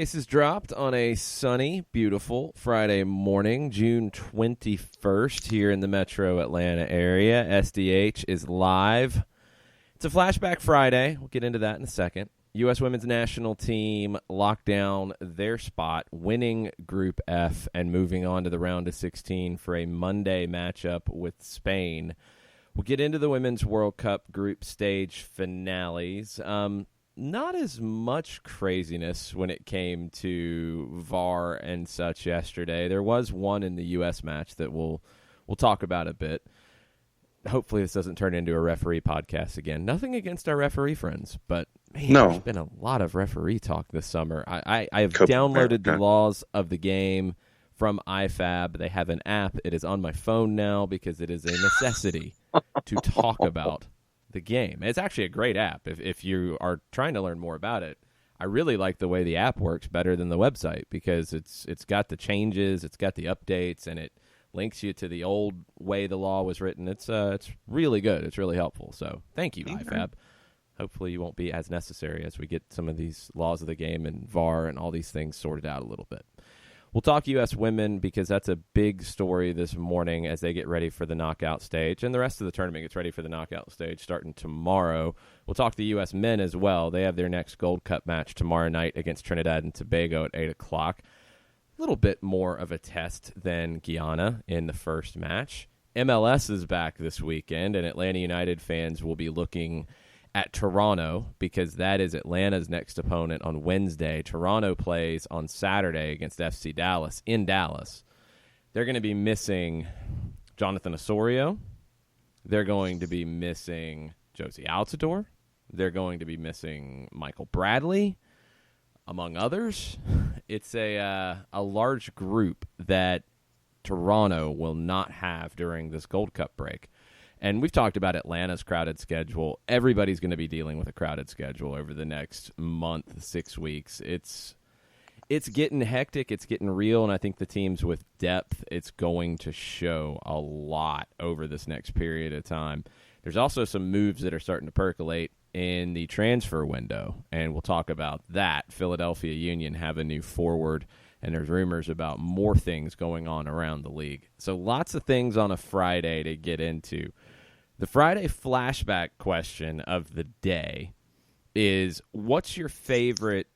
Ace is dropped on a sunny, beautiful Friday morning, June 21st, here in the metro Atlanta area. SDH is live. It's a flashback Friday. We'll get into that in a second. U.S. women's national team locked down their spot, winning Group F and moving on to the round of 16 for a Monday matchup with Spain. We'll get into the Women's World Cup group stage finales. Not as much craziness when it came to VAR and such yesterday. There was one in the U.S. match that we'll talk about a bit. Hopefully this doesn't turn into a referee podcast again. Nothing against our referee friends, but man, there's been a lot of referee talk this summer. I have downloaded the laws of the game from IFAB. They have an app. It is on my phone now because it is a necessity to talk about the game. It's actually a great app. If you are trying to learn more about it, I really like the way the app works better than the website because it's got the changes, it's got the updates, and it links you to the old way the law was written. It's really good. It's really helpful. So thank you, IFAB. Hopefully you won't be as necessary as we get some of these laws of the game and VAR and all these things sorted out a little bit. We'll talk U.S. women because that's a big story this morning as they get ready for the knockout stage. And the rest of the tournament gets ready for the knockout stage starting tomorrow. We'll talk to U.S. men as well. They have their next Gold Cup match tomorrow night against Trinidad and Tobago at 8 o'clock. A little bit more of a test than Guyana in the first match. MLS is back this weekend, and Atlanta United fans will be looking at Toronto because that is Atlanta's next opponent on Wednesday. Toronto plays on Saturday against FC Dallas in Dallas. They're going to be missing Jonathan Osorio. They're going to be missing Josie Altidore. They're going to be missing Michael Bradley, among others. It's a large group that Toronto will not have during this Gold Cup break. And we've talked about Atlanta's crowded schedule. Everybody's going to be dealing with a crowded schedule over the next month, 6 weeks. It's getting hectic. It's getting real. And I think the teams with depth, it's going to show a lot over this next period of time. There's also some moves that are starting to percolate in the transfer window, and we'll talk about that. Philadelphia Union have a new forward, and there's rumors about more things going on around the league. So lots of things on a Friday to get into. The Friday flashback question of the day is, what's your favorite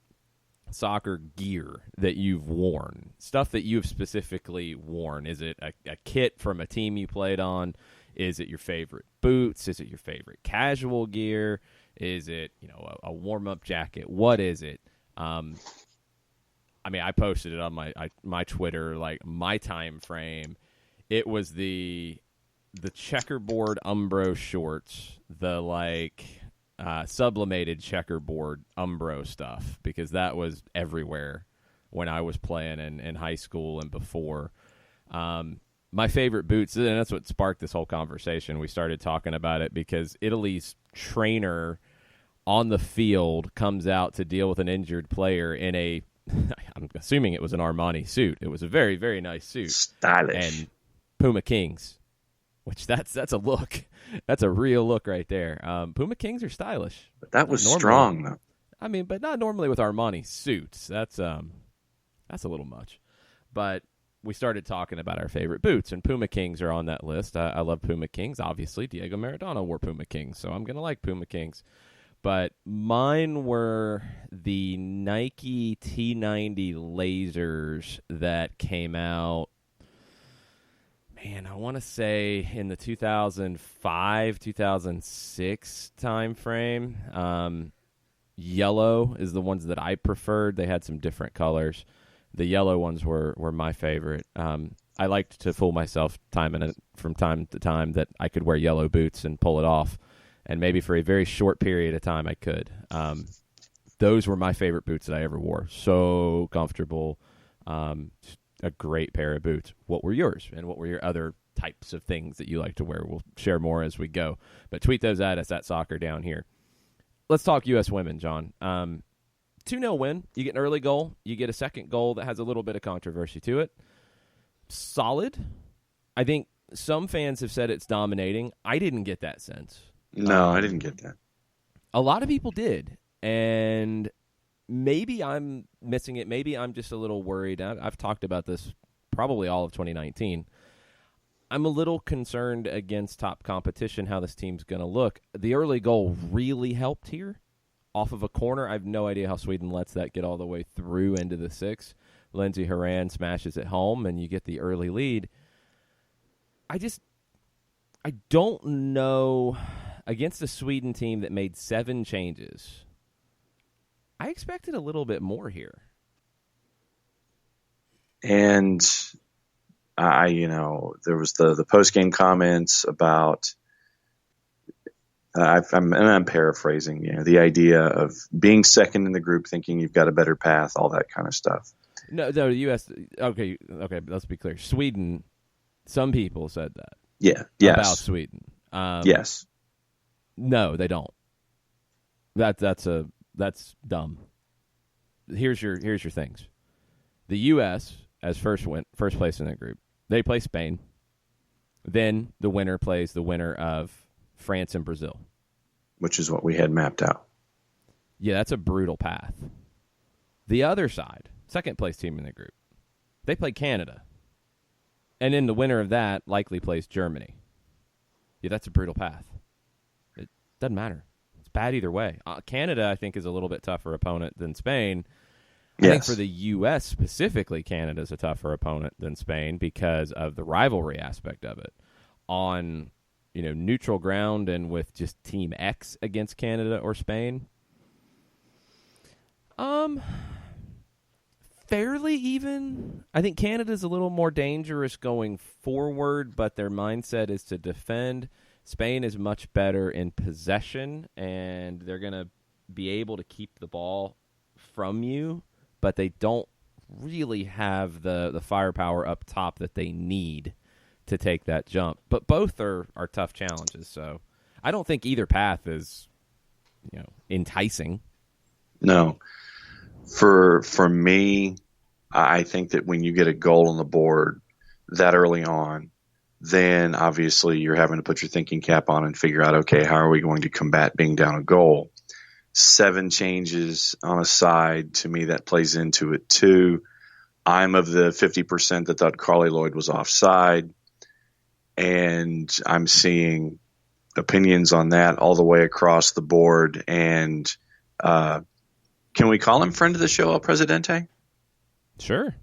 soccer gear that you've worn? Stuff that you've specifically worn. Is it a kit from a team you played on? Is it your favorite boots? Is it your favorite casual gear? Is it, a warm-up jacket? What is it? I posted it on my Twitter, like my time frame. It was the checkerboard Umbro shorts, the sublimated checkerboard Umbro stuff, because that was everywhere when I was playing in high school and before. My favorite boots, and that's what sparked this whole conversation. We started talking about it because Italy's trainer on the field comes out to deal with an injured player in a, I'm assuming it was an Armani suit. It was a very, very nice suit. Stylish. And Puma Kings, which that's a look. That's a real look right there. Puma Kings are stylish. But that was strong, though. But not normally with Armani suits. That's a little much. But we started talking about our favorite boots, and Puma Kings are on that list. I love Puma Kings. Obviously, Diego Maradona wore Puma Kings, so I'm going to like Puma Kings. But mine were the Nike T90 lasers that came out, I want to say in the 2005, 2006 time frame. Yellow is the ones that I preferred. They had some different colors. The yellow ones were my favorite. I liked to fool myself from time to time that I could wear yellow boots and pull it off. And maybe for a very short period of time I could. Those were my favorite boots that I ever wore. So comfortable. A great pair of boots. What were yours? And what were your other types of things that you like to wear? We'll share more as we go. But tweet those at us at Soccer Down Here. Let's talk U.S. women, John. 2-0 win. You get an early goal. You get a second goal that has a little bit of controversy to it. Solid. I think some fans have said it's dominating. I didn't get that sense. No, I didn't get that. A lot of people did. And maybe I'm missing it. Maybe I'm just a little worried. I've talked about this probably all of 2019. I'm a little concerned against top competition, how this team's going to look. The early goal really helped here off of a corner. I have no idea how Sweden lets that get all the way through into the 6. Lindsey Horan smashes it home, and you get the early lead. I don't know. Against a Sweden team that made 7 changes, I expected a little bit more here. And there was the post-game comments about, I'm paraphrasing, the idea of being second in the group, thinking you've got a better path, all that kind of stuff. No, the U.S. Okay, let's be clear. Sweden, some people said that. Yeah, yes. About Sweden. Yes. No, they don't. That's dumb. Here's your things. The U.S. as first place in the group. They play Spain. Then the winner plays the winner of France and Brazil, which is what we had mapped out. Yeah, that's a brutal path. The other side, second place team in the group, they play Canada. And then the winner of that likely plays Germany. Yeah, that's a brutal path. It doesn't matter. It's bad either way. Canada, I think, is a little bit tougher opponent than Spain. I think for the U.S. specifically, Canada's a tougher opponent than Spain because of the rivalry aspect of it. On neutral ground and with just Team X against Canada or Spain, fairly even. I think Canada's a little more dangerous going forward, but their mindset is to defend. Spain is much better in possession, and they're going to be able to keep the ball from you, but they don't really have the firepower up top that they need to take that jump. But both are tough challenges, so I don't think either path is enticing. No. For me, I think that when you get a goal on the board that early on, then obviously you're having to put your thinking cap on and figure out, okay, how are we going to combat being down a goal? 7 changes on a side, to me, that plays into it too. I'm of the 50% that thought Carly Lloyd was offside, and I'm seeing opinions on that all the way across the board. And can we call him friend of the show, El Presidente? Sure.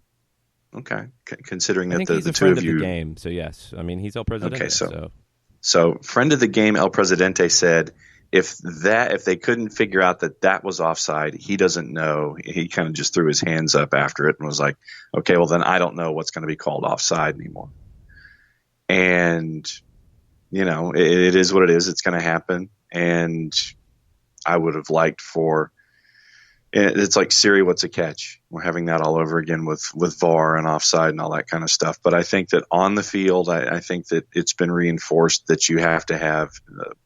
Okay. Considering that he's the a two friend of you, the game, so yes. I mean, he's El Presidente. Okay, so friend of the game, El Presidente said, if they couldn't figure out that was offside, he doesn't know. He kind of just threw his hands up after it and was like, okay, well then I don't know what's going to be called offside anymore. And it is what it is. It's going to happen. And I would have liked it's like Siri, what's a catch? We're having that all over again with VAR and offside and all that kind of stuff. But I think that on the field, I think that it's been reinforced that you have to have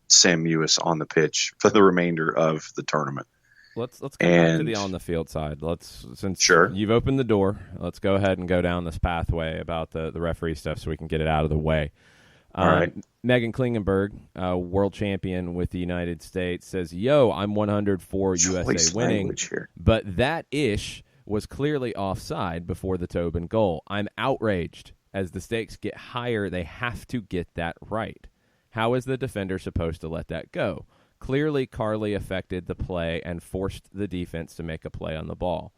Sam Mewis on the pitch for the remainder of the tournament. Let's go back to the on the field side. Since you've opened the door, let's go ahead and go down this pathway about the referee stuff so we can get it out of the way. All right. Megan Klingenberg, world champion with the United States, says, I'm 100 for USA winning, but that ish was clearly offside before the Tobin goal. I'm outraged. As the stakes get higher, they have to get that right. How is the defender supposed to let that go? Clearly, Carly affected the play and forced the defense to make a play on the ball.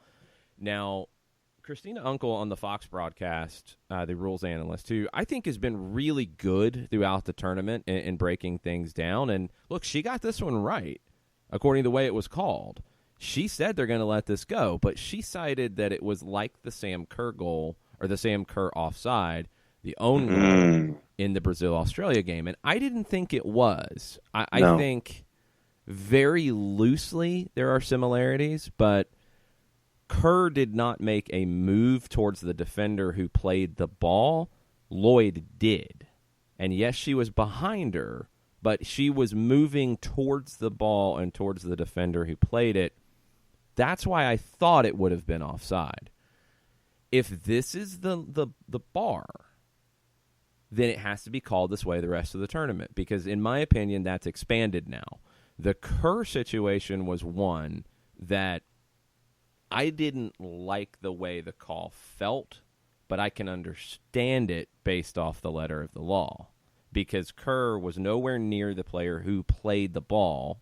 Now, Christina Unkel on the Fox broadcast, the rules analyst, who I think has been really good throughout the tournament in breaking things down. And look, she got this one right, according to the way it was called. She said they're going to let this go, but she cited that it was like the Sam Kerr goal, or the Sam Kerr offside, the own goal in the Brazil-Australia game. And I didn't think it was. I think very loosely there are similarities, but Kerr did not make a move towards the defender who played the ball. Lloyd did. And yes, she was behind her, but she was moving towards the ball and towards the defender who played it. That's why I thought it would have been offside. If this is the bar, then it has to be called this way the rest of the tournament, because in my opinion, that's expanded now. The Kerr situation was one that I didn't like the way the call felt, but I can understand it based off the letter of the law because Kerr was nowhere near the player who played the ball.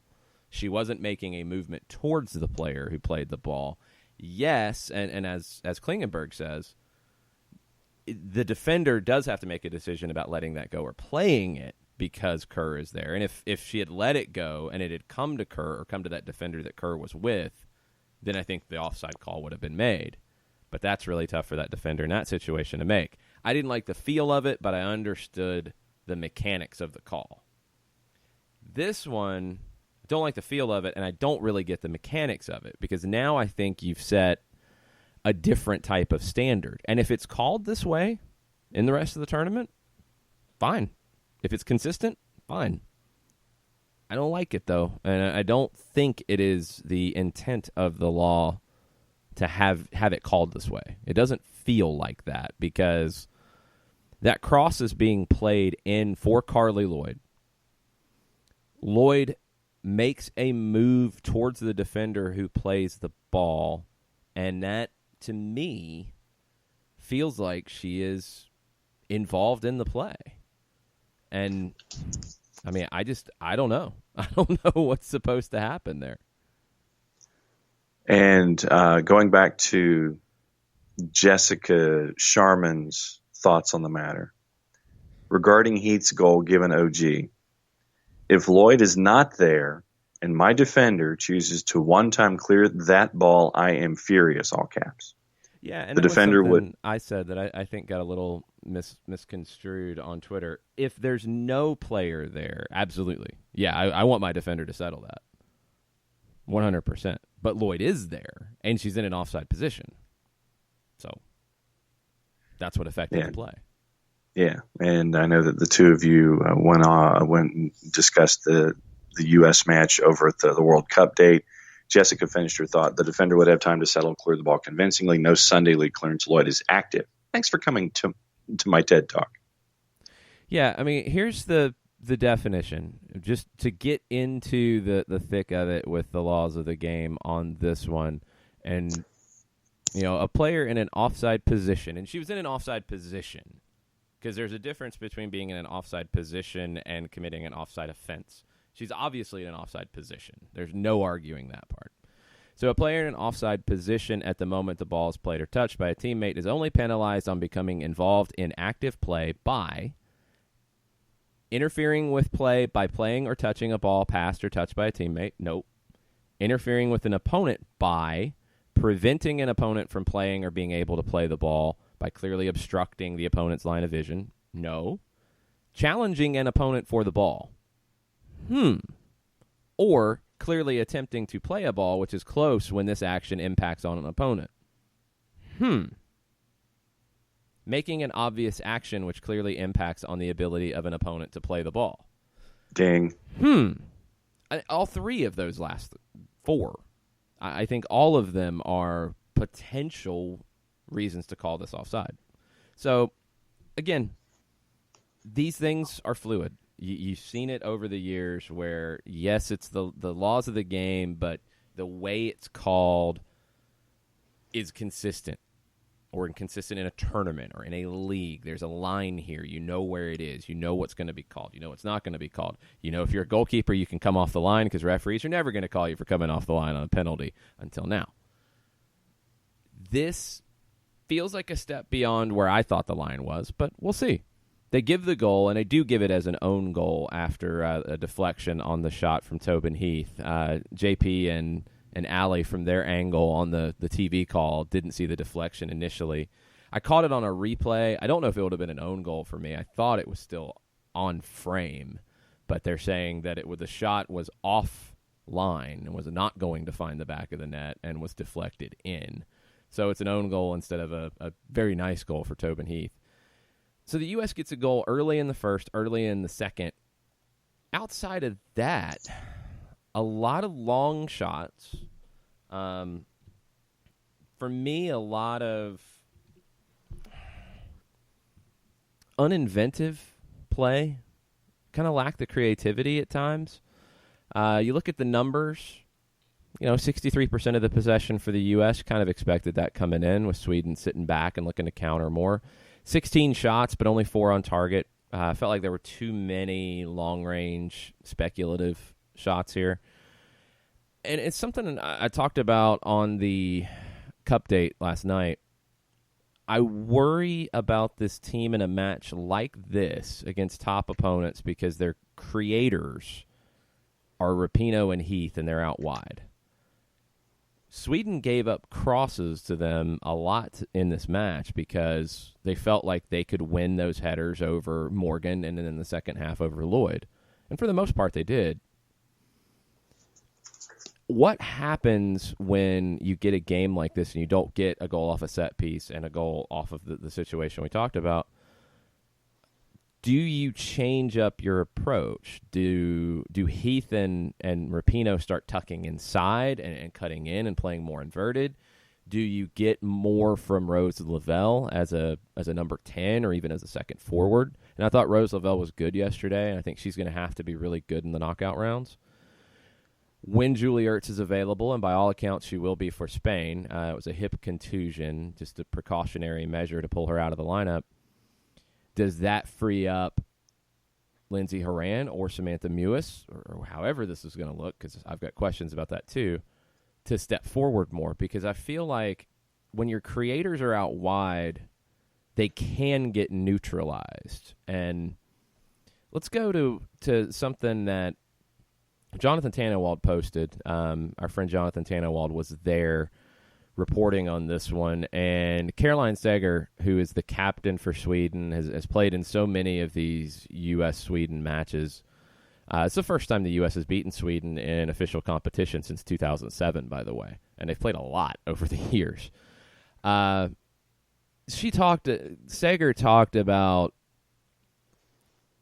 She wasn't making a movement towards the player who played the ball. Yes, and as Klingenberg says, the defender does have to make a decision about letting that go or playing it because Kerr is there. And if she had let it go and it had come to Kerr or come to that defender that Kerr was with, then I think the offside call would have been made. But that's really tough for that defender in that situation to make. I didn't like the feel of it, but I understood the mechanics of the call. This one, I don't like the feel of it, and I don't really get the mechanics of it because now I think you've set a different type of standard. And if it's called this way in the rest of the tournament, fine. If it's consistent, fine. I don't like it, though, and I don't think it is the intent of the law to have it called this way. It doesn't feel like that because that cross is being played in for Carly Lloyd. Lloyd makes a move towards the defender who plays the ball, and that, to me, feels like she is involved in the play. And I mean, I don't know. I don't know what's supposed to happen there. And going back to Jessica Sharman's thoughts on the matter, regarding Heath's goal given OG, if Lloyd is not there and my defender chooses to one-time clear that ball, I am furious, all caps. Yeah, and the defender would. I said that I think got a little misconstrued on Twitter. If there's no player there, absolutely. Yeah, I want my defender to settle that. 100%. But Lloyd is there, and she's in an offside position. So that's what affected the play. Yeah, and I know that the two of you went and discussed the U.S. match over at the World Cup date. Jessica finished her thought. The defender would have time to settle and clear the ball convincingly. No Sunday league clearance. Lloyd is active. Thanks for coming to my TED Talk. Yeah, I mean, here's the definition. Just to get into the thick of it with the laws of the game on this one. And, you know, a player in an offside position, and she was in an offside position because there's a difference between being in an offside position and committing an offside offense. She's obviously in an offside position. There's no arguing that part. So a player in an offside position at the moment the ball is played or touched by a teammate is only penalized on becoming involved in active play by interfering with play by playing or touching a ball passed or touched by a teammate. Nope. Interfering with an opponent by preventing an opponent from playing or being able to play the ball by clearly obstructing the opponent's line of vision. No. Challenging an opponent for the ball. Or clearly attempting to play a ball which is close when this action impacts on an opponent. Making an obvious action which clearly impacts on the ability of an opponent to play the ball. Ding. All three of those last four. I think all of them are potential reasons to call this offside. So, again, these things are fluid. You've seen it over the years where, yes, it's the laws of the game, but the way it's called is consistent or inconsistent in a tournament or in a league. There's a line here. You know where it is. You know what's going to be called. You know what's not going to be called. You know if you're a goalkeeper, you can come off the line because referees are never going to call you for coming off the line on a penalty until now. This feels like a step beyond where I thought the line was, but we'll see. They give the goal, and they do give it as an own goal after a deflection on the shot from Tobin Heath. JP and Allie, from their angle on the TV call, didn't see the deflection initially. I caught it on a replay. I don't know if it would have been an own goal for me. I thought it was still on frame, but they're saying that the shot was off line and was not going to find the back of the net and was deflected in. So it's an own goal instead of a very nice goal for Tobin Heath. So the U.S. gets a goal early in the first, early in the second. Outside of that, a lot of long shots. For me, a lot of uninventive play. Kind of lack the creativity at times. You look at the numbers. 63% of the possession for the U.S. Kind of expected that coming in with Sweden sitting back and looking to counter more. 16 shots, but only 4 on target. I felt like there were too many long-range speculative shots here. And it's something I talked about on the Cup date last night. I worry about this team in a match like this against top opponents because their creators are Rapinoe and Heath, and they're out wide. Sweden gave up crosses to them a lot in this match because they felt like they could win those headers over Morgan and then in the second half over Lloyd. And for the most part, they did. What happens when you get a game like this and you don't get a goal off a set piece and a goal off of the situation we talked about? Do you change up your approach? Do Heath and Rapinoe start tucking inside and cutting in and playing more inverted? Do you get more from Rose Lavelle as a number 10 or even as a second forward? And I thought Rose Lavelle was good yesterday, and I think she's going to have to be really good in the knockout rounds. When Julie Ertz is available, and by all accounts she will be for Spain, it was a hip contusion, just a precautionary measure to pull her out of the lineup. Does that free up Lindsey Horan or Samantha Mewis, or however this is going to look, because I've got questions about that too, to step forward more? Because I feel like when your creators are out wide, they can get neutralized. And let's go to something that Jonathan Tannenwald posted. Our friend Jonathan Tannenwald was there reporting on this one, and Caroline Seger, who is the captain for Sweden, has played in so many of these U.S.-Sweden matches. It's the first time the U.S. has beaten Sweden in official competition since 2007, by the way, and they've played a lot over the years. Seger talked about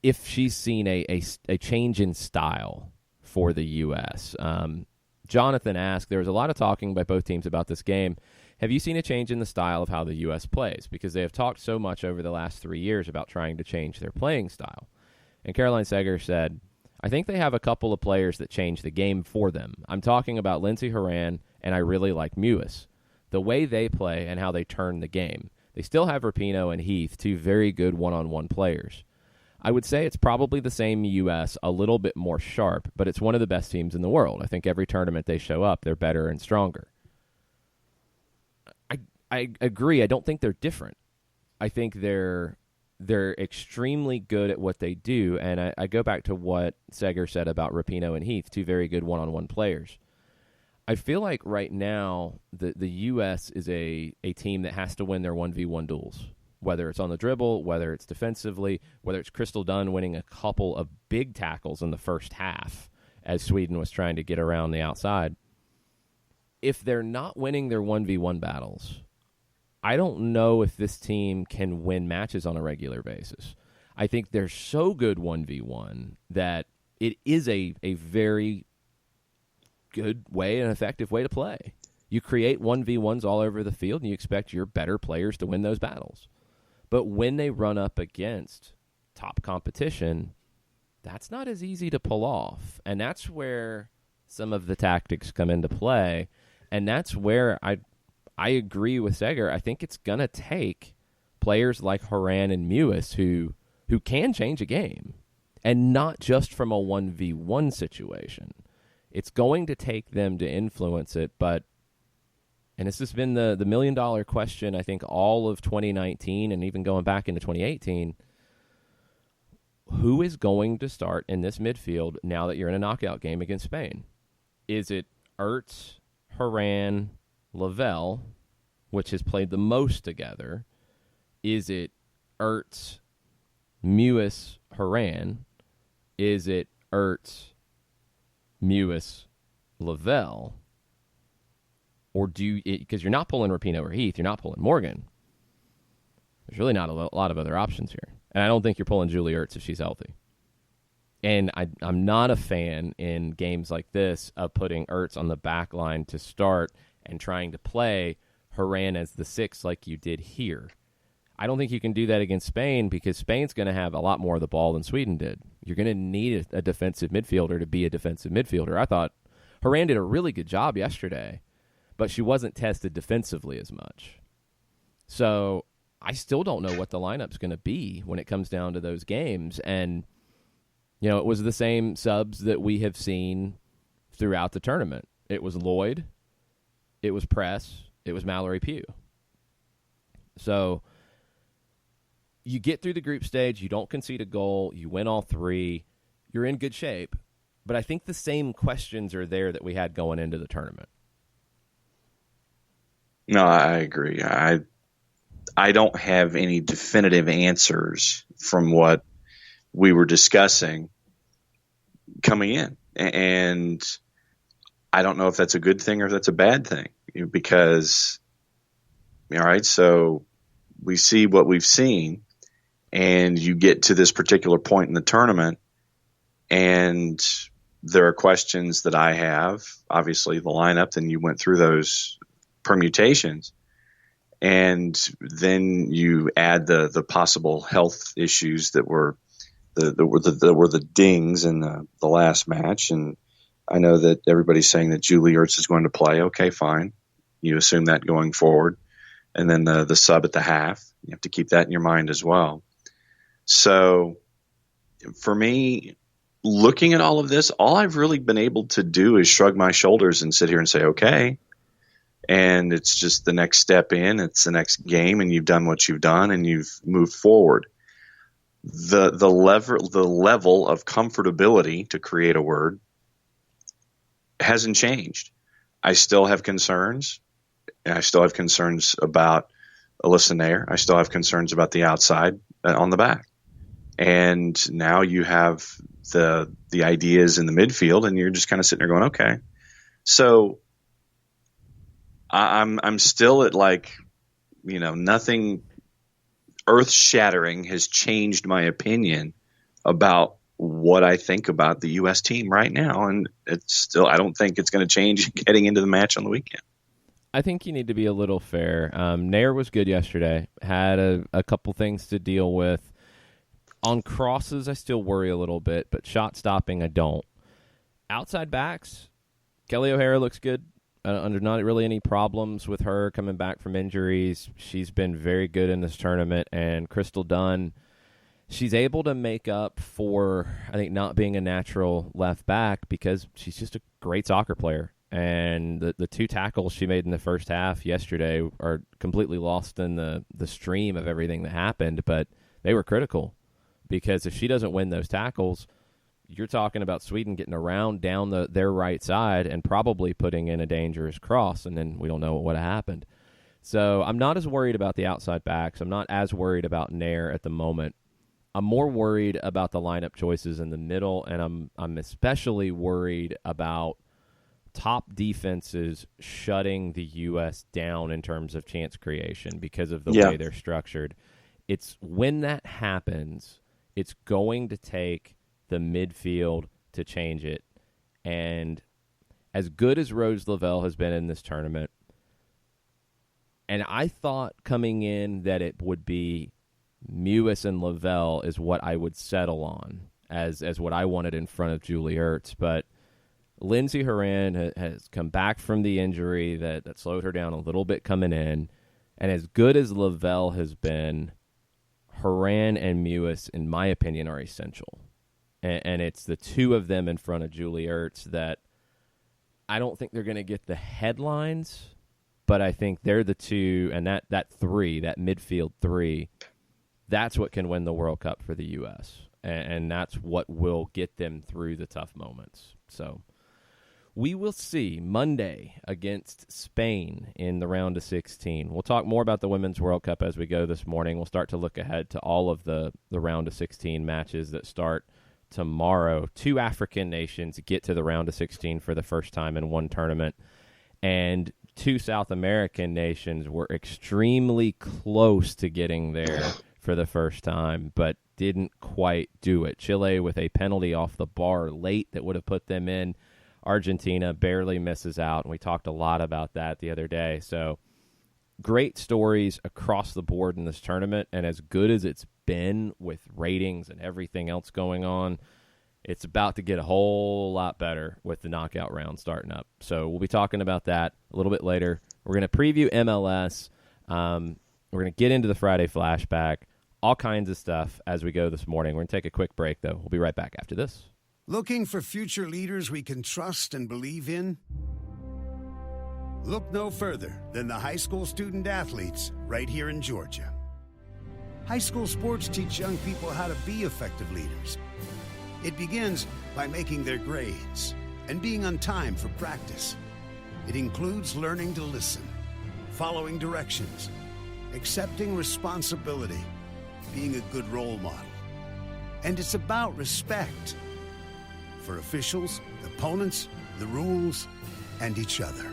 if she's seen a change in style for the U.S. Jonathan asked, there was a lot of talking by both teams about this game. Have you seen a change in the style of how the U.S. plays? Because they have talked so much over the last 3 years about trying to change their playing style. And Caroline Seger said, I think they have a couple of players that change the game for them. I'm talking about Lindsey Horan, and I really like Mewis. The way they play and how they turn the game. They still have Rapinoe and Heath, two very good one-on-one players. I would say it's probably the same U.S., a little bit more sharp, but it's one of the best teams in the world. I think every tournament they show up, they're better and stronger. I agree. I don't think they're different. I think they're extremely good at what they do, and I go back to what Seger said about Rapinoe and Heath, two very good one-on-one players. I feel like right now the U.S. is a team that has to win their 1v1 duels. Whether it's on the dribble, whether it's defensively, whether it's Crystal Dunn winning a couple of big tackles in the first half as Sweden was trying to get around the outside. If they're not winning their 1v1 battles, I don't know if this team can win matches on a regular basis. I think they're so good 1v1 that it is a very good way, an effective way to play. You create 1v1s all over the field, and you expect your better players to win those battles. But when they run up against top competition, that's not as easy to pull off. And that's where some of the tactics come into play. And that's where I agree with Seger. I think it's going to take players like Horan and Mewis who can change a game, and not just from a 1v1 situation. It's going to take them to influence it, but and this has been the million-dollar question, I think, all of 2019 and even going back into 2018. Who is going to start in this midfield now that you're in a knockout game against Spain? Is it Ertz, Horan, Lavelle, which has played the most together? Is it Ertz, Mewis, Horan? Is it Ertz, Mewis, Lavelle? Or do you, because you're not pulling Rapinoe or Heath, you're not pulling Morgan. There's really not a lot of other options here. And I don't think you're pulling Julie Ertz if she's healthy. And I'm not a fan in games like this of putting Ertz on the back line to start and trying to play Horan as the 6 like you did here. I don't think you can do that against Spain because Spain's going to have a lot more of the ball than Sweden did. You're going to need a defensive midfielder to be a defensive midfielder. I thought Horan did a really good job yesterday, but she wasn't tested defensively as much. So I still don't know what the lineup's going to be when it comes down to those games. And, it was the same subs that we have seen throughout the tournament. It was Lloyd, it was Press, it was Mallory Pugh. So you get through the group stage, you don't concede a goal, you win all three, you're in good shape. But I think the same questions are there that we had going into the tournament. No, I agree. I don't have any definitive answers from what we were discussing coming in. And I don't know if that's a good thing or if that's a bad thing, because, all right, so we see what we've seen, and you get to this particular point in the tournament, and there are questions that I have. Obviously, the lineup, then you went through those permutations, and then you add the possible health issues that were the dings in the last match. And I know that everybody's saying that Julie Ertz is going to play. Okay, fine. You assume that going forward. And then the sub at the half, you have to keep that in your mind as well. So for me, looking at all of this, all I've really been able to do is shrug my shoulders and sit here and say, okay. And it's just the next step in, it's the next game, and you've done what you've done and you've moved forward. The level of comfortability, to create a word, hasn't changed. I still have concerns. And I still have concerns about Alyssa Nair. I still have concerns about the outside on the back. And now you have the ideas in the midfield, and you're just kind of sitting there going, okay. So I'm still at nothing earth-shattering has changed my opinion about what I think about the U.S. team right now. And I don't think it's going to change heading into the match on the weekend. I think you need to be a little fair. Nair was good yesterday. Had a couple things to deal with. On crosses, I still worry a little bit, but shot stopping, I don't. Outside backs, Kelly O'Hara looks good. Under not really any problems with her coming back from injuries. She's been very good in this tournament. And Crystal Dunn, she's able to make up for, I think, not being a natural left back, because she's just a great soccer player. And the two tackles she made in the first half yesterday are completely lost in the stream of everything that happened, but they were critical, because if she doesn't win those tackles, you're talking about Sweden getting around down their right side and probably putting in a dangerous cross, and then we don't know what would have happened. So I'm not as worried about the outside backs. I'm not as worried about Nair at the moment. I'm more worried about the lineup choices in the middle, and I'm especially worried about top defenses shutting the U.S. down in terms of chance creation because of the way they're structured. It's when that happens, it's going to take the midfield to change it. And as good as Rose Lavelle has been in this tournament, and I thought coming in that it would be Mewis and Lavelle is what I would settle on as what I wanted in front of Julie Ertz, but Lindsey Horan has come back from the injury that slowed her down a little bit coming in, and as good as Lavelle has been, Horan and Mewis, in my opinion, are essential. And it's the two of them in front of Julie Ertz that I don't think they're going to get the headlines, but I think they're the two, and that three, that midfield three, that's what can win the World Cup for the U.S., and that's what will get them through the tough moments. So we will see Monday against Spain in the round of 16. We'll talk more about the Women's World Cup as we go this morning. We'll start to look ahead to all of the round of 16 matches that start tomorrow. 2 African nations get to the round of 16 for the first time in one tournament, and 2 South American nations were extremely close to getting there for the first time, but didn't quite do it. Chile with a penalty off the bar late that would have put them in. Argentina barely misses out, and we talked a lot about that the other day. So great stories across the board in this tournament, and as good as it's been with ratings and everything else going on, It's about to get a whole lot better with the knockout round starting up. So we'll be talking about that a little bit later. We're going to preview MLS. We're going to get into the Friday flashback, all kinds of stuff as we go this morning. We're going to take a quick break, though. We'll be right back after this. Looking for future leaders we can trust and believe in? Look no further than the high school student athletes right here in Georgia. High school sports teach young people how to be effective leaders. It begins by making their grades and being on time for practice. It includes learning to listen, following directions, accepting responsibility, being a good role model. And it's about respect for officials, opponents, the rules, and each other.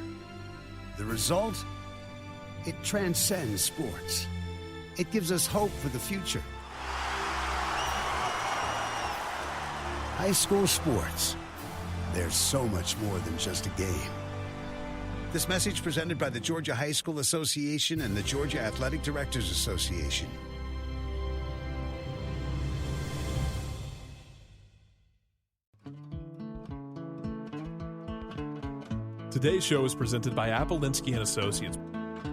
The result? It transcends sports. It gives us hope for the future. High school sports. There's so much more than just a game. This message presented by the Georgia High School Association and the Georgia Athletic Directors Association. Today's show is presented by Appolinsky & Associates,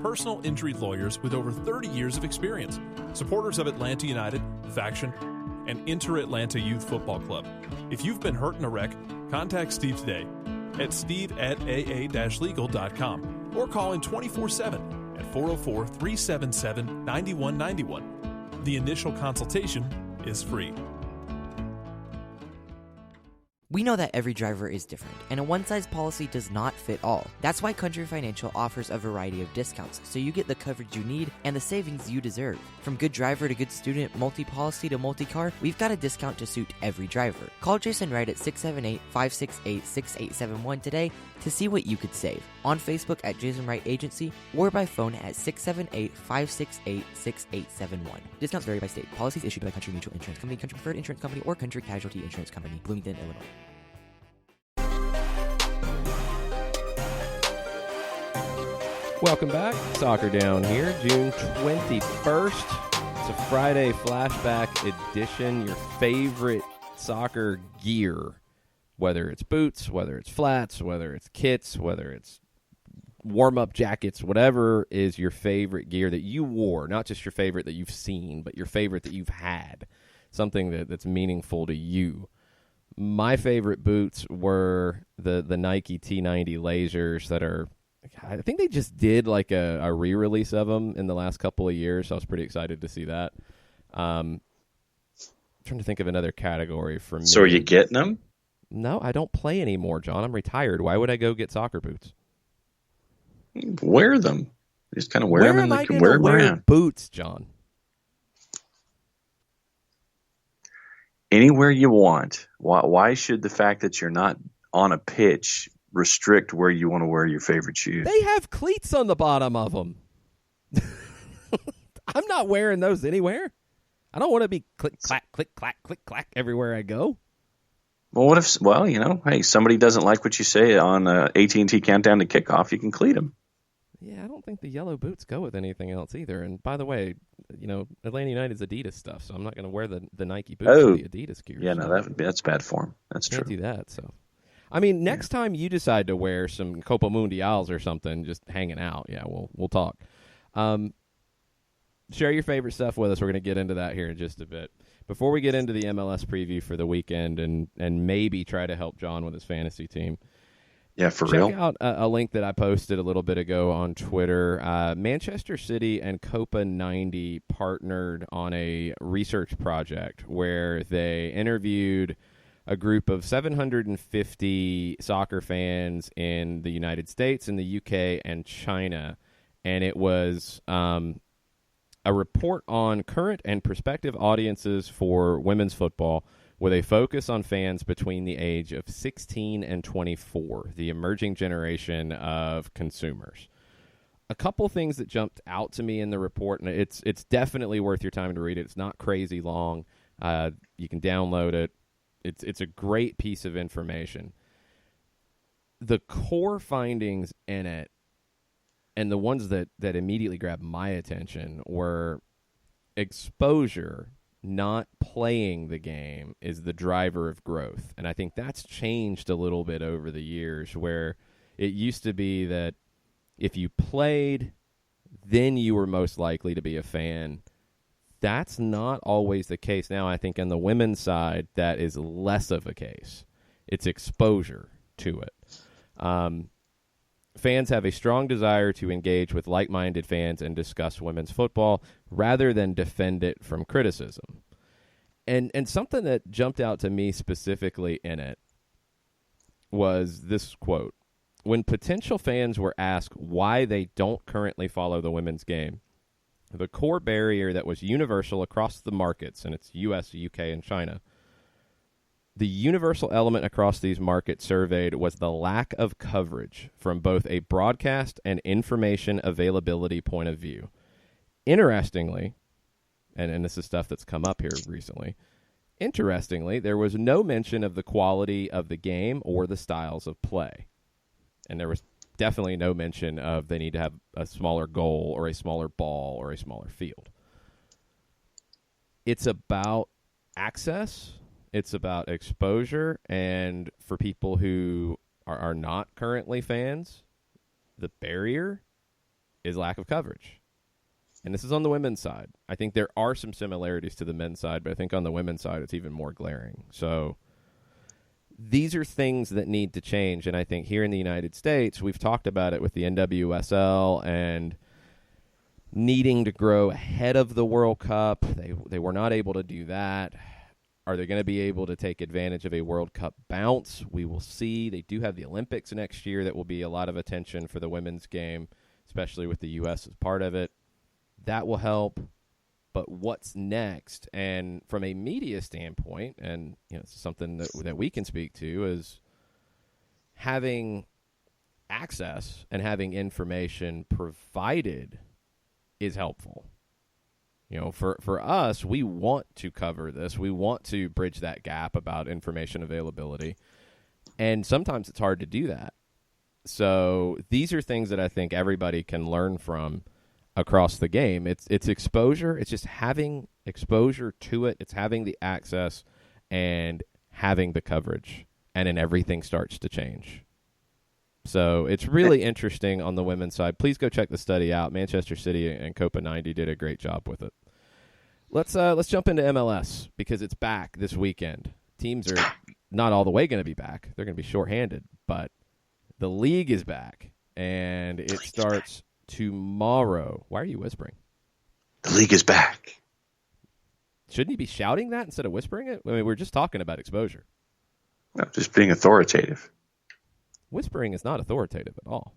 personal injury lawyers with over 30 years of experience, supporters of Atlanta United, Faction, and Inter-Atlanta Youth Football Club. If you've been hurt in a wreck, contact Steve today at steve@aa-legal.com or call in 24/7 at 404-377-9191. The initial consultation is free. We know that every driver is different, and a one-size policy does not fit all. That's why Country Financial offers a variety of discounts, so you get the coverage you need and the savings you deserve. From good driver to good student, multi-policy to multi-car, we've got a discount to suit every driver. Call Jason Wright at 678-568-6871 today to see what you could save. On Facebook at Jason Wright Agency or by phone at 678-568-6871. Discounts vary by state. Policies issued by Country Mutual Insurance Company, Country Preferred Insurance Company, or Country Casualty Insurance Company, Bloomington, Illinois. Welcome back. Soccer Down here, June 21st. It's a Friday flashback edition. Your favorite soccer gear, whether it's boots, whether it's flats, whether it's kits, whether it's warm-up jackets, whatever is your favorite gear that you wore, not just your favorite that you've seen, but your favorite that you've had, something that's meaningful to you. My favorite boots were the Nike T90 Lasers that are, I think they just did like a re-release of them in the last couple of years, so I was pretty excited to see that. Trying to think of another category for me. So are you getting them? No, I don't play anymore, John. I'm retired. Why would I go get soccer boots? Wear them. Just kind of wear them and Where am I can going wear to them wear around. boots, John? Anywhere you want. Why should the fact that you're not on a pitch restrict where you want to wear your favorite shoes? They have cleats on the bottom of them. I'm not wearing those anywhere. I don't want to be click, clack, click, clack, click, clack everywhere I go. Well, what if, hey, somebody doesn't like what you say on AT&T Countdown to Kickoff, you can cleat them. Yeah, I don't think the yellow boots go with anything else either. And by the way, Atlanta United's Adidas stuff, so I'm not going to wear the Nike boots or the Adidas gear. Yeah, no, that's bad form. That's Can't true. do that, so. I mean, next time you decide to wear some Copa Mundials or something, just hanging out, yeah, we'll talk. Share your favorite stuff with us. We're going to get into that here in just a bit. Before we get into the MLS preview for the weekend and maybe try to help John with his fantasy team, yeah, for real. Check out a link that I posted a little bit ago on Twitter. Manchester City and Copa 90 partnered on a research project where they interviewed a group of 750 soccer fans in the United States, in the UK, and China. And it was a report on current and prospective audiences for women's football with a focus on fans between the age of 16 and 24, the emerging generation of consumers. A couple things that jumped out to me in the report, and it's definitely worth your time to read it. It's not crazy long. You can download it. It's a great piece of information. The core findings in it, and the ones that immediately grabbed my attention, were exposure not playing the game is the driver of growth. And I think that's changed a little bit over the years, where it used to be that if you played, then you were most likely to be a fan. That's not always the case now. I think on the women's side, that is less of a case. It's exposure to it. Fans have a strong desire to engage with like-minded fans and discuss women's football rather than defend it from criticism. And something that jumped out to me specifically in it was this quote. When potential fans were asked why they don't currently follow the women's game, the core barrier that was universal across the markets, and it's US, UK, and China, the universal element across these markets surveyed was the lack of coverage from both a broadcast and information availability point of view. Interestingly, and this is stuff that's come up here recently, interestingly, there was no mention of the quality of the game or the styles of play. And there was definitely no mention of they need to have a smaller goal or a smaller ball or a smaller field. It's about access. It's about exposure, and for people who are not currently fans, the barrier is lack of coverage. And this is on the women's side. I think there are some similarities to the men's side, but I think on the women's side it's even more glaring. So these are things that need to change, and I think here in the United States, we've talked about it with the NWSL and needing to grow ahead of the World Cup. They were not able to do that. Are they going to be able to take advantage of a World Cup bounce? We will see. They do have the Olympics next year that will be a lot of attention for the women's game, especially with the U.S. as part of it. That will help. But what's next? And from a media standpoint, and it's something that we can speak to, is having access and having information provided is helpful. For us, we want to cover this. We want to bridge that gap about information availability. And sometimes it's hard to do that. So these are things that I think everybody can learn from across the game. It's exposure. It's just having exposure to it. It's having the access and having the coverage. And then everything starts to change. So it's really interesting on the women's side. Please go check the study out. Manchester City and Copa 90 did a great job with it. Let's jump into MLS because it's back this weekend. Teams are not all the way going to be back. They're going to be shorthanded, but the league is back, and it starts tomorrow. Why are you whispering? The league is back. Shouldn't you be shouting that instead of whispering it? I mean, we're just talking about exposure. No, just being authoritative. Whispering is not authoritative at all.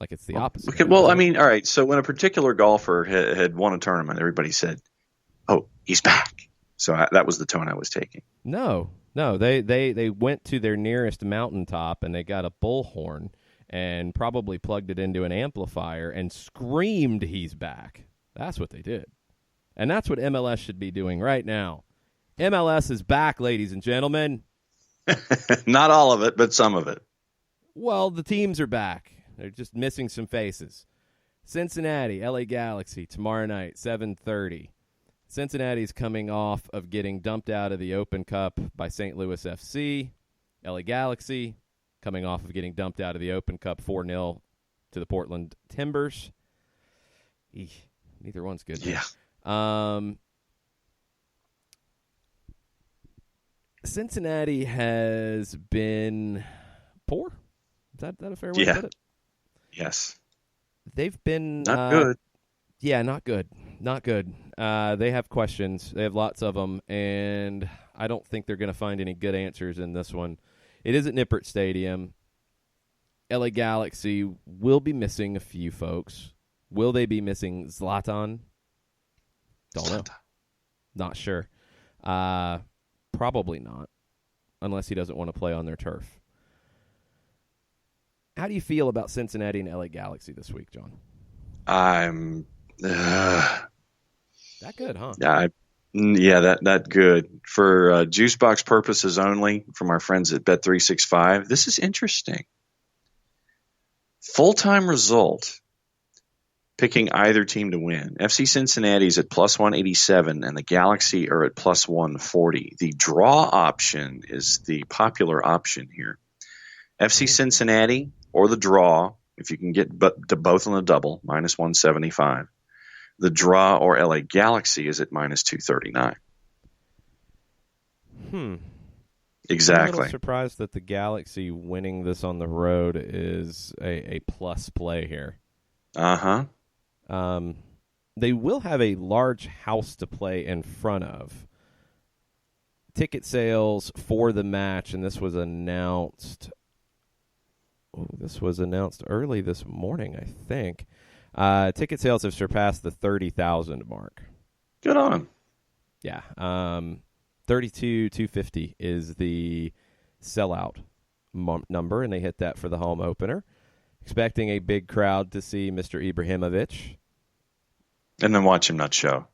Like, it's the opposite. Okay, well, I mean, all right. So when a particular golfer had won a tournament, everybody said, "Oh, he's back." So that was the tone I was taking. No. They went to their nearest mountaintop and they got a bullhorn and probably plugged it into an amplifier and screamed, "He's back." That's what they did. And that's what MLS should be doing right now. MLS is back, ladies and gentlemen. Not all of it, but some of it. Well, the teams are back. They're just missing some faces. Cincinnati, LA Galaxy, tomorrow night, 7:30. Cincinnati's coming off of getting dumped out of the Open Cup by St. Louis FC. LA Galaxy coming off of getting dumped out of the Open Cup 4-0 to the Portland Timbers. Neither one's good. Yeah. Cincinnati has been poor. Is that a fair way to put it? Yes. They've been not good. Yeah, not good. Not good. They have questions. They have lots of them, and I don't think they're going to find any good answers in this one. It is at Nippert Stadium. LA Galaxy will be missing a few folks. Will they be missing Zlatan? Don't know. Not sure. Probably not, unless he doesn't want to play on their turf. How do you feel about Cincinnati and LA Galaxy this week, John? I'm that good, huh? That good. For Juicebox purposes only, from our friends at Bet365, this is interesting. Full-time result, picking either team to win. FC Cincinnati's at plus 187 and the Galaxy are at plus 140. The draw option is the popular option here. FC Cincinnati or the draw, if you can get to both on the double, minus 175. The draw or LA Galaxy is at minus 239. Exactly. I'm a little surprised that the Galaxy winning this on the road is a plus play here. They will have a large house to play in front of. Ticket sales for the match, and this was announced. This was announced early this morning, I think. Ticket sales have surpassed the 30,000 mark. Good on them. Yeah. 32,250 is the sellout number, and they hit that for the home opener. Expecting a big crowd to see Mr. Ibrahimovic. And then watch him not show.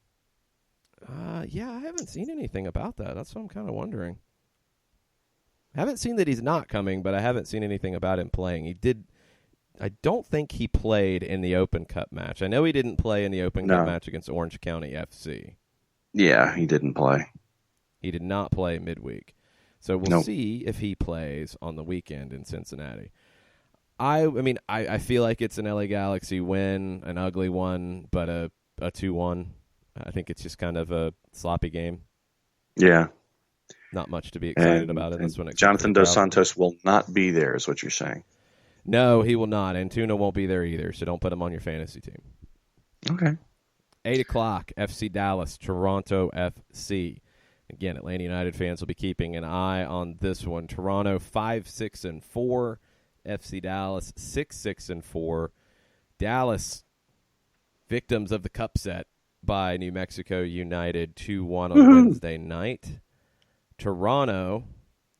Yeah, I haven't seen anything about that. That's what I'm kind of wondering. I haven't seen that he's not coming, but I haven't seen anything about him playing. He did. I don't think he played in the Open Cup match. I know he didn't play in the Open Cup match against Orange County FC. Yeah, he didn't play. He did not play midweek. So we'll see if he plays on the weekend in Cincinnati. I mean, I feel like it's an LA Galaxy win, an ugly one, but a 2-1. I think it's just kind of a sloppy game. Yeah. Not much to be excited about in this one. Jonathan Dos Santos will not be there, is what you're saying. No, he will not. And Tuna won't be there either, so don't put him on your fantasy team. Okay. 8 o'clock, FC Dallas, Toronto FC. Again, Atlanta United fans will be keeping an eye on this one. Toronto 5-6-4, FC Dallas 6-6-4. Dallas, victims of the cup set by New Mexico United 2-1 on Wednesday night. Toronto,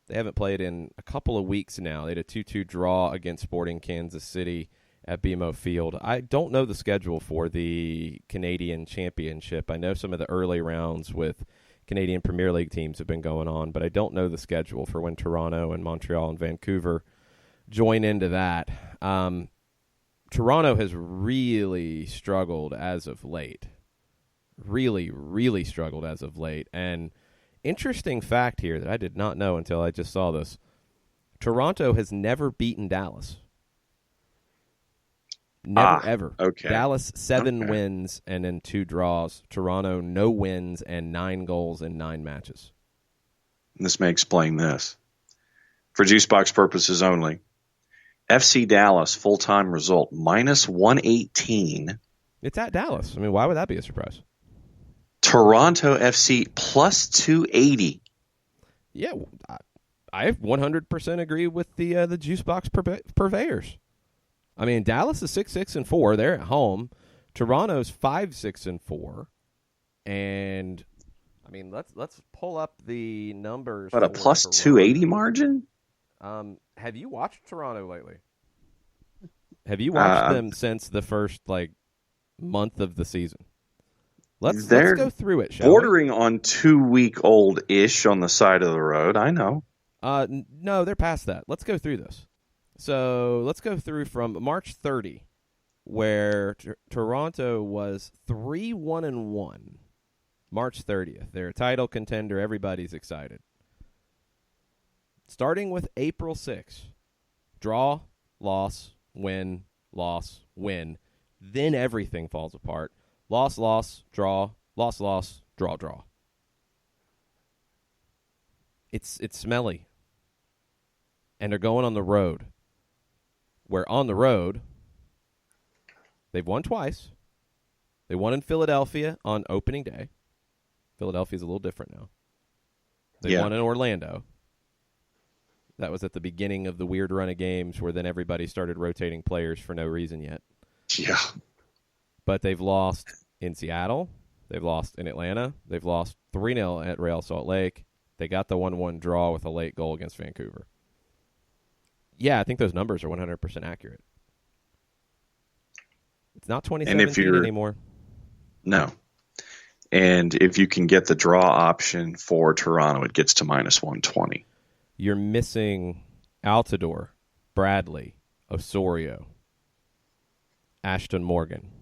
they haven't played in a couple of weeks now. They had a 2-2 draw against Sporting Kansas City at BMO Field. I don't know the schedule for the Canadian Championship. I know some of the early rounds with Canadian Premier League teams have been going on, but I don't know the schedule for when Toronto and Montreal and Vancouver join into that. Toronto has really struggled as of late. Really, really struggled as of late. And interesting fact here that I did not know until I just saw this. Toronto has never beaten Dallas. Never, ever. Okay. Dallas, 7 wins and then 2 draws. Toronto, no wins and 9 goals in 9 matches. This may explain this. For Juicebox purposes only, FC Dallas full-time result, minus 118. It's at Dallas. I mean, why would that be a surprise? Toronto FC plus 280. Yeah, I 100% agree with the Juicebox purveyors. I mean, Dallas is 6-6-4. They're at home. Toronto's 5-6-4. And I mean, let's pull up the numbers. What, a plus 280 margin? Have you watched Toronto lately? Have you watched them since the first month of the season? Let's go through it, shall we? Bordering on 2-week-old-ish on the side of the road, I know. No, they're past that. Let's go through this. So let's go through from March 30, where Toronto was 3-1-1. March 30th. They're a title contender. Everybody's excited. Starting with April 6th. Draw, loss, win, loss, win. Then everything falls apart. Loss, loss, draw, loss, loss, draw, draw. It's smelly. And they're going on the road. Where on the road, they've won twice. They won in Philadelphia on opening day. Philadelphia's a little different now. They won in Orlando. That was at the beginning of the weird run of games where then everybody started rotating players for no reason yet. Yeah. But they've lost in Seattle. They've lost in Atlanta. They've lost 3-0 at Real Salt Lake. They got the 1-1 draw with a late goal against Vancouver. Yeah, I think those numbers are 100% accurate. It's not 2017 anymore. No. And if you can get the draw option for Toronto, it gets to minus 120. You're missing Altidore, Bradley, Osorio, Ashton Morgan.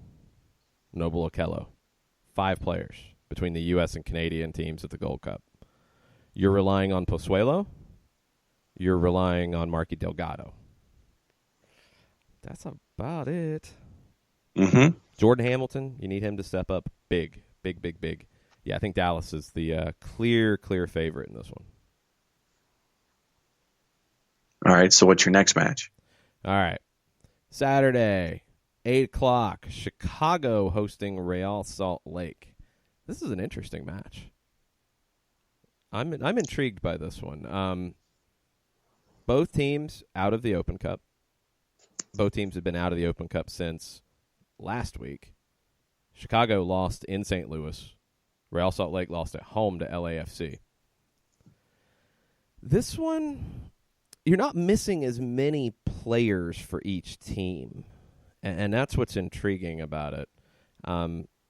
Noble Okello. 5 players between the U.S. and Canadian teams at the Gold Cup. You're relying on Pozuelo. You're relying on Marky Delgado. That's about it. Mm-hmm. Jordan Hamilton, you need him to step up big. Yeah, I think Dallas is the clear favorite in this one. All right, so what's your next match? All right. Saturday, 8 o'clock, Chicago hosting Real Salt Lake. This is an interesting match. I'm intrigued by this one. Both teams out of the Open Cup. Both teams have been out of the Open Cup since last week. Chicago lost in St. Louis. Real Salt Lake lost at home to LAFC. This one, you're not missing as many players for each team, and that's what's intriguing about it.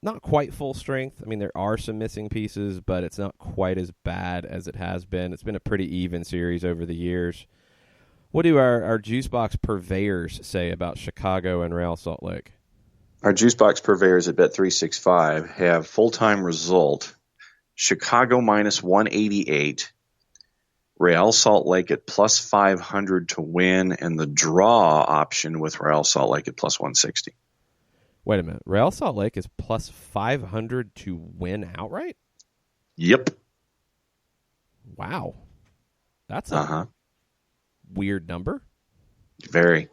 Not quite full strength. I mean, there are some missing pieces, but it's not quite as bad as it has been. It's been a pretty even series over the years. What do our Juicebox purveyors say about Chicago and Real Salt Lake? Our Juicebox purveyors at Bet365 have full-time result Chicago minus 188, Real Salt Lake at plus 500 to win, and the draw option with Real Salt Lake at plus 160. Wait a minute. Real Salt Lake is plus 500 to win outright? Yep. Wow. That's a weird number. Very.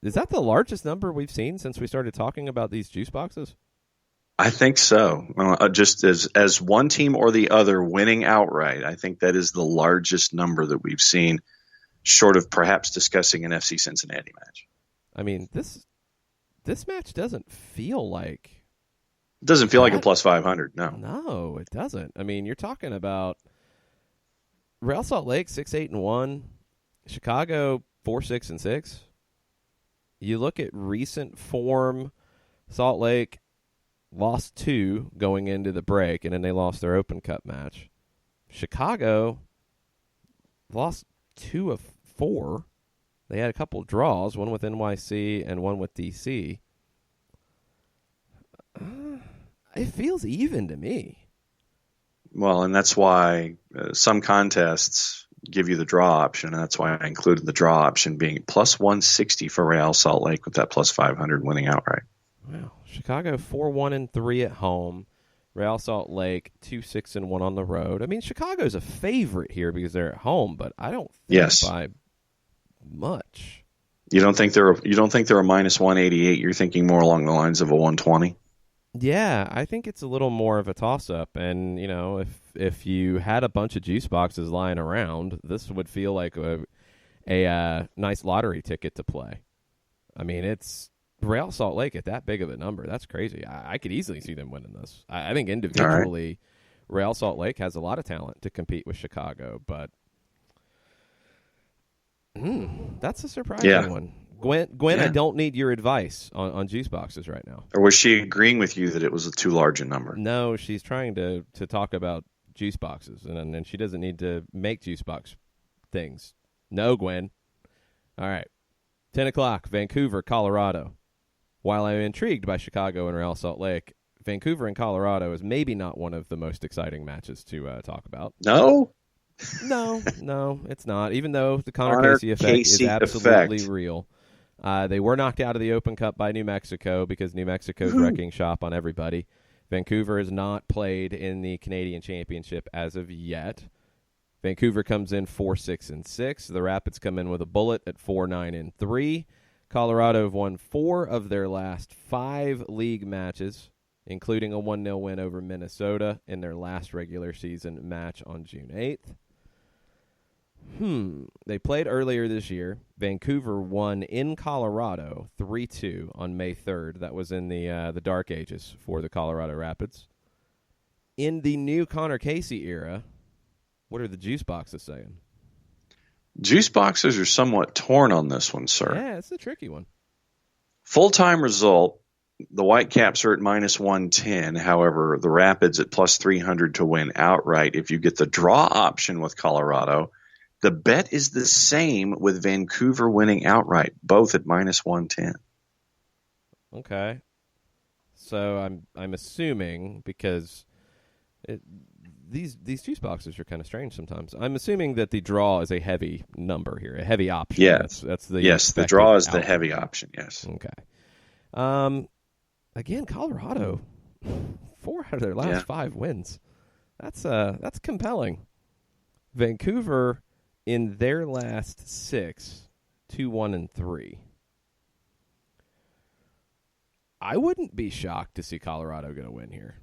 Is that the largest number we've seen since we started talking about these juice boxes? I think so. Just as one team or the other winning outright, I think that is the largest number that we've seen, short of perhaps discussing an FC Cincinnati match. I mean, this match doesn't feel like... It doesn't feel like a plus 500, no. No, it doesn't. I mean, you're talking about Real Salt Lake 6-8-1, Chicago 4-6-6. You look at recent form, Salt Lake lost 2 going into the break, and then they lost their Open Cup match. Chicago lost 2 of 4. They had a couple draws, one with NYC and one with DC. It feels even to me. Well, and that's why some contests give you the draw option, and that's why I included the draw option being plus 160 for Real Salt Lake with that plus 500 winning outright. Wow. Chicago 4-1-3 at home. Real Salt Lake 2-6-1 on the road. I mean, Chicago's a favorite here because they're at home, but I don't think by much. You don't think they're a minus 188? You're thinking more along the lines of a 120? Yeah, I think it's a little more of a toss-up. And, you know, if you had a bunch of juice boxes lying around, this would feel like a nice lottery ticket to play. I mean, it's Real Salt Lake at that big of a number. That's crazy. I could easily see them winning this. I think individually, Real Salt Lake has a lot of talent to compete with Chicago, but that's a surprising one. Gwen, I don't need your advice on juice boxes right now. Or was she agreeing with you that it was too large a number? No, she's trying to talk about juice boxes, and she doesn't need to make juice box things. No, Gwen. All right. 10 o'clock, Vancouver, Colorado. While I'm intrigued by Chicago and Real Salt Lake, Vancouver and Colorado is maybe not one of the most exciting matches to talk about. No? No, it's not. Even though the Connor Casey effect is absolutely real. They were knocked out of the Open Cup by New Mexico because New Mexico's wrecking shop on everybody. Vancouver has not played in the Canadian Championship as of yet. Vancouver comes in 4-6-6. The Rapids come in with a bullet at 4-9-3. Colorado have won 4 of their last 5 league matches, including a 1-0 win over Minnesota in their last regular season match on June 8th. They played earlier this year. Vancouver won in Colorado 3-2 on May 3rd. That was in the dark ages for the Colorado Rapids. In the new Connor Casey era, what are the juice boxes saying? Juice boxes are somewhat torn on this one, sir. Yeah, it's a tricky one. Full-time result, the Whitecaps are at minus 110. However, the Rapids at plus 300 to win outright. If you get the draw option with Colorado, the bet is the same with Vancouver winning outright, both at minus 110. Okay. So I'm assuming, because these juice boxes are kind of strange sometimes. I'm assuming that the draw is a heavy number here, a heavy option. Yes, that's the the draw is the outcome. heavy option. Yes. Okay. Again, Colorado, 4 out of their last 5 wins. That's compelling. Vancouver, in their last 6, 2-1-3. I wouldn't be shocked to see Colorado get a win here.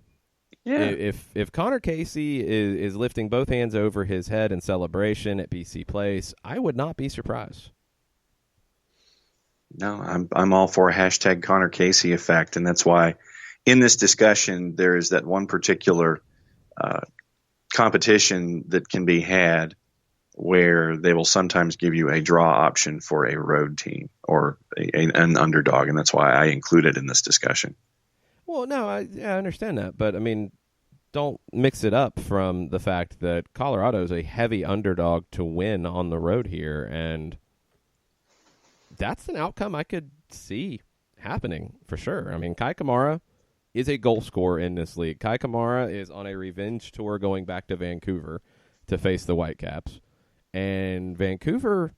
Yeah. If Connor Casey is lifting both hands over his head in celebration at BC Place, I would not be surprised. No, I'm all for a hashtag Connor Casey effect, and that's why in this discussion there is that one particular competition that can be had where they will sometimes give you a draw option for a road team or an underdog, and that's why I include it in this discussion. Well, no, I understand that, but I mean, don't mix it up from the fact that Colorado is a heavy underdog to win on the road here, and that's an outcome I could see happening for sure. I mean, Kai Kamara is a goal scorer in this league. Kai Kamara is on a revenge tour going back to Vancouver to face the Whitecaps. And Vancouver,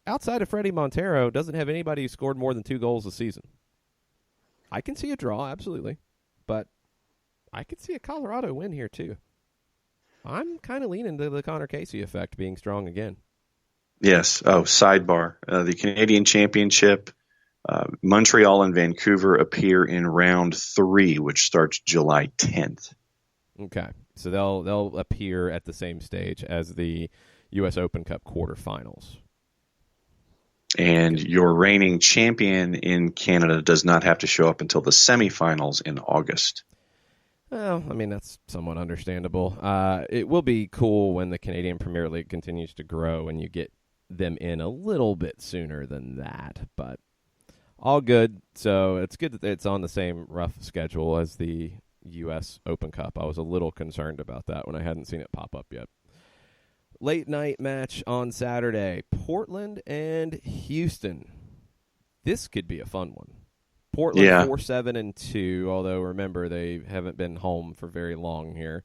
outside of Freddie Montero, doesn't have anybody who scored more than 2 goals a season. I can see a draw, absolutely. But I could see a Colorado win here, too. I'm kind of leaning to the Connor Casey effect being strong again. Yes. Oh, sidebar. The Canadian Championship, Montreal and Vancouver appear in round 3, which starts July 10th. Okay. So they'll appear at the same stage as the U.S. Open Cup quarterfinals. And your reigning champion in Canada does not have to show up until the semifinals in August. Well, I mean, that's somewhat understandable. It will be cool when the Canadian Premier League continues to grow and you get them in a little bit sooner than that. But all good. So it's good that it's on the same rough schedule as the U.S. Open Cup. I was a little concerned about that when I hadn't seen it pop up yet. Late night match on Saturday, Portland and Houston. This could be a fun one. Portland 4-7-2, although remember they haven't been home for very long here.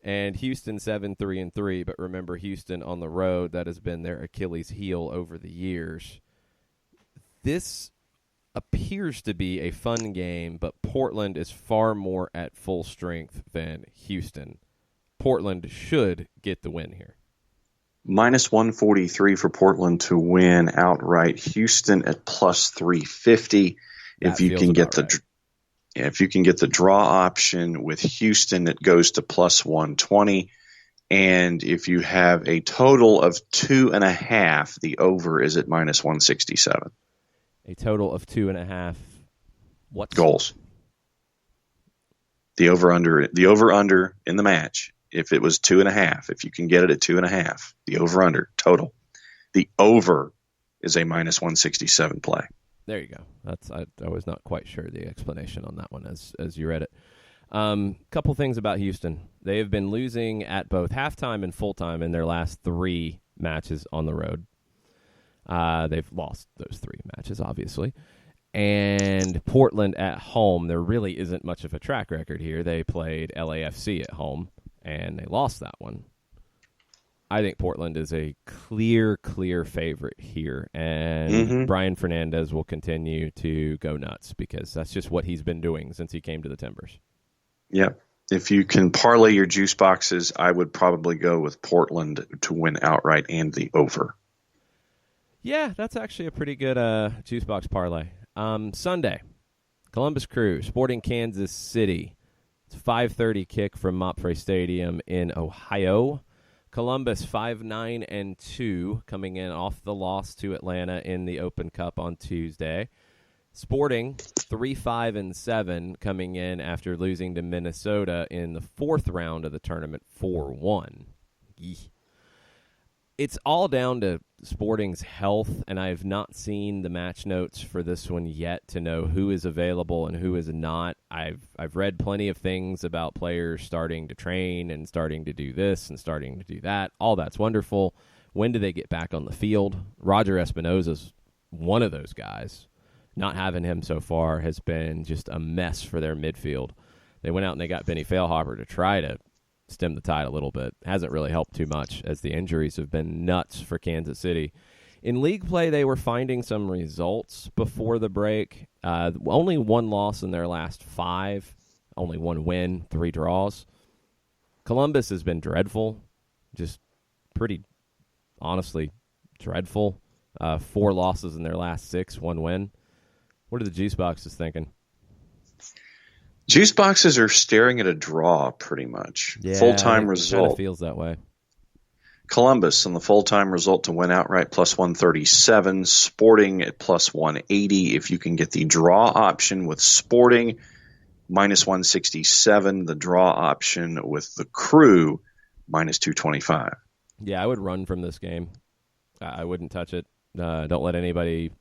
And Houston 7-3-3, but remember Houston on the road, that has been their Achilles heel over the years. This appears to be a fun game, but Portland is far more at full strength than Houston. Portland should get the win here. Minus 143 for Portland to win outright. Houston at plus 350. If you can get the draw option with Houston, it goes to plus 120. And if you have a total of 2.5, the over is at minus 167. A total of 2.5. What goals? The over under in the match. If it was 2.5, if you can get it at 2.5, the over under total. The over is a minus 167 play. There you go. I was not quite sure the explanation on that one as you read it. Couple things about Houston. They have been losing at both halftime and full-time in their last 3 matches on the road. They've lost those 3 matches, obviously. And Portland at home, there really isn't much of a track record here. They played LAFC at home, and they lost that one. I think Portland is a clear favorite here, and Brian Fernandez will continue to go nuts because that's just what he's been doing since he came to the Timbers. Yep. If you can parlay your juice boxes, I would probably go with Portland to win outright and the over. Yeah, that's actually a pretty good juice box parlay. Sunday, Columbus Crew, Sporting Kansas City. It's a 5:30 kick from Mopfre Stadium in Ohio. Columbus 5-9-2, coming in off the loss to Atlanta in the Open Cup on Tuesday. Sporting 3-5-7, coming in after losing to Minnesota in the 4th round of the tournament 4-1. It's all down to Sporting's health, and I have not seen the match notes for this one yet to know who is available and who is not. I've read plenty of things about players starting to train and starting to do this and starting to do that. All that's wonderful. When do they get back on the field? Roger Espinoza's one of those guys. not having him so far has been just a mess for their midfield. They went out and they got Benny Feilhaber to try to stem the tide a little bit. Hasn't really helped too much as the injuries have been nuts for Kansas City. In league play, they were finding some results before the break. Only one loss in their last 5, only one win, 3 draws. Columbus has been dreadful, just pretty honestly dreadful. 4 losses in their last 6, 1 win. What are the juice boxes thinking? Juice boxes are staring at a draw pretty much. Yeah, full-time it result. Kind of feels that way. Columbus on the full-time result to win outright plus 137. Sporting at plus 180. If you can get the draw option with Sporting, minus 167. The draw option with the Crew, minus 225. Yeah, I would run from this game. I wouldn't touch it. Don't let anybody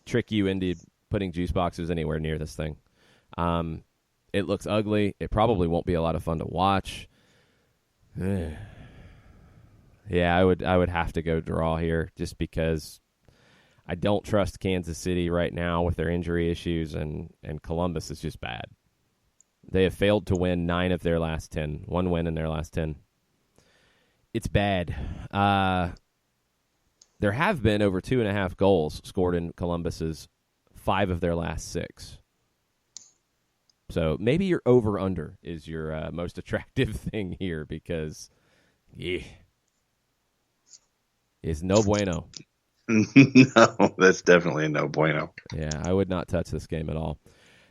trick you into putting juice boxes anywhere near this thing. It looks ugly. It probably won't be a lot of fun to watch. Yeah, I would have to go draw here just because I don't trust Kansas City right now with their injury issues, and Columbus is just bad. They have failed to win 9 of their last 10. 1 win in their last 10. It's bad. There have been over 2.5 goals scored in Columbus's 5 of their last 6. So maybe your over-under is your most attractive thing here because, yeah, it's no bueno. No, that's definitely a no bueno. Yeah, I would not touch this game at all.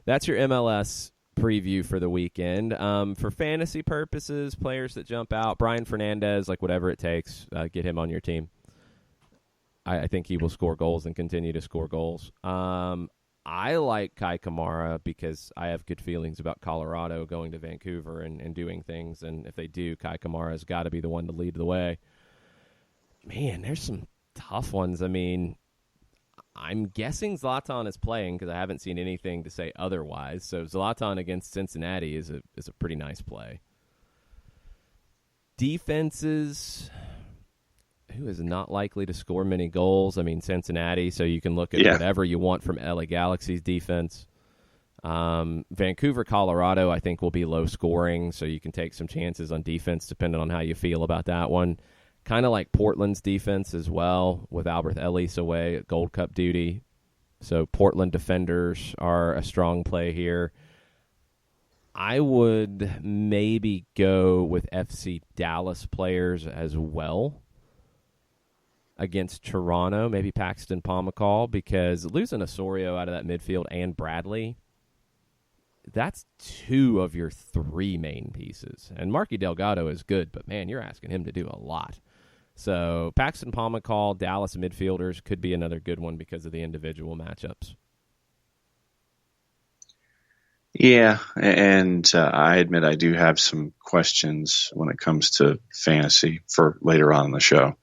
That's your MLS preview for the weekend. For fantasy purposes, players that jump out, Brian Fernandez, like whatever it takes, get him on your team. I think he will score goals and continue to score goals. I like Kai Kamara because I have good feelings about Colorado going to Vancouver and doing things. And if they do, Kai Kamara has got to be the one to lead the way. Man, there's some tough ones. I mean, I'm guessing Zlatan is playing because I haven't seen anything to say otherwise. So Zlatan against Cincinnati is a pretty nice play. Defenses, who is not likely to score many goals? I mean, Cincinnati, so you can look at whatever you want from LA Galaxy's defense. Vancouver, Colorado, I think will be low scoring, so you can take some chances on defense depending on how you feel about that one. Kind of like Portland's defense as well, with Albert Ellis away at Gold Cup duty. So Portland defenders are a strong play here. I would maybe go with FC Dallas players as well against Toronto, maybe Paxton Pomacall, because losing Osorio out of that midfield and Bradley, that's 2 of your 3 main pieces. And Marky Delgado is good, but, man, you're asking him to do a lot. So Paxton Pomacall, Dallas midfielders could be another good one because of the individual matchups. Yeah, and I admit I do have some questions when it comes to fantasy for later on in the show.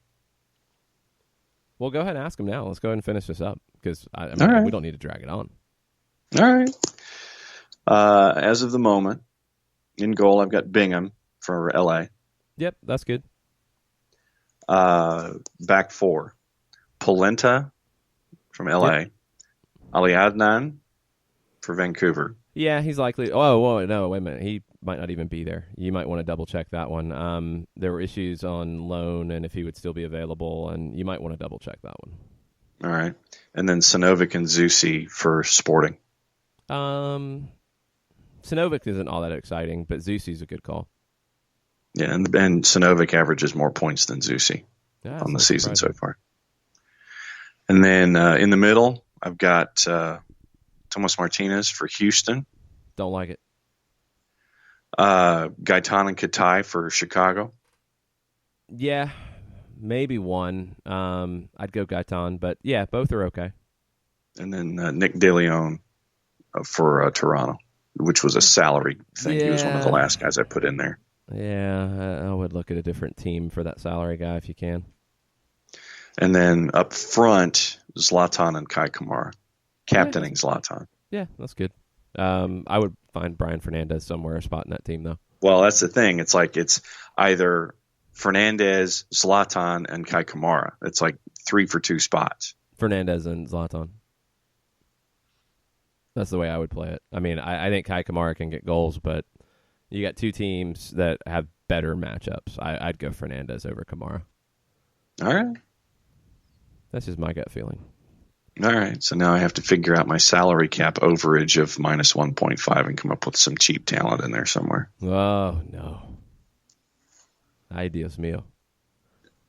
Well, go ahead and ask him now. Let's go ahead and finish this up because we don't need to drag it on. All right. As of the moment, in goal, I've got Bingham for LA. Yep, that's good. Back 4, Polenta from LA. Yep. Ali Adnan for Vancouver. Yeah, he's likely. Oh, no, wait a minute. He might not even be there. You might want to double-check that one. There were issues on loan and if he would still be available, and you might want to double-check that one. All right. And then Sinovic and Zusi for Sporting. Sinovic isn't all that exciting, but Zusi's a good call. Yeah, and Sinovic averages more points than Zusi on the season so far. And then in the middle, I've got Tomas Martinez for Houston. Don't like it. Gaetan and Katai for Chicago. Yeah, maybe one. I'd go Gaetan, but yeah, both are okay. And then Nick DeLeon for Toronto, which was a salary thing. Yeah. He was one of the last guys I put in there. Yeah, I would look at a different team for that salary guy if you can. And then up front, Zlatan and Kai Kamara. Captaining Zlatan. Yeah, that's good. I would find Brian Fernandez somewhere a spot in that team, though. Well, that's the thing. It's like it's either Fernandez, Zlatan, and Kai Kamara. It's like 3 for 2 spots. Fernandez and Zlatan. That's the way I would play it. I mean, I think Kai Kamara can get goals, but you got two teams that have better matchups. I'd go Fernandez over Kamara. All right. That's just my gut feeling. All right. So now I have to figure out my salary cap overage of minus 1.5 and come up with some cheap talent in there somewhere. Oh, no. Ay, Dios mío.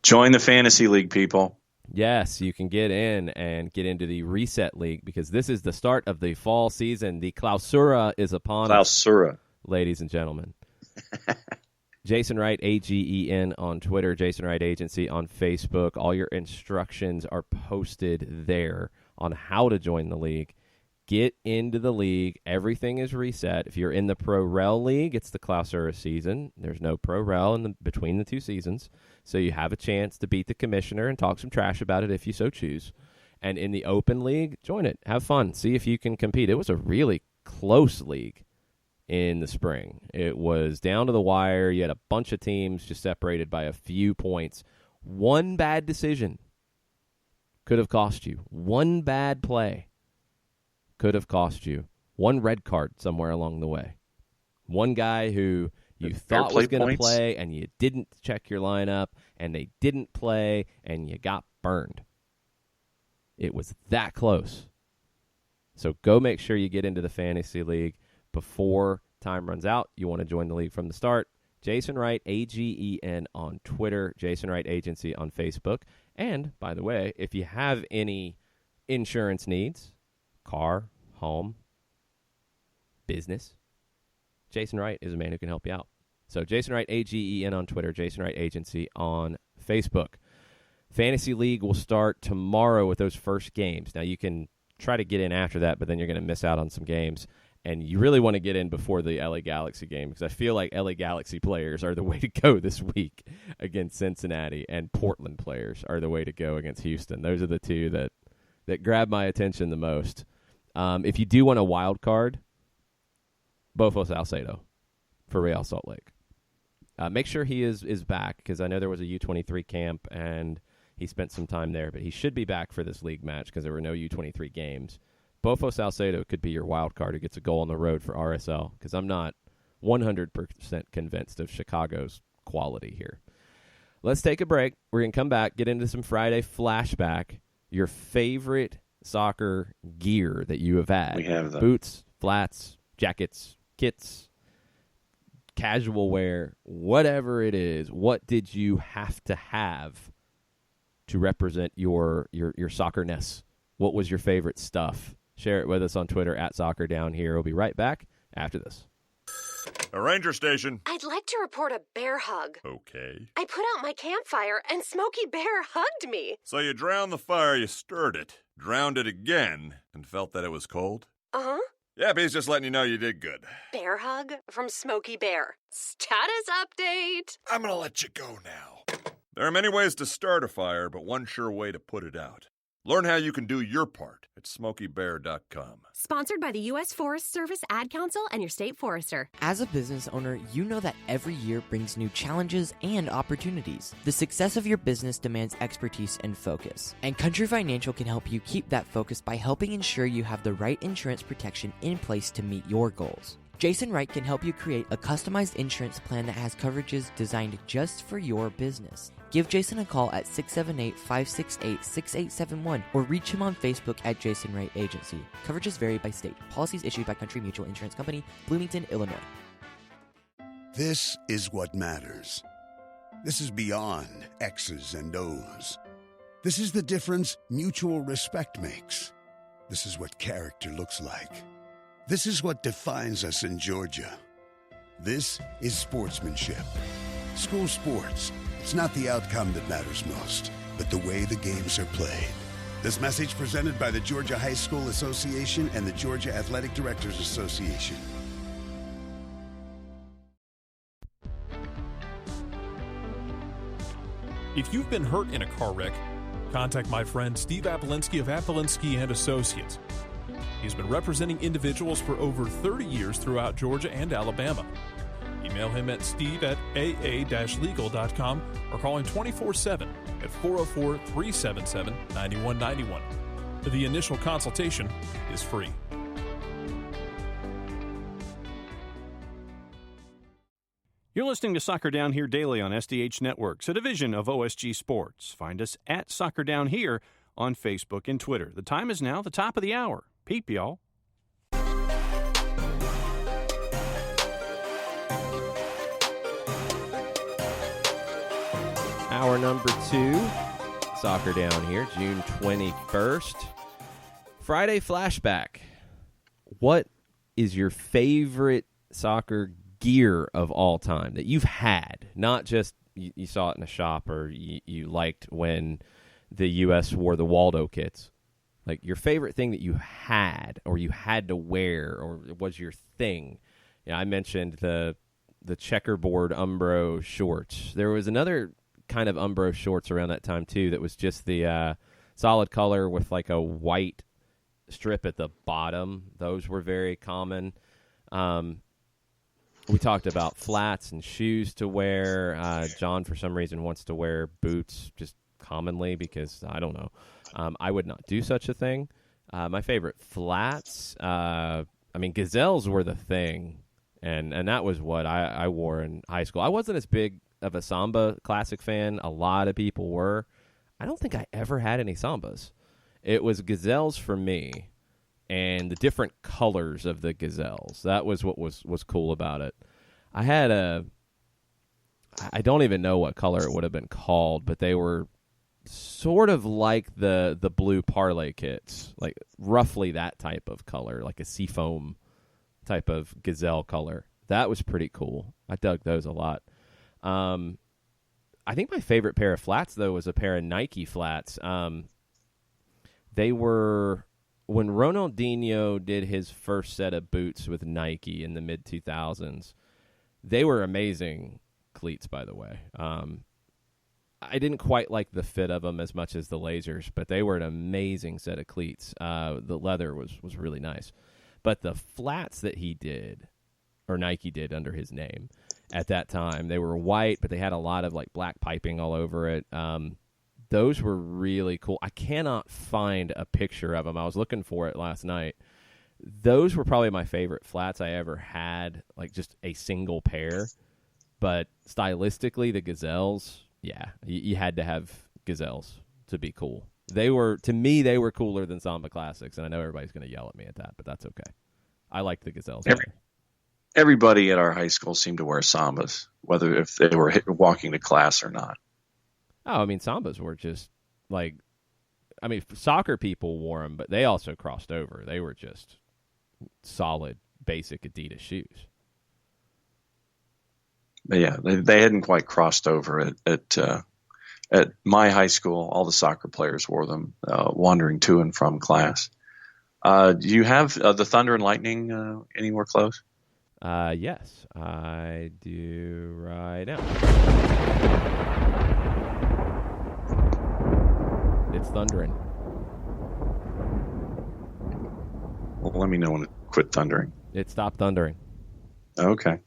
Join the fantasy league, people. Yes, you can get in and get into the Reset League because this is the start of the fall season. The Clausura is upon us, ladies and gentlemen. Jason Wright, AGEN on Twitter, Jason Wright Agency on Facebook. All your instructions are posted there on how to join the league. Get into the league. Everything is reset. If you're in the Pro Rel League, it's the Clausura season. There's no Pro Rel between the two seasons, so you have a chance to beat the commissioner and talk some trash about it if you so choose. And in the Open League, join it. Have fun. See if you can compete. It was a really close league in the spring. It was down to the wire. You had a bunch of teams just separated by a few points. One bad decision could have cost you. One bad play could have cost you. One red card somewhere along the way. One guy who you thought was going to play and you didn't check your lineup and they didn't play and you got burned. It was that close. So go make sure you get into the fantasy league before time runs out. You want to join the league from the start. Jason Wright, AGEN on Twitter, Jason Wright Agency on Facebook. And, by the way, if you have any insurance needs, car, home, business, Jason Wright is a man who can help you out. So Jason Wright, AGEN on Twitter, Jason Wright Agency on Facebook. Fantasy League will start tomorrow with those first games. Now, you can try to get in after that, but then you're going to miss out on some games. And you really want to get in before the LA Galaxy game because I feel like LA Galaxy players are the way to go this week against Cincinnati, and Portland players are the way to go against Houston. Those are the two that grab my attention the most. If you do want a wild card, Bofo Salcedo for Real Salt Lake. Make sure he is back because I know there was a U23 camp and he spent some time there, but he should be back for this league match because there were no U23 games. Bofo Salcedo could be your wild card who gets a goal on the road for RSL because I'm not 100% convinced of Chicago's quality here. Let's take a break. We're going to come back, get into some Friday flashback, your favorite soccer gear that you have had. We have them. Boots, flats, jackets, kits, casual wear, whatever it is. What did you have to represent your soccer-ness? What was your favorite stuff? Share it with us on Twitter @SoccerDownHere. We'll be right back after this. A ranger station. I'd like to report a bear hug. Okay. I put out my campfire and Smokey Bear hugged me. So you drowned the fire, you stirred it, drowned it again, and felt that it was cold? Uh-huh. Yep, he's just letting you know you did good. Bear hug from Smokey Bear. Status update. I'm gonna let you go now. There are many ways to start a fire, but one sure way to put it out. Learn how you can do your part at SmokeyBear.com. Sponsored by the U.S. Forest Service Ad Council and your state forester. As a business owner, you know that every year brings new challenges and opportunities. The success of your business demands expertise and focus. And Country Financial can help you keep that focus by helping ensure you have the right insurance protection in place to meet your goals. Jason Wright can help you create a customized insurance plan that has coverages designed just for your business. Give Jason a call at 678-568-6871 or reach him on Facebook at Jason Wright Agency. Coverages vary by state. Policies issued by Country Mutual Insurance Company, Bloomington, Illinois. This is what matters. This is beyond X's and O's. This is the difference mutual respect makes. This is what character looks like. This is what defines us in Georgia. This is sportsmanship. School sports. It's not the outcome that matters most, but the way the games are played. This message presented by the Georgia High School Association and the Georgia Athletic Directors Association. If you've been hurt in a car wreck, contact my friend Steve Apolensky of Apolensky & Associates. He's been representing individuals for over 30 years throughout Georgia and Alabama. Email him at steve@aa-legal.com or call him 24/7 at 404-377-9191. The initial consultation is free. You're listening to Soccer Down Here daily on SDH Networks, a division of OSG Sports. Find us at Soccer Down Here on Facebook and Twitter. The time is now the top of the hour. Peep, y'all. Hour number 2, Soccer Down Here, June 21st. Friday flashback. What is your favorite soccer gear of all time that you've had? Not just you saw it in a shop or you liked when the U.S. wore the Waldo kits. Like your favorite thing that you had or you had to wear or was your thing. I mentioned the checkerboard Umbro shorts. There was another kind of Umbro shorts around that time too that was just the solid color with like a white strip at the bottom. Those were very common. We talked about flats and shoes to wear. John, for some reason, wants to wear boots just commonly because, I don't know. I would not do such a thing. My favorite flats, Gazelles were the thing, and that was what I wore in high school. I wasn't as big of a Samba Classic fan. A lot of people were. I don't think I ever had any Sambas. It was Gazelles for me, and the different colors of the Gazelles. That was what was cool about it. I had I don't even know what color it would have been called, but they were sort of like the blue parlay kits, like roughly that type of color, like a seafoam type of Gazelle color. That was pretty cool. I dug those a lot. I think my favorite pair of flats, though, was a pair of Nike flats. They were, when Ronaldinho did his first set of boots with Nike in the mid-2000s, they were amazing cleats, by the way. I didn't quite like the fit of them as much as the lasers, but they were an amazing set of cleats. The leather was really nice. But the flats that he did, or Nike did under his name at that time, they were white, but they had a lot of like black piping all over it. Those were really cool. I cannot find a picture of them. I was looking for it last night. Those were probably my favorite flats I ever had, like just a single pair. But stylistically, the Gazelles, yeah, you had to have Gazelles to be cool. To me, they were cooler than Samba Classics, and I know everybody's going to yell at me at that, but that's okay. I liked the Gazelles. Everybody at our high school seemed to wear Sambas, whether if they were walking to class or not. Oh, Sambas were just like, soccer people wore them, but they also crossed over. They were just solid, basic Adidas shoes. But yeah, they hadn't quite crossed over at my high school. All the soccer players wore them, wandering to and from class. Do you have the Thunder and Lightning anywhere close? Yes, I do right now. It's thundering. Well, let me know when it quit thundering. It stopped thundering. Okay.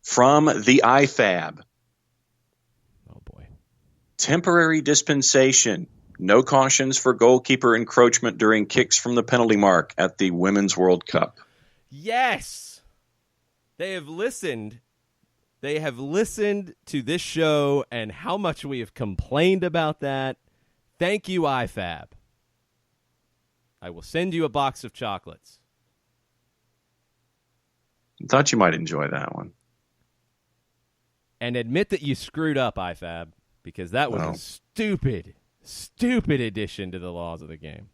From the IFAB. Oh, boy. Temporary dispensation. No cautions for goalkeeper encroachment during kicks from the penalty mark at the Women's World Cup. Yes. They have listened. They have listened to this show and how much we have complained about that. Thank you, IFAB. I will send you a box of chocolates. I thought you might enjoy that one. And admit that you screwed up, IFAB, because that was a stupid addition to the laws of the game.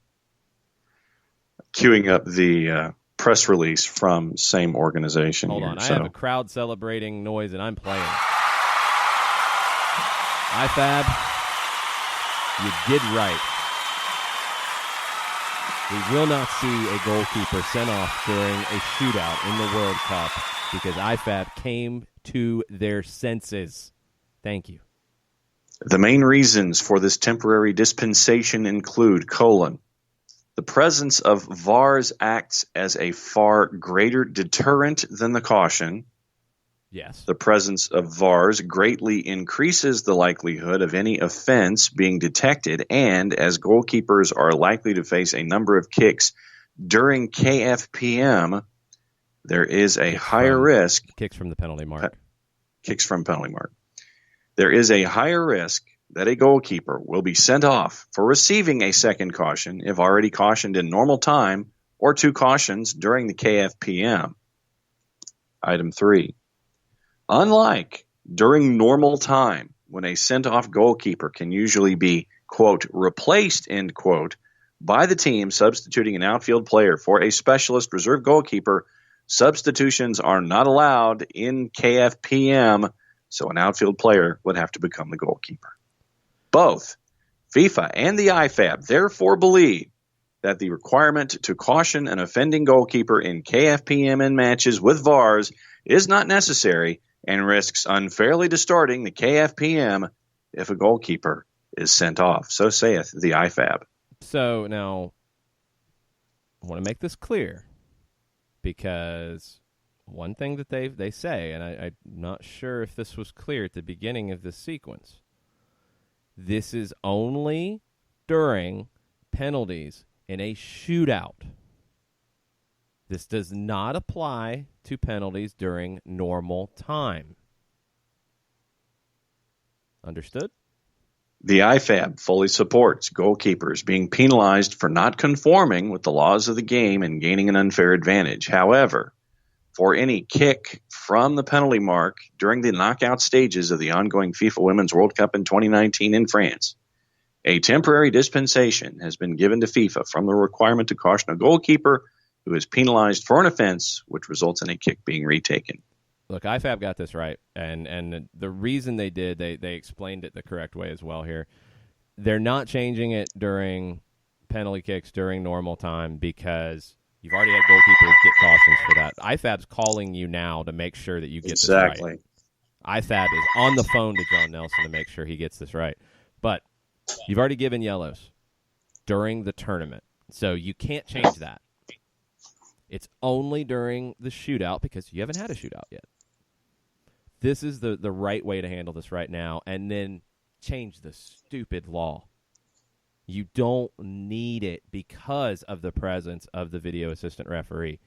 Queuing up the press release from same organization. Hold on, I have a crowd celebrating noise, and I'm playing. IFAB, you did right. We will not see a goalkeeper sent off during a shootout in the World Cup because IFAB came to their senses. Thank you. The main reasons for this temporary dispensation include, the presence of VARs acts as a far greater deterrent than the caution. Yes. The presence of VARs greatly increases the likelihood of any offense being detected, and as goalkeepers are likely to face a number of kicks during KFPM, there is a higher risk. Kicks from the penalty mark. kicks from penalty mark, there is a higher risk that a goalkeeper will be sent off for receiving a second caution if already cautioned in normal time or 2 cautions during the KFPM. Item 3. Unlike during normal time, when a sent-off goalkeeper can usually be, quote, replaced, end quote, by the team substituting an outfield player for a specialist reserve goalkeeper, substitutions are not allowed in KFPM, so an outfield player would have to become the goalkeeper. Both FIFA and the IFAB therefore believe that the requirement to caution an offending goalkeeper in KFPM matches with VARs is not necessary and risks unfairly distorting the KFPM if a goalkeeper is sent off. So saith the IFAB. So now, I want to make this clear, because one thing that they say, and I'm not sure if this was clear at the beginning of this sequence, this is only during penalties in a shootout. This does not apply to penalties during normal time. Understood? The IFAB fully supports goalkeepers being penalized for not conforming with the laws of the game and gaining an unfair advantage. However, for any kick from the penalty mark during the knockout stages of the ongoing FIFA Women's World Cup in 2019 in France, a temporary dispensation has been given to FIFA from the requirement to caution a goalkeeper who is penalized for an offense which results in a kick being retaken. Look, IFAB got this right, and the reason they did, they explained it the correct way as well here. They're not changing it during penalty kicks during normal time because you've already had goalkeepers get cautions for that. IFAB's calling you now to make sure that you get this right. IFAB is on the phone to John Nelson to make sure he gets this right. But you've already given yellows during the tournament, so you can't change that. It's only during the shootout because you haven't had a shootout yet. This is the right way to handle this right now, and then change the stupid law. You don't need it because of the presence of the video assistant referee.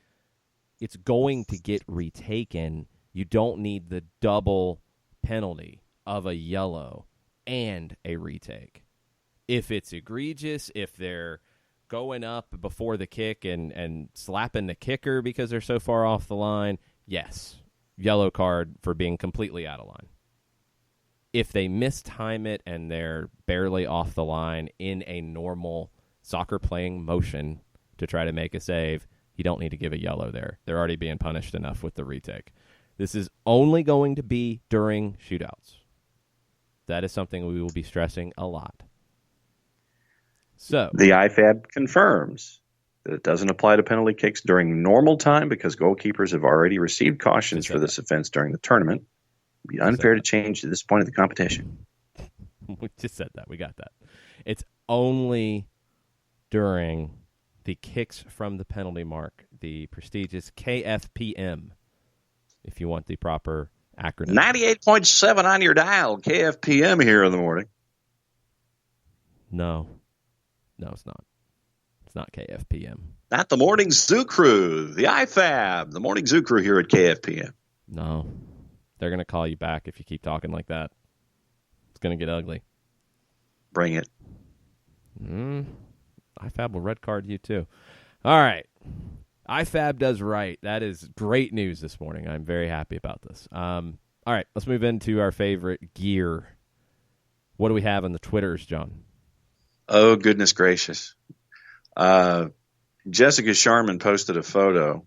It's going to get retaken. You don't need the double penalty of a yellow and a retake. If it's egregious, if they're going up before the kick and slapping the kicker because they're so far off the line, yes, yellow card for being completely out of line. If they mistime it and they're barely off the line in a normal soccer playing motion to try to make a save, you don't need to give a yellow there. They're already being punished enough with the retake. This is only going to be during shootouts. That is something we will be stressing a lot. So the IFAB confirms that it doesn't apply to penalty kicks during normal time because goalkeepers have already received cautions for this offense during the tournament. It would be unfair to change at this point of the competition. We just said that. We got that. It's only during the kicks from the penalty mark, the prestigious KFPM, if you want the proper acronym. 98.7 on your dial, KFPM here in the morning. No, it's not. It's not KFPM. Not the Morning Zoo Crew, the IFAB, the Morning Zoo Crew here at KFPM. No. They're going to call you back if you keep talking like that. It's going to get ugly. Bring it. IFAB will red card you too. All right. IFAB does right. That is great news this morning. I'm very happy about this. All right. Let's move into our favorite gear. What do we have on the Twitters, John? Oh, goodness gracious. Jessica Sharman posted a photo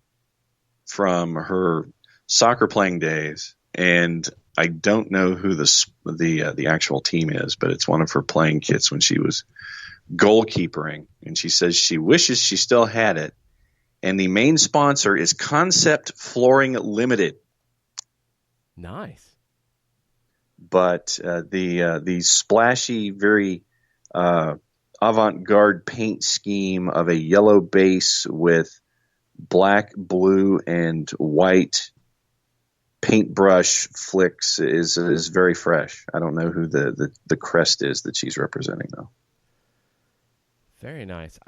from her soccer playing days, and I don't know who the actual team is, but it's one of her playing kits when she was goalkeepering, and she says she wishes she still had it, and the main sponsor is Concept Flooring Limited. Nice. But the splashy, very avant-garde paint scheme of a yellow base with black, blue, and white paintbrush flicks is very fresh. I don't know who the crest is that she's representing, though. Very nice.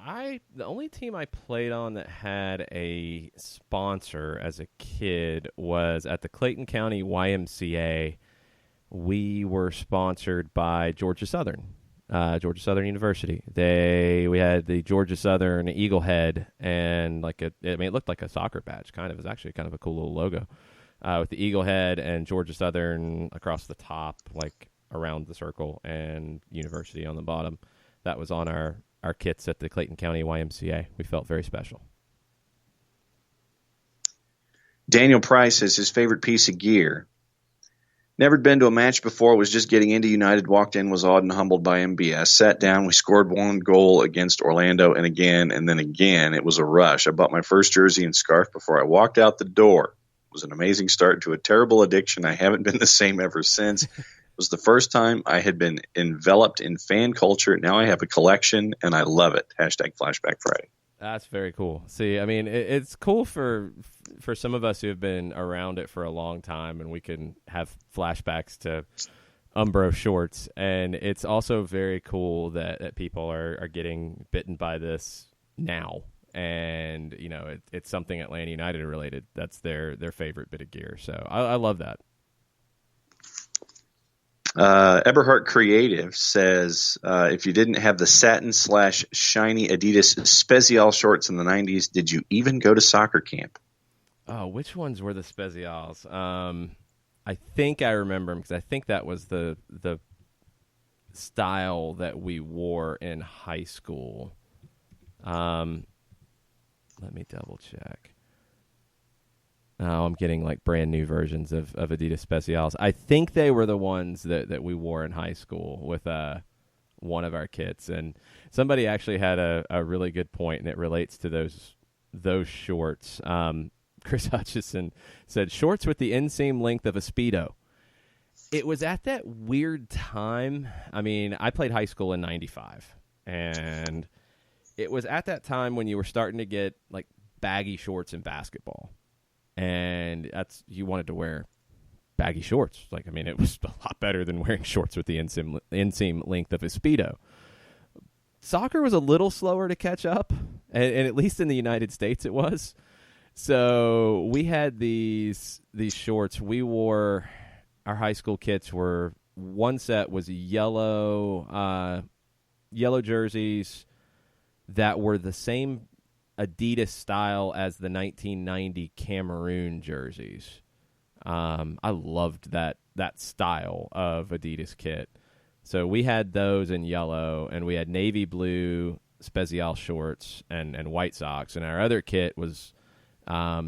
The only team I played on that had a sponsor as a kid was at the Clayton County YMCA. We were sponsored by Georgia Southern University. We had the Georgia Southern Eagle head, and it looked like a soccer badge. Kind of. It was actually kind of a cool little logo with the Eagle head and Georgia Southern across the top, like around the circle, and University on the bottom. That was on our kits at the Clayton County YMCA. We felt very special. Daniel Price says his favorite piece of gear. Never been to a match before, was just getting into United, walked in, was awed and humbled by MBS. Sat down, we scored one goal against Orlando, and then again. It was a rush. I bought my first jersey and scarf before I walked out the door. It was an amazing start to a terrible addiction. I haven't been the same ever since. It was the first time I had been enveloped in fan culture. Now I have a collection, and I love it. Hashtag Flashback Friday. That's very cool. See, I mean, it's cool for some of us who have been around it for a long time, and we can have flashbacks to Umbro shorts. And it's also very cool that people are getting bitten by this now. And, you know, it's something Atlanta United related. That's their favorite bit of gear. So I love that. Eberhard Creative says, if you didn't have the satin/shiny Adidas Spezial shorts in the 90s, did you even go to soccer camp? Oh, which ones were the Spezials? I think I remember them because I think that was the style that we wore in high school. Let me double check. Oh, I'm getting like brand new versions of Adidas Specials. I think they were the ones that we wore in high school with one of our kits. And somebody actually had a really good point, and it relates to those shorts. Chris Hutchison said, shorts with the inseam length of a Speedo. It was at that weird time. I mean, I played high school in 95, and it was at that time when you were starting to get like baggy shorts in basketball. And you wanted to wear baggy shorts. Like, I mean, it was a lot better than wearing shorts with the inseam length of a Speedo. Soccer was a little slower to catch up, and at least in the United States it was. So we had these shorts. We wore, our high school kits were, one set was yellow jerseys that were the same Adidas style as the 1990 Cameroon jerseys. I loved that style of Adidas kit. So we had those in yellow, and we had navy blue Spezial shorts and white socks. And our other kit was a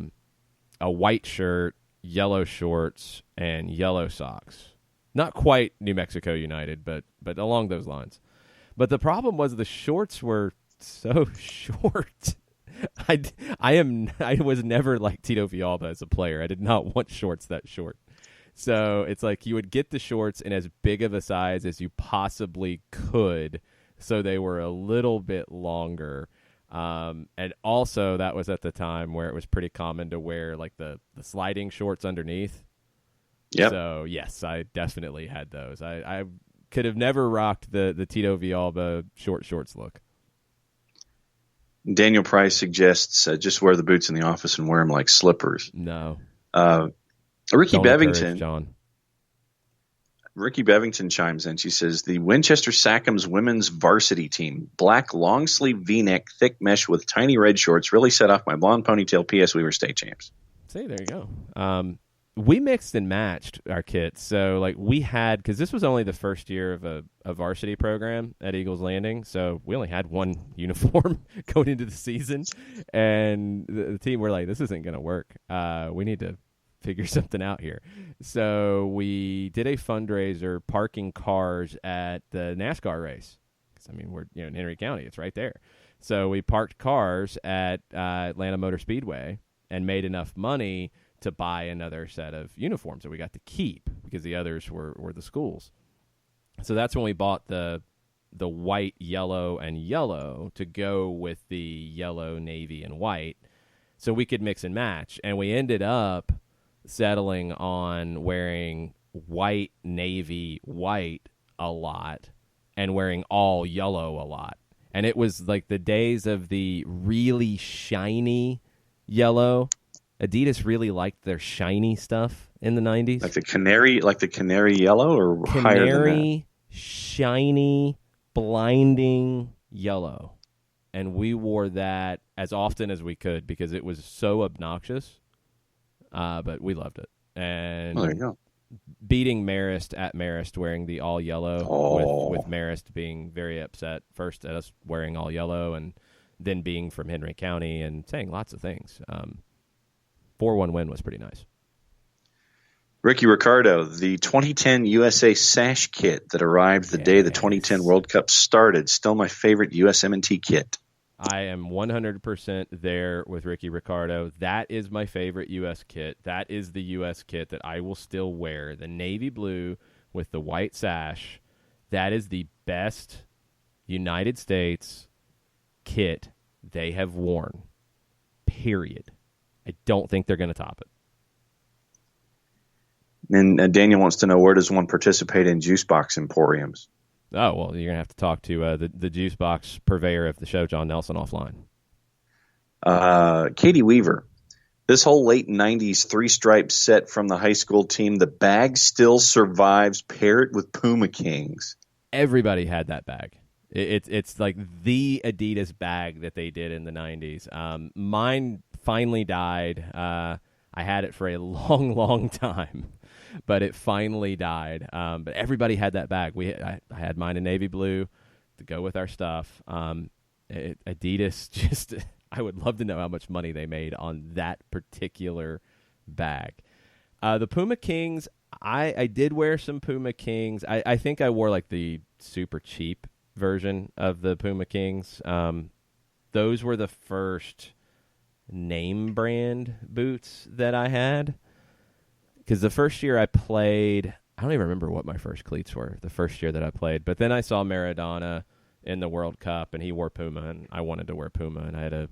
white shirt, yellow shorts, and yellow socks. Not quite New Mexico United, but along those lines. But the problem was the shorts were so short. I was never like Tito Villalba as a player. I did not want shorts that short. So it's like you would get the shorts in as big of a size as you possibly could, so they were a little bit longer. And also that was at the time where it was pretty common to wear like the sliding shorts underneath. Yep. So yes, I definitely had those. I could have never rocked the Tito Villalba short shorts look. Daniel Price suggests just wear the boots in the office and wear them like slippers. No. Ricky Don't Bevington. encourage John. Ricky Bevington chimes in. She says, the Winchester Sackham's women's varsity team, black long sleeve V-neck, thick mesh with tiny red shorts, really set off my blonde ponytail. P.S. We were state champs. See, there you go. We mixed and matched our kits. So, like, we had, because this was only the first year of a varsity program at Eagles Landing, so we only had one uniform going into the season. And the team were like, this isn't going to work. We need to figure something out here. So we did a fundraiser parking cars at the NASCAR race. Because, I mean, we're in Henry County. It's right there. So we parked cars at Atlanta Motor Speedway and made enough money to buy another set of uniforms that we got to keep because the others were the schools. So that's when we bought the white, yellow, and yellow to go with the yellow, navy, and white so we could mix and match. And we ended up settling on wearing white, navy, white a lot and wearing all yellow a lot. And it was like the days of the really shiny yellow. Adidas really liked their shiny stuff in the 90s. Like the canary yellow, or higher than that? Canary, shiny, blinding yellow. And we wore that as often as we could because it was so obnoxious. But we loved it. And there you go. Beating Marist at Marist wearing the all yellow, with Marist being very upset first at us wearing all yellow, and then being from Henry County and saying lots of things. 4-1 win was pretty nice. Ricky Ricardo, the 2010 USA Sash kit that arrived the day the 2010 World Cup started, still my favorite USMNT kit. I am 100% there with Ricky Ricardo. That is my favorite U.S. kit. That is the U.S. kit that I will still wear. The navy blue with the white sash. That is the best United States kit they have worn, period. I don't think they're going to top it. And Daniel wants to know, where does one participate in juice box emporiums? Oh, well, you're going to have to talk to the juice box purveyor of the show, John Nelson, offline. Katie Weaver, this whole late 90s three-stripe set from the high school team, the bag still survives. Pair it with Puma Kings. Everybody had that bag. It's like the Adidas bag that they did in the 90s. Mine finally died. I had it for a long, long time, but it finally died. But everybody had that bag. I had mine in navy blue to go with our stuff. Adidas just, I would love to know how much money they made on that particular bag. The Puma Kings, I did wear some Puma Kings. I think I wore like the super cheap version of the Puma Kings. Those were the first name brand boots that I had, because the first year I played, I don't even remember what my first cleats were the first year that I played, but then I saw Maradona in the World Cup and he wore Puma and I wanted to wear Puma, and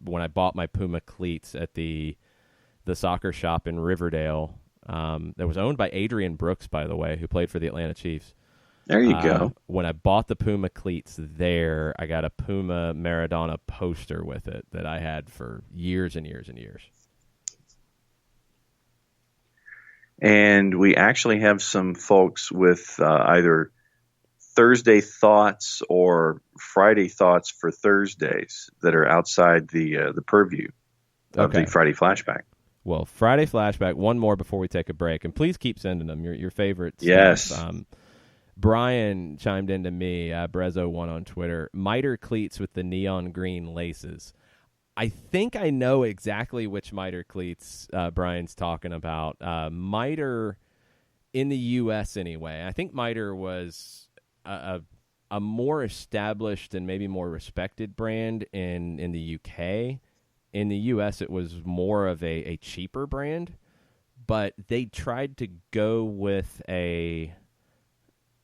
when I bought my Puma cleats at the soccer shop in Riverdale, that was owned by Adrian Brooks, by the way, who played for the Atlanta Chiefs. There you go. When I bought the Puma cleats there, I got a Puma Maradona poster with it that I had for years and years and years. And we actually have some folks with either Thursday thoughts or Friday thoughts for Thursdays that are outside the purview of the Friday flashback. Well, Friday flashback, one more before we take a break. And please keep sending them, your favorites. Yes. Brian chimed into me, Brezzo1 on Twitter, miter cleats with the neon green laces. I think I know exactly which miter cleats Brian's talking about. Miter, in the U.S. anyway, I think miter was a more established and maybe more respected brand in the U.K. In the U.S., it was more of a cheaper brand, but they tried to go with a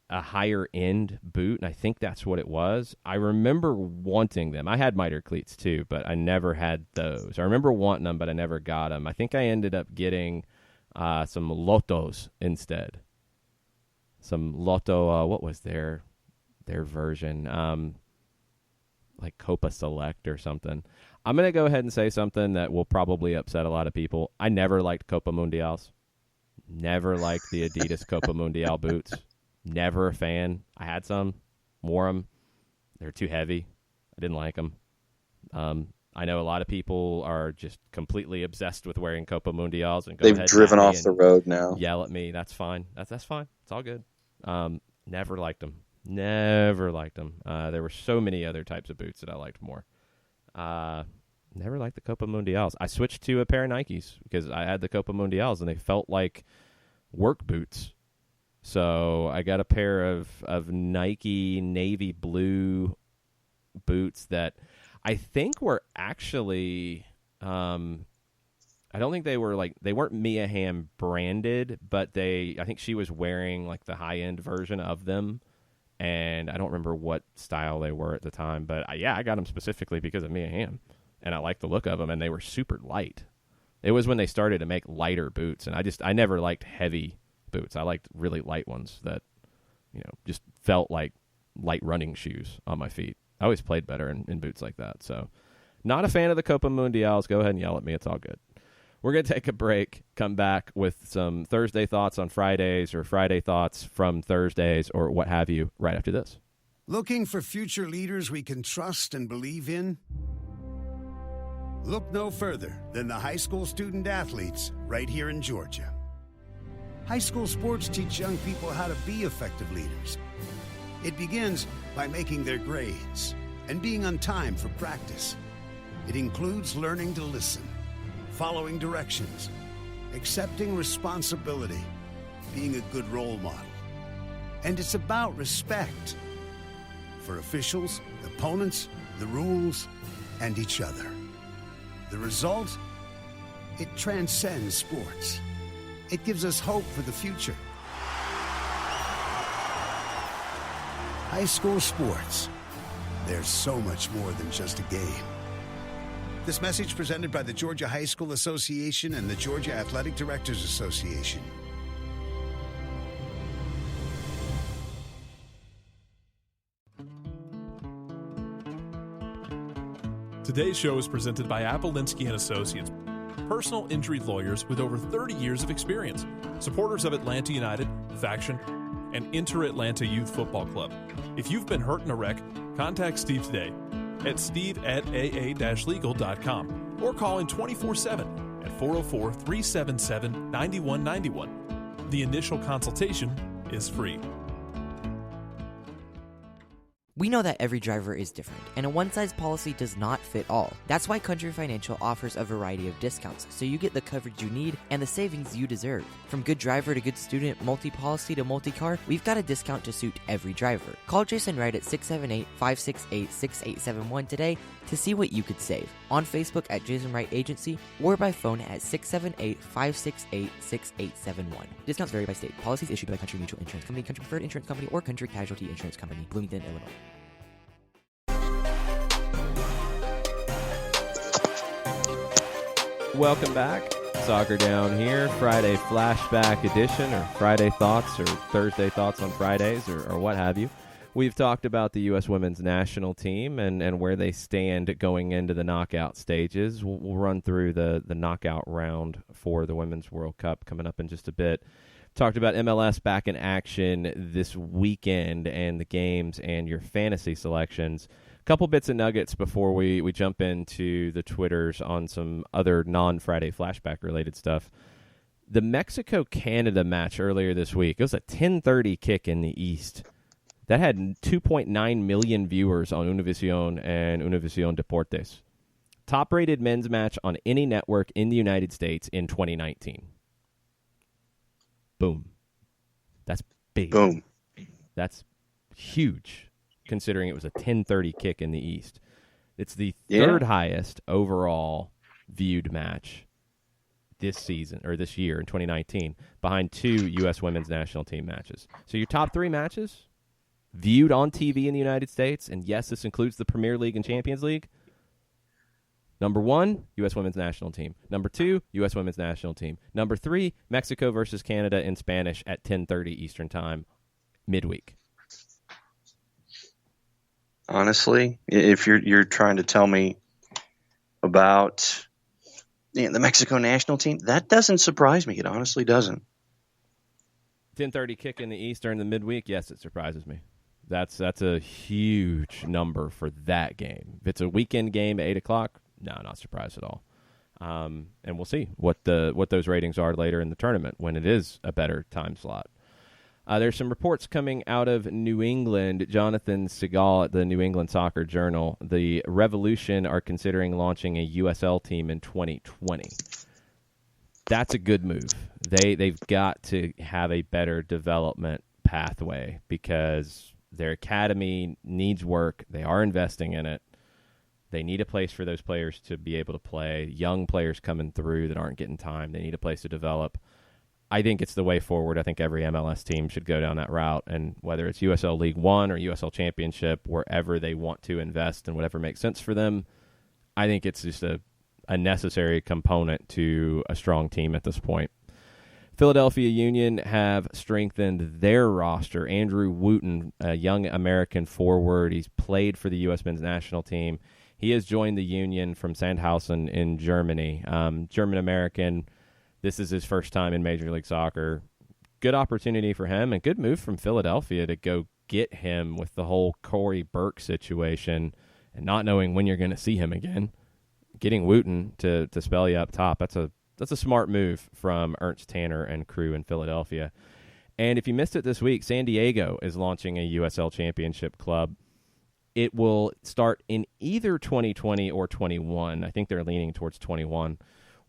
higher end boot, and I think that's what it was. I remember wanting them. I had miter cleats too, but I never had those. I remember wanting them, but I never got them. I think I ended up getting some Lotos instead. Some Lotto, what was their version? Like Copa Select or something. I'm going to go ahead and say something that will probably upset a lot of people. I never liked Copa Mundials. Never liked the Adidas Copa Mundial boots. Never a fan. I had some, wore them. They're too heavy. I didn't like them. I know a lot of people are just completely obsessed with wearing Copa Mundials, and they've driven off the road now. Yell at me. That's fine. That's fine. It's all good. Never liked them. Never liked them. There were so many other types of boots that I liked more. Never liked the Copa Mundials. I switched to a pair of Nikes because I had the Copa Mundials, and they felt like work boots. So I got a pair of Nike navy blue boots that I think were actually, I don't think they weren't Mia Hamm branded, but I think she was wearing like the high end version of them. And I don't remember what style they were at the time, but I got them specifically because of Mia Hamm, and I liked the look of them, and they were super light. It was when they started to make lighter boots, and I never liked heavy boots. I liked really light ones that, just felt like light running shoes on my feet. I always played better in boots like that. So not a fan of the Copa Mundials. Go ahead and yell at me. It's all good. We're going to take a break, come back with some Thursday thoughts on Fridays or Friday thoughts from Thursdays or what have you right after this. Looking for future leaders we can trust and believe in? Look no further than the high school student athletes right here in Georgia. High school sports teach young people how to be effective leaders. It begins by making their grades and being on time for practice. It includes learning to listen, following directions, accepting responsibility, being a good role model. And it's about respect for officials, opponents, the rules, and each other. The result? It transcends sports. It gives us hope for the future. High school sports. There's so much more than just a game. This message presented by the Georgia High School Association and the Georgia Athletic Directors Association. Today's show is presented by Apollinsky & Associates, personal injury lawyers with over 30 years of experience, supporters of Atlanta United, Faction, and Inter-Atlanta Youth Football Club. If you've been hurt in a wreck, contact Steve today at steve@aa-legal.com or call in 24/7 at 404-377-9191. The initial consultation is free. We know that every driver is different, and a one-size policy does not fit all. That's why Country Financial offers a variety of discounts, so you get the coverage you need and the savings you deserve. From good driver to good student, multi-policy to multi-car, we've got a discount to suit every driver. Call Jason Wright at 678-568-6871 today to see what you could save. On Facebook at Jason Wright Agency, or by phone at 678-568-6871. Discounts vary by state. Policies issued by Country Mutual Insurance Company, Country Preferred Insurance Company, or Country Casualty Insurance Company, Bloomington, Illinois. Welcome back. Soccer Down here, Friday flashback edition, or Friday thoughts, or Thursday thoughts on Fridays, or what have you. We've talked about the U.S. women's national team and where they stand going into the knockout stages. We'll run through the knockout round for the Women's World Cup coming up in just a bit. Talked about MLS back in action this weekend and the games and your fantasy selections. Couple bits and nuggets before we jump into the Twitters on some other non-Friday flashback-related stuff. The Mexico-Canada match earlier this week, it was a 10:30 kick in the East. That had 2.9 million viewers on Univision and Univision Deportes. Top-rated men's match on any network in the United States in 2019. Boom. That's big. Boom. That's huge, considering it was a 10:30 kick in the East. It's the third highest overall viewed match this season, or this year in 2019, behind two U.S. women's national team matches. So your top three matches viewed on TV in the United States, and yes, this includes the Premier League and Champions League. Number 1, U.S. women's national team. Number 2, U.S. women's national team. Number 3, Mexico versus Canada in Spanish at 10:30 Eastern Time, midweek. Honestly, if you're trying to tell me about the Mexico national team, that doesn't surprise me. It honestly doesn't. 10:30 kick in the East during the midweek, yes, it surprises me. That's a huge number for that game. If it's a weekend game at 8 o'clock, no, not surprised at all. And we'll see what those ratings are later in the tournament when it is a better time slot. There's some reports coming out of New England. Jonathan Segal at the New England Soccer Journal. The Revolution are considering launching a USL team in 2020. That's a good move. They've got to have a better development pathway because their academy needs work. They are investing in it. They need a place for those players to be able to play. Young players coming through that aren't getting time. They need a place to develop. I think it's the way forward. I think every MLS team should go down that route, and whether it's USL League One or USL Championship, wherever they want to invest and whatever makes sense for them, I think it's just a necessary component to a strong team at this point. Philadelphia Union have strengthened their roster. Andrew Wooten, a young American forward, he's played for the U.S. men's national team. He has joined the Union from Sandhausen in Germany. German-American, this is his first time in Major League Soccer. Good opportunity for him and good move from Philadelphia to go get him with the whole Corey Burke situation and not knowing when you're going to see him again. Getting Wooten to spell you up top, that's a smart move from Ernst Tanner and crew in Philadelphia. And if you missed it this week, San Diego is launching a USL Championship club. It will start in either 2020 or 21. I think they're leaning towards 21.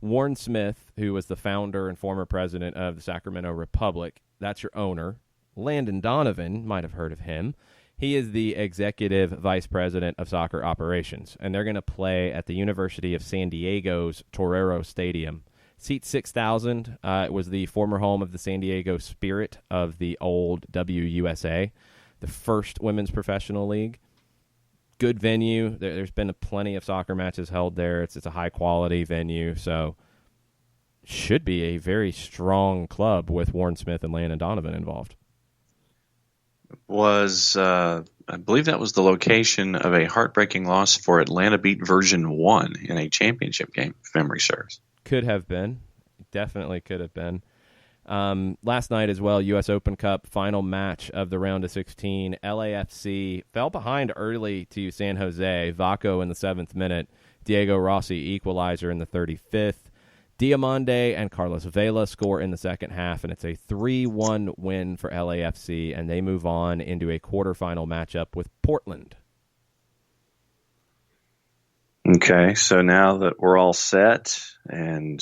Warren Smith, who was the founder and former president of the Sacramento Republic, that's your owner. Landon Donovan, might have heard of him. He is the executive vice president of soccer operations, and they're going to play at the University of San Diego's Torero Stadium. Seats 6,000. It was the former home of the San Diego Spirit of the old WUSA, the first women's professional league. Good venue. There's been plenty of soccer matches held there. It's a high-quality venue, so should be a very strong club with Warren Smith and Landon Donovan involved. I believe that was the location of a heartbreaking loss for Atlanta Beat version 1 in a championship game, if memory serves. Could have been. Definitely could have been. Last night as well, U.S. Open Cup final match of the round of 16. LAFC fell behind early to San Jose. Vaco in the 7th minute. Diego Rossi equalizer in the 35th. Diamande and Carlos Vela score in the second half, and it's a 3-1 win for LAFC, and they move on into a quarterfinal matchup with Portland. Okay, so now that we're all set and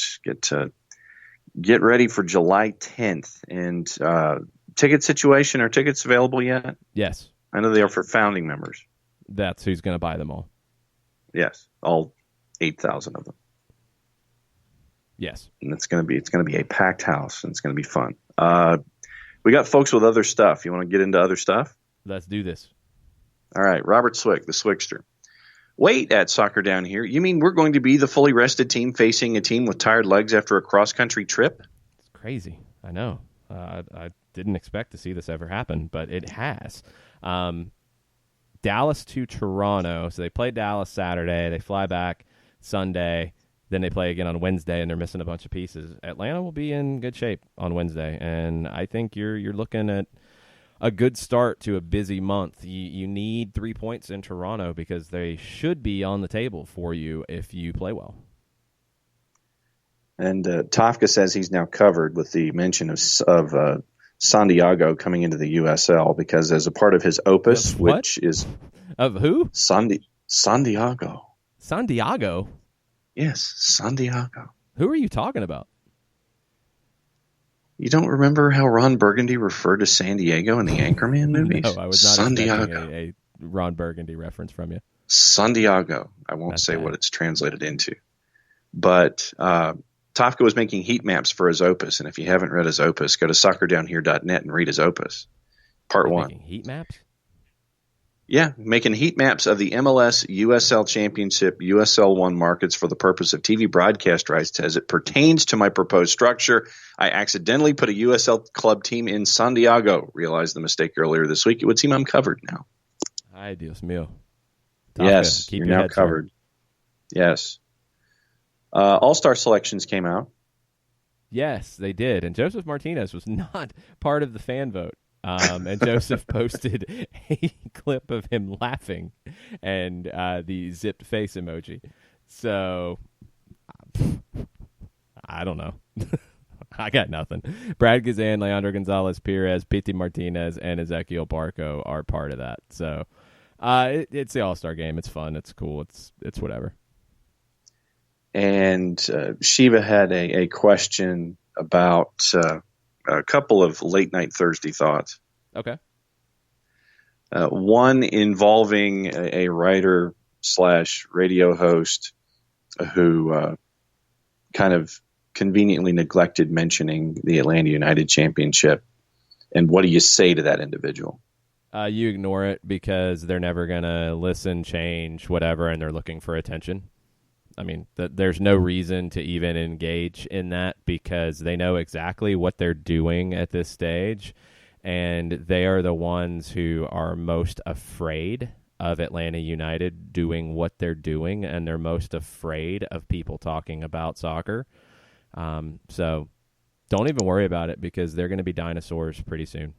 get ready for July 10th, and ticket situation, are tickets available yet? Yes. I know they are for founding members. That's who's going to buy them all. Yes, all 8,000 of them. Yes. And it's going to be a packed house, and it's going to be fun. We got folks with other stuff. You want to get into other stuff? Let's do this. All right, Robert Swick, the Swickster. Wait, at Soccer Down Here, you mean we're going to be the fully rested team facing a team with tired legs after a cross-country trip? It's crazy. I know. I didn't expect to see this ever happen, but it has. Dallas to Toronto. So they play Dallas Saturday. They fly back Sunday. Then they play again on Wednesday, and they're missing a bunch of pieces. Atlanta will be in good shape on Wednesday, and I think you're looking at a good start to a busy month. You need 3 points in Toronto because they should be on the table for you if you play well. And Tafka says he's now covered with the mention of San Diego coming into the USL because as a part of his opus, which is of who? San Diego. San Diego. Yes, San Diego. Who are you talking about? You don't remember how Ron Burgundy referred to San Diego in the Anchorman movies? No, I was not San expecting Diego. a Ron Burgundy reference from you. San Diego. I won't say what it's translated into. But Tafka was making heat maps for his opus, and if you haven't read his opus, go to soccerdownhere.net and read his opus. Part 1. Making heat maps? Yeah, making heat maps of the MLS USL Championship USL 1 markets for the purpose of TV broadcast rights as it pertains to my proposed structure. I accidentally put a USL club team in San Diego. Realized the mistake earlier this week. It would seem I'm covered now. Ay, Dios mío. Tafka, Yes, keep you're your now head covered. Yes. All-Star selections came out. Yes, they did. And Joseph Martinez was not part of the fan vote. And Joseph posted a clip of him laughing and the zipped face emoji. So, I don't know. I got nothing. Brad Gazan, Leandro Gonzalez Perez, Pity Martinez, and Ezequiel Barco are part of that. So, it's the All-Star game. It's fun. It's cool. It's whatever. And Shiva had a question about a couple of late night Thursday thoughts. Okay. One involving a writer / radio host who kind of conveniently neglected mentioning the Atlanta United Championship. And what do you say to that individual? You ignore it because they're never going to listen, change, whatever, and they're looking for attention. I mean, there's no reason to even engage in that because they know exactly what they're doing at this stage, and they are the ones who are most afraid of Atlanta United doing what they're doing, and they're most afraid of people talking about soccer. So don't even worry about it because they're going to be dinosaurs pretty soon.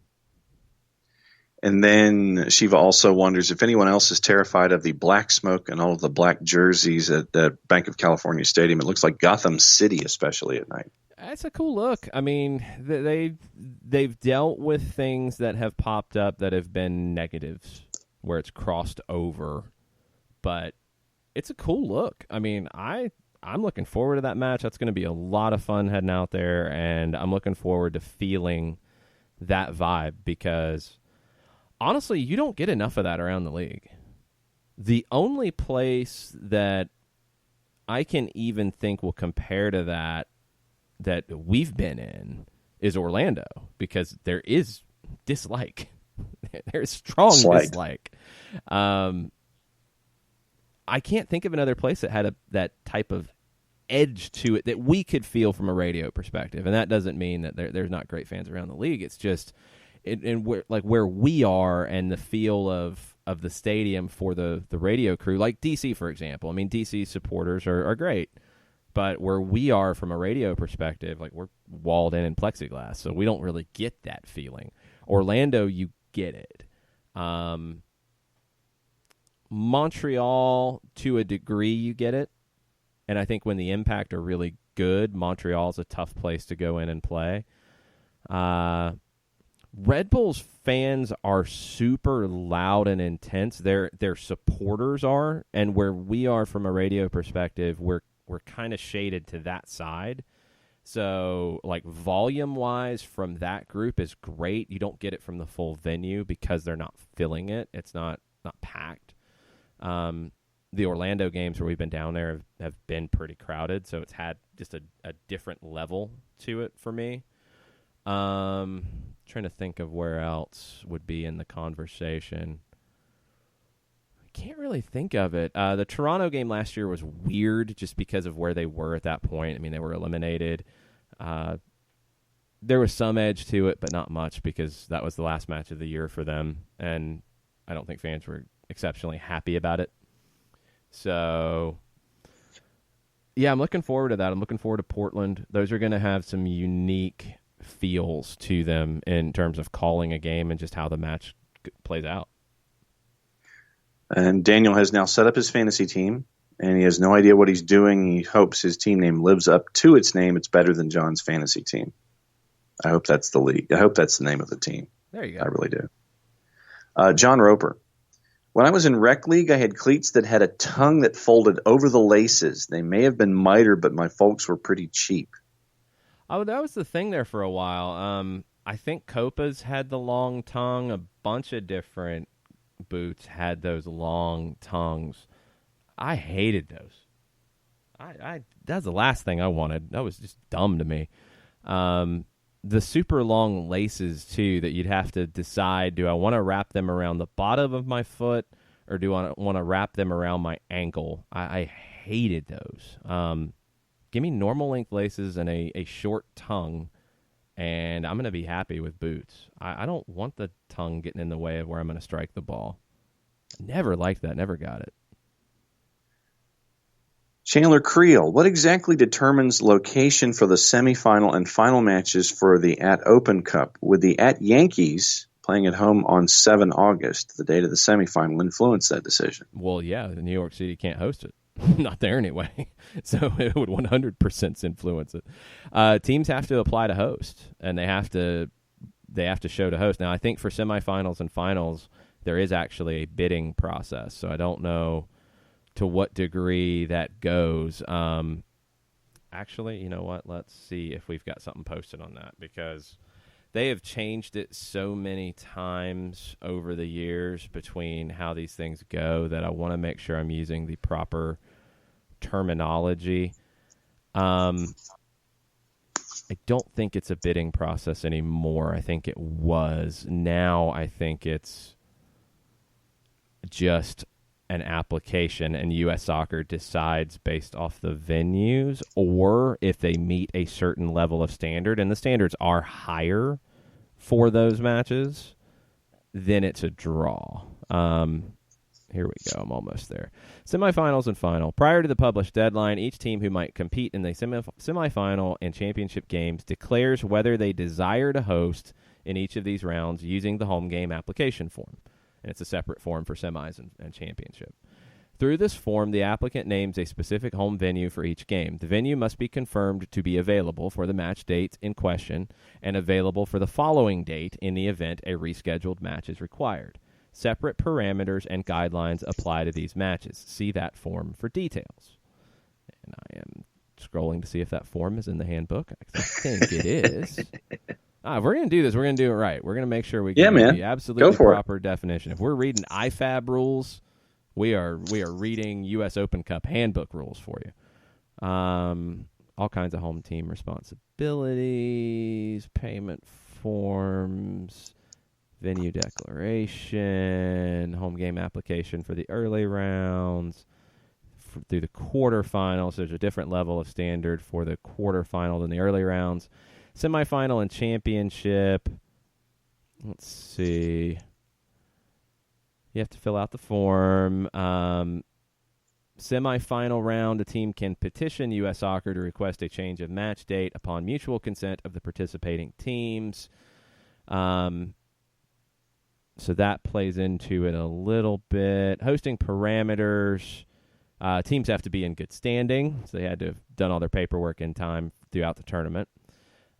And then Shiva also wonders if anyone else is terrified of the black smoke and all of the black jerseys at the Bank of California Stadium. It looks like Gotham City, especially at night. That's a cool look. I mean, they've dealt with things that have popped up that have been negatives, where it's crossed over. But it's a cool look. I mean, I'm looking forward to that match. That's going to be a lot of fun heading out there, and I'm looking forward to feeling that vibe because honestly, you don't get enough of that around the league. The only place that I can even think will compare to that we've been in is Orlando because there is dislike. There's strong dislike. I can't think of another place that had that type of edge to it that we could feel from a radio perspective. And that doesn't mean that there's not great fans around the league. It's just where we are and the feel of the stadium for the radio crew, like DC, for example. I mean, DC supporters are great, but where we are from a radio perspective, like we're walled in plexiglass, so we don't really get that feeling. Orlando, you get it. Montreal, to a degree, you get it. And I think when the Impact are really good, Montreal's a tough place to go in and play. Red Bulls fans are super loud and intense. Their supporters are, and where we are from a radio perspective, we're kind of shaded to that side. So, like, volume-wise from that group is great. You don't get it from the full venue because they're not filling it. It's not packed. The Orlando games where we've been down there have been pretty crowded, so it's had just a different level to it for me. Trying to think of where else would be in the conversation. I can't really think of it. The Toronto game last year was weird just because of where they were at that point. I mean, they were eliminated. There was some edge to it, but not much because that was the last match of the year for them, and I don't think fans were exceptionally happy about it. So, yeah, I'm looking forward to that. I'm looking forward to Portland. Those are going to have some unique feels to them in terms of calling a game and just how the match plays out. And Daniel has now set up his fantasy team, and he has no idea what he's doing. He hopes his team name lives up to its name. It's better than John's fantasy team. I hope that's the league. I hope that's the name of the team. There you go. I really do. John Roper. When I was in rec league, I had cleats that had a tongue that folded over the laces. They may have been miter, but my folks were pretty cheap. Oh, that was the thing there for a while. I think Copa's had the long tongue. A bunch of different boots had those long tongues. I hated those. That's the last thing I wanted. That was just dumb to me. The super long laces, too, that you'd have to decide, do I want to wrap them around the bottom of my foot or do I want to wrap them around my ankle? I hated those. Give me normal length laces and a short tongue, and I'm going to be happy with boots. I don't want the tongue getting in the way of where I'm going to strike the ball. Never liked that. Never got it. Chandler Creel, what exactly determines location for the semifinal and final matches for the At Open Cup? Would the At Yankees playing at home on 7 August, the date of the semifinal, influence that decision? Well, yeah, New York City can't host it. Not there anyway. So it would 100% influence it. Teams have to apply to host, and they have to show to host. Now, I think for semifinals and finals, there is actually a bidding process, so I don't know to what degree that goes. Actually, you know what? Let's see if we've got something posted on that, because they have changed it so many times over the years between how these things go that I want to make sure I'm using the proper terminology. I don't think it's a bidding process anymore. I think it was. Now I think it's just an application and U.S. Soccer decides based off the venues, or if they meet a certain level of standard, and the standards are higher for those matches, then it's a draw. Here we go. I'm almost there. Semifinals and final. Prior to the published deadline, each team who might compete in the semifinal and championship games declares whether they desire to host in each of these rounds using the home game application form. And it's a separate form for semis and championship. Through this form, the applicant names a specific home venue for each game. The venue must be confirmed to be available for the match dates in question and available for the following date in the event a rescheduled match is required. Separate parameters and guidelines apply to these matches. See that form for details. And I am scrolling to see if that form is in the handbook. I think it is. If we're going to do this, we're going to do it right. We're going to make sure we get the absolutely proper definition. If we're reading IFAB rules, we are reading U.S. Open Cup handbook rules for you. All kinds of home team responsibilities, payment forms, venue declaration, home game application for the early rounds, through the quarterfinals. There's a different level of standard for the quarterfinal than the early rounds. Semifinal and championship. Let's see. You have to fill out the form. Semifinal round, a team can petition U.S. Soccer to request a change of match date upon mutual consent of the participating teams. So that plays into it a little bit. Hosting parameters. Teams have to be in good standing, so they had to have done all their paperwork in time throughout the tournament.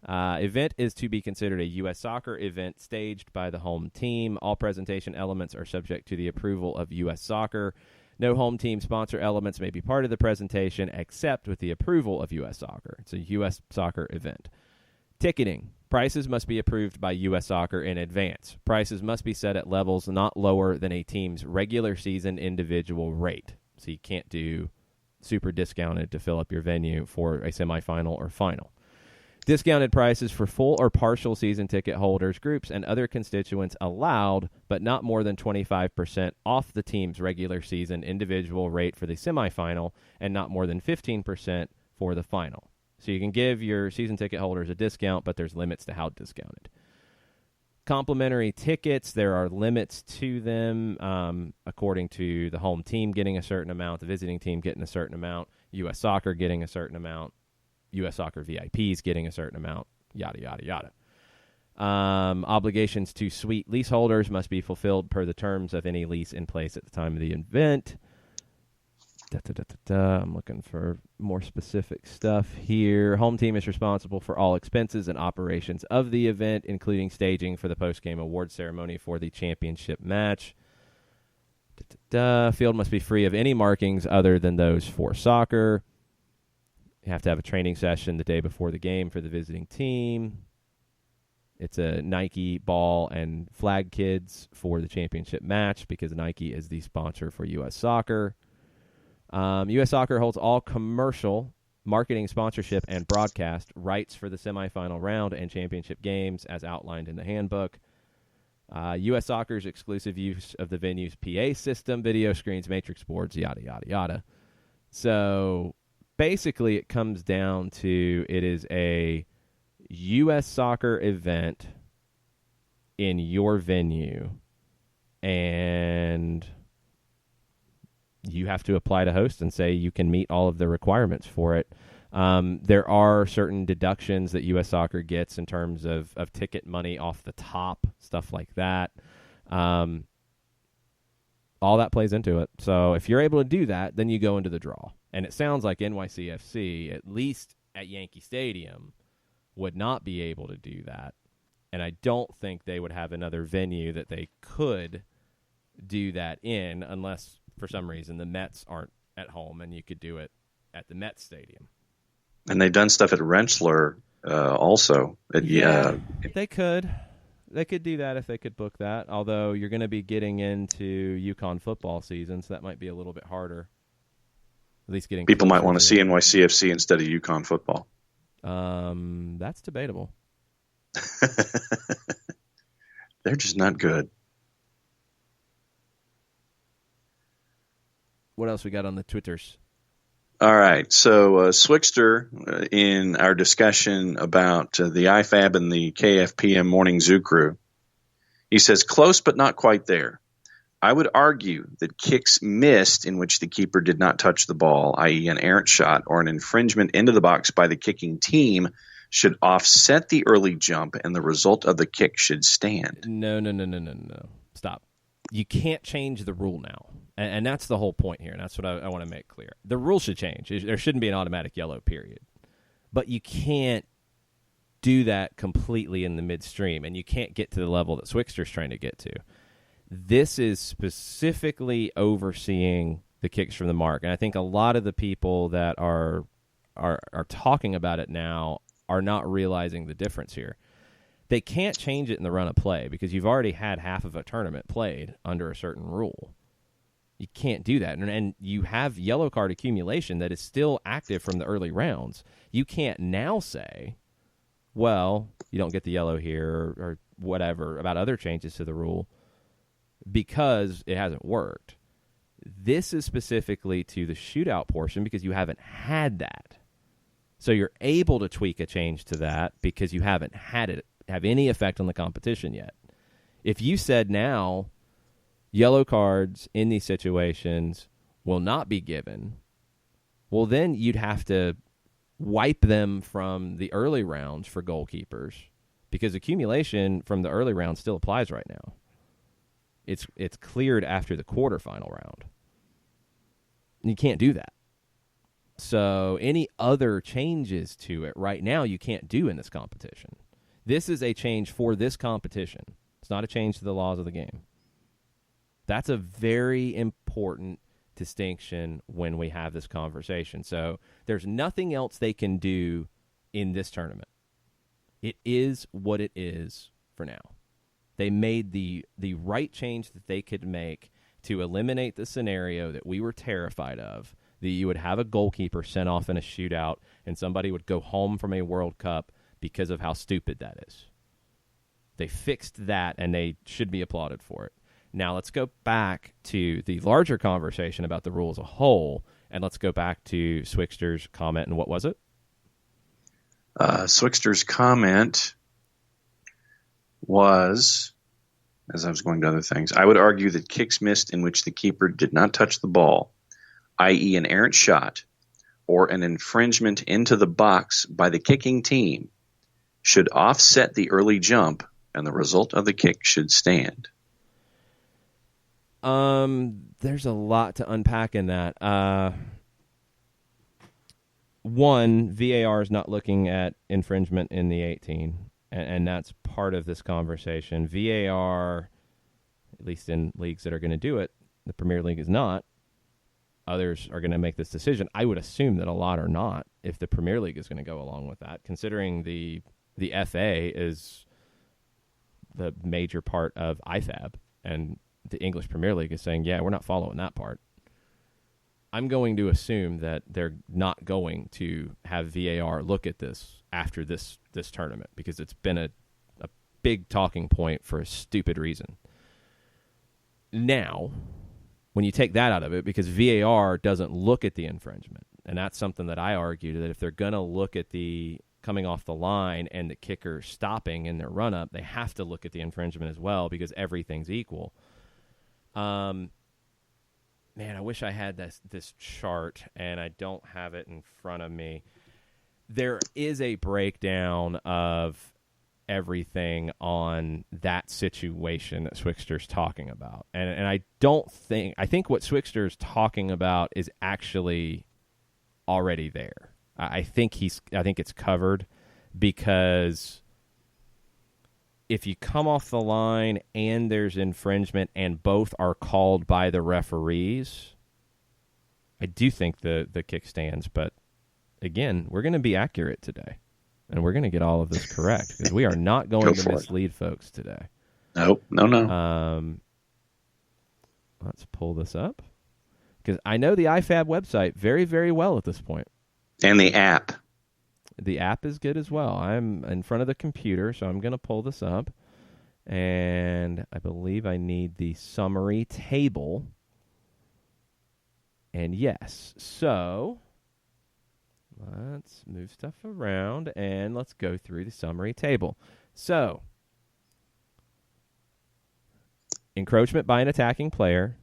Event is to be considered a U.S. Soccer event staged by the home team. All presentation elements are subject to the approval of U.S. Soccer. No home team sponsor elements may be part of the presentation except with the approval of U.S. Soccer. It's a U.S. Soccer event. Ticketing. Prices must be approved by U.S. Soccer in advance. Prices must be set at levels not lower than a team's regular season individual rate. So you can't do super discounted to fill up your venue for a semifinal or final. Discounted prices for full or partial season ticket holders, groups, and other constituents allowed, but not more than 25% off the team's regular season individual rate for the semifinal and not more than 15% for the final. So you can give your season ticket holders a discount, but there's limits to how discounted. Complimentary tickets, there are limits to them according to the home team getting a certain amount, the visiting team getting a certain amount, U.S. Soccer getting a certain amount, U.S. Soccer VIPs getting a certain amount, yada, yada, yada. Obligations to suite leaseholders must be fulfilled per the terms of any lease in place at the time of the event. I'm looking for more specific stuff here. Home team is responsible for all expenses and operations of the event, including staging for the post-game award ceremony for the championship match. Field must be free of any markings other than those for soccer. You have to have a training session the day before the game for the visiting team. It's a Nike ball and flag kids for the championship match because Nike is the sponsor for U.S. Soccer. U.S. Soccer holds all commercial, marketing, sponsorship, and broadcast rights for the semifinal round and championship games as outlined in the handbook. U.S. Soccer's exclusive use of the venue's PA system, video screens, matrix boards, yada, yada, yada. So basically it comes down to it is a U.S. Soccer event in your venue, and you have to apply to host and say you can meet all of the requirements for it. There are certain deductions that U.S. Soccer gets in terms of ticket money off the top, stuff like that. All that plays into it. So if you're able to do that, then you go into the draw. And it sounds like NYCFC, at least at Yankee Stadium, would not be able to do that. And I don't think they would have another venue that they could do that in unless, for some reason, the Mets aren't at home and you could do it at the Mets Stadium. And they've done stuff at Rensselaer also. They could. They could do that if they could book that, although you're going to be getting into UConn football season, so that might be a little bit harder. At least getting people might want to see NYCFC instead of UConn football. That's debatable. They're just not good. What else we got on the Twitters? All right. So Swixter, in our discussion about the IFAB and the KFPM Morning Zoo Crew, he says, close but not quite there. I would argue that kicks missed in which the keeper did not touch the ball, i.e. an errant shot or an infringement into the box by the kicking team, should offset the early jump and the result of the kick should stand. No. Stop. You can't change the rule now. And that's the whole point here, and that's what I want to make clear. The rule should change. There shouldn't be an automatic yellow, period. But you can't do that completely in the midstream, and you can't get to the level that Swixter's trying to get to. This is specifically overseeing the kicks from the mark, and I think a lot of the people that are talking about it now are not realizing the difference here. They can't change it in the run of play because you've already had half of a tournament played under a certain rule. You can't do that. And you have yellow card accumulation that is still active from the early rounds. You can't now say, well, you don't get the yellow here or whatever about other changes to the rule because it hasn't worked. This is specifically to the shootout portion because you haven't had that. So you're able to tweak a change to that because you haven't had it have any effect on the competition yet. If you said now yellow cards in these situations will not be given, well, then you'd have to wipe them from the early rounds for goalkeepers because accumulation from the early round still applies right now. It's cleared after the quarterfinal round. You can't do that. So any other changes to it right now you can't do in this competition. This is a change for this competition. It's not a change to the laws of the game. That's a very important distinction when we have this conversation. So there's nothing else they can do in this tournament. It is what it is for now. They made the right change that they could make to eliminate the scenario that we were terrified of, that you would have a goalkeeper sent off in a shootout and somebody would go home from a World Cup because of how stupid that is. They fixed that, and they should be applauded for it. Now let's go back to the larger conversation about the rule as a whole, and let's go back to Swixter's comment, and what was it? Swixter's comment was, as I was going to other things, I would argue that kicks missed in which the keeper did not touch the ball, i.e. an errant shot, or an infringement into the box by the kicking team, should offset the early jump, and the result of the kick should stand. There's a lot to unpack in that. One, VAR is not looking at infringement in the 18, and that's part of this conversation. VAR, at least in leagues that are going to do it, the Premier League is not. Others are going to make this decision. I would assume that a lot are not if the Premier League is going to go along with that, considering the FA is the major part of IFAB, and the English Premier League is saying, yeah, we're not following that part. I'm going to assume that they're not going to have VAR look at this after this tournament because it's been a big talking point for a stupid reason. Now, when you take that out of it, because VAR doesn't look at the infringement, and that's something that I argued, that if they're going to look at the coming off the line and the kicker stopping in their run-up, they have to look at the infringement as well because everything's equal. Man, I wish I had this chart, and I don't have it in front of me. There is a breakdown of everything on that situation that Swixter's talking about. And I think what Swixter's talking about is actually already there. I think it's covered because if you come off the line and there's infringement and both are called by the referees, I do think the kick stands. But again, we're going to be accurate today, and we're going to get all of this correct because we are not going to mislead folks today. Nope. No. Let's pull this up because I know the IFAB website very, very well at this point. And the app. The app is good as well. I'm in front of the computer, so I'm going to pull this up. And I believe I need the summary table. And yes. So let's move stuff around and let's go through the summary table. So, encroachment by an attacking player,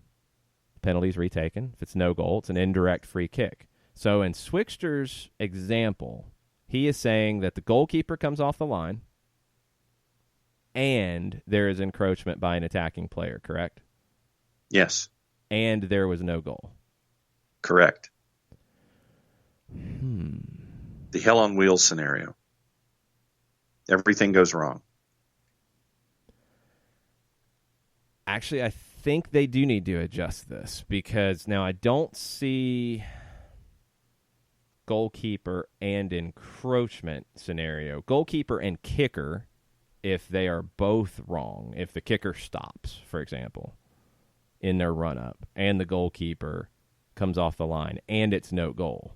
penalty's retaken. If it's no goal, it's an indirect free kick. So in Swixter's example, he is saying that the goalkeeper comes off the line and there is encroachment by an attacking player, correct? Yes. And there was no goal. Correct. The hell on wheels scenario. Everything goes wrong. Actually, I think they do need to adjust this because now I don't see goalkeeper and encroachment scenario. Goalkeeper and kicker, if they are both wrong, if the kicker stops, for example, in their run-up, and the goalkeeper comes off the line, and it's no goal.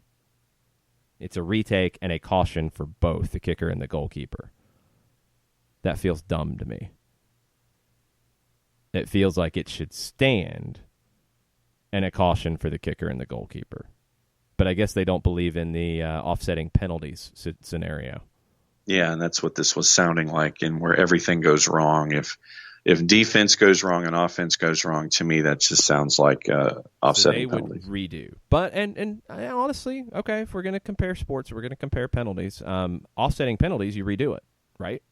It's a retake and a caution for both the kicker and the goalkeeper. That feels dumb to me. It feels like it should stand and a caution for the kicker and the goalkeeper. But I guess they don't believe in the offsetting penalties scenario. Yeah, and that's what this was sounding like, and where everything goes wrong. If defense goes wrong and offense goes wrong, to me that just sounds like offsetting penalties. They would redo. But and honestly, okay, if we're going to compare sports, we're going to compare penalties. Offsetting penalties, you redo it, right?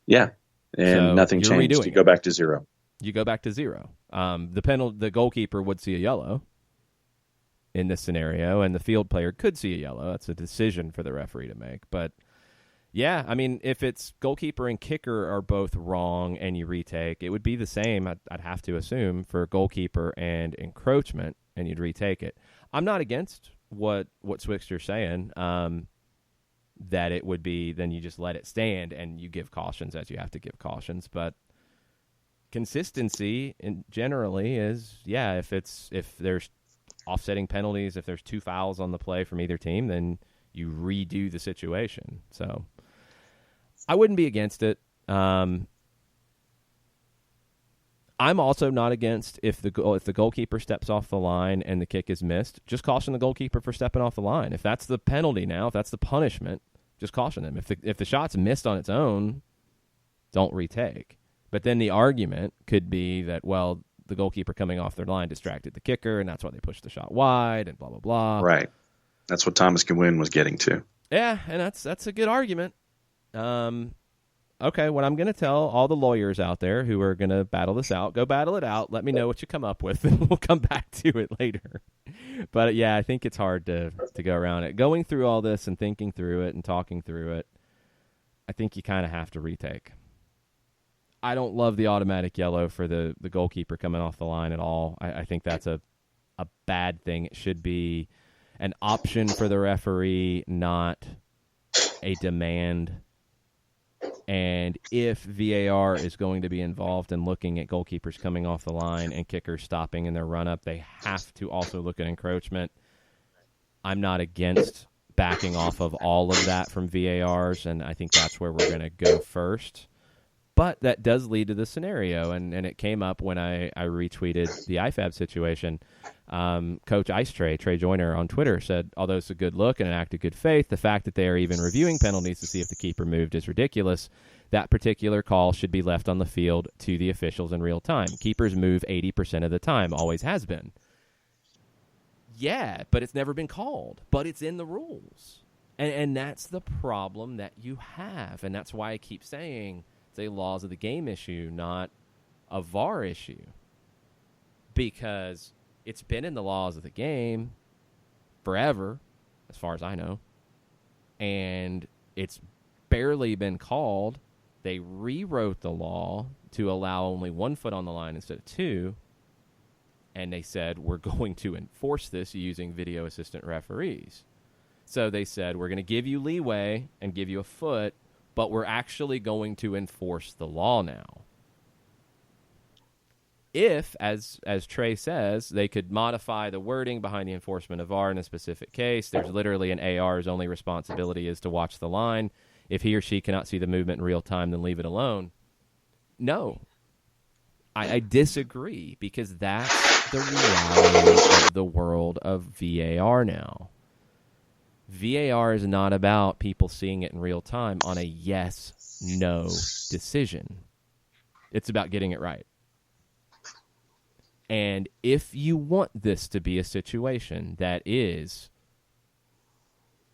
Yeah, and so nothing changed. You go back to zero. You go back to zero. The goalkeeper would see a yellow in this scenario, and the field player could see a yellow. That's a decision for the referee to make. But yeah, I mean, if it's goalkeeper and kicker are both wrong and you retake, it would be the same, I'd have to assume, for goalkeeper and encroachment, and you'd retake it. I'm not against what Swixter's saying, that it would be then you just let it stand and you give cautions as you have to give cautions. But consistency generally is, yeah, if there's offsetting penalties, if there's 2 fouls on the play from either team, then you redo the situation. So I wouldn't be against it. I'm also not against if the goalkeeper steps off the line and the kick is missed, just caution the goalkeeper for stepping off the line. If that's the penalty now, if that's the punishment, just caution them. If the shot's missed on its own, don't retake. But then the argument could be that, well, the goalkeeper coming off their line distracted the kicker, and that's why they pushed the shot wide, and blah, blah, blah. Right. That's what Thomas Gwynn was getting to. Yeah, and that's a good argument. Okay, what I'm going to tell all the lawyers out there who are going to battle this out, go battle it out. Let me know what you come up with, and we'll come back to it later. But, yeah, I think it's hard to go around it. Going through all this and thinking through it and talking through it, I think you kind of have to retake. I don't love the automatic yellow for the goalkeeper coming off the line at all. I think that's a bad thing. It should be an option for the referee, not a demand. And if VAR is going to be involved in looking at goalkeepers coming off the line and kickers stopping in their run-up, they have to also look at encroachment. I'm not against backing off of all of that from VARs, and I think that's where we're going to go first. But that does lead to the scenario, and it came up when I retweeted the IFAB situation. Coach Ice Trey Joyner on Twitter said, although it's a good look and an act of good faith, the fact that they are even reviewing penalties to see if the keeper moved is ridiculous. That particular call should be left on the field to the officials in real time. Keepers move 80% of the time, always has been. Yeah, but it's never been called. But it's in the rules. And that's the problem that you have. And that's why I keep saying it's a laws of the game issue, not a VAR issue. Because it's been in the laws of the game forever, as far as I know. And it's barely been called. They rewrote the law to allow only 1 foot on the line instead of 2. And they said, we're going to enforce this using video assistant referees. So they said, we're going to give you leeway and give you a foot, but we're actually going to enforce the law now. If, as Trey says, they could modify the wording behind the enforcement of VAR in a specific case, there's literally an AR's only responsibility is to watch the line. If he or she cannot see the movement in real time, then leave it alone. No. I disagree, because that's the reality of the world of VAR now. VAR is not about people seeing it in real time on a yes-no decision. It's about getting it right. And if you want this to be a situation that is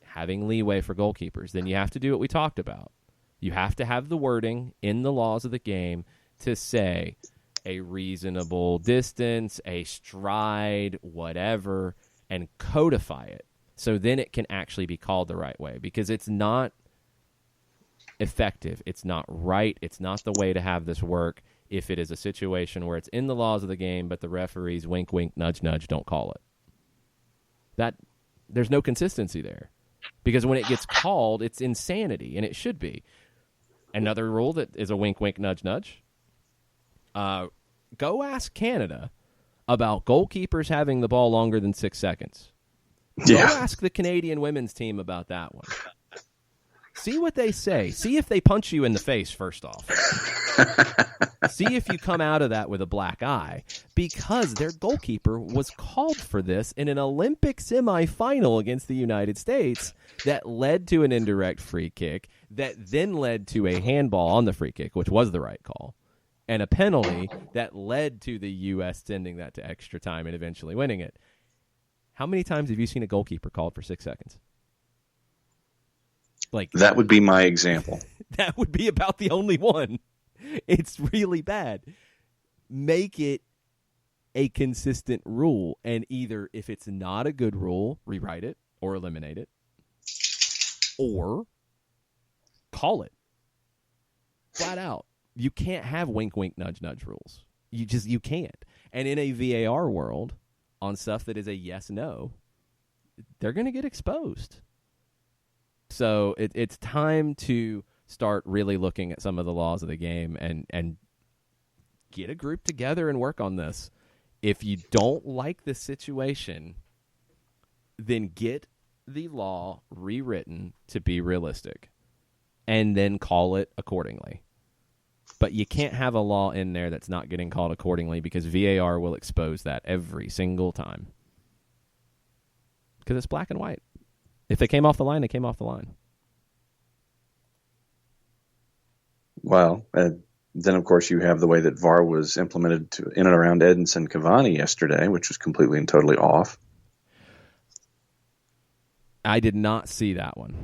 having leeway for goalkeepers, then you have to do what we talked about. You have to have the wording in the laws of the game to say a reasonable distance, a stride, whatever, and codify it. So then it can actually be called the right way, because it's not effective. It's not right. It's not the way to have this work if it is a situation where it's in the laws of the game, but the referees wink, wink, nudge, nudge, don't call it. There's no consistency there, because when it gets called, it's insanity, and it should be. Another rule that is a wink, wink, nudge, nudge. Go ask Canada about goalkeepers having the ball longer than 6 seconds. Yeah. Go ask the Canadian women's team about that one. See what they say. See if they punch you in the face, first off. See if you come out of that with a black eye, because their goalkeeper was called for this in an Olympic semifinal against the United States that led to an indirect free kick that then led to a handball on the free kick, which was the right call, and a penalty that led to the U.S. sending that to extra time and eventually winning it. How many times have you seen a goalkeeper called for 6 seconds? Like, that would be my example. That would be about the only one. It's really bad. Make it a consistent rule, and either, if it's not a good rule, rewrite it or eliminate it, or call it flat out. You can't have wink, wink, nudge, nudge rules. You can't. And in a VAR world, on stuff that is a yes, no, they're going to get exposed. So it's time to start really looking at some of the laws of the game and get a group together and work on this. If you don't like the situation, then get the law rewritten to be realistic and then call it accordingly. But you can't have a law in there that's not getting called accordingly, because VAR will expose that every single time. Because it's black and white. If they came off the line, they came off the line. Well, then, of course, you have the way that VAR was implemented in and around Edinson Cavani yesterday, which was completely and totally off. I did not see that one.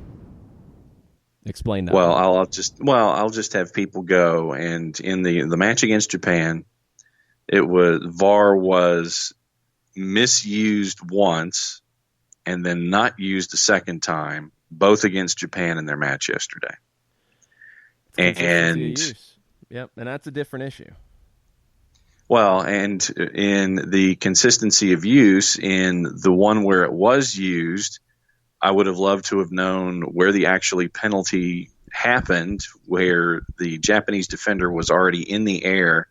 Explain that. Well, I'll just have people go, and in the match against Japan, VAR was misused once and then not used a second time, both against Japan in their match yesterday. And yep, and that's a different issue. Well, and in the consistency of use, in the one where it was used, I would have loved to have known where the actually penalty happened, where the Japanese defender was already in the air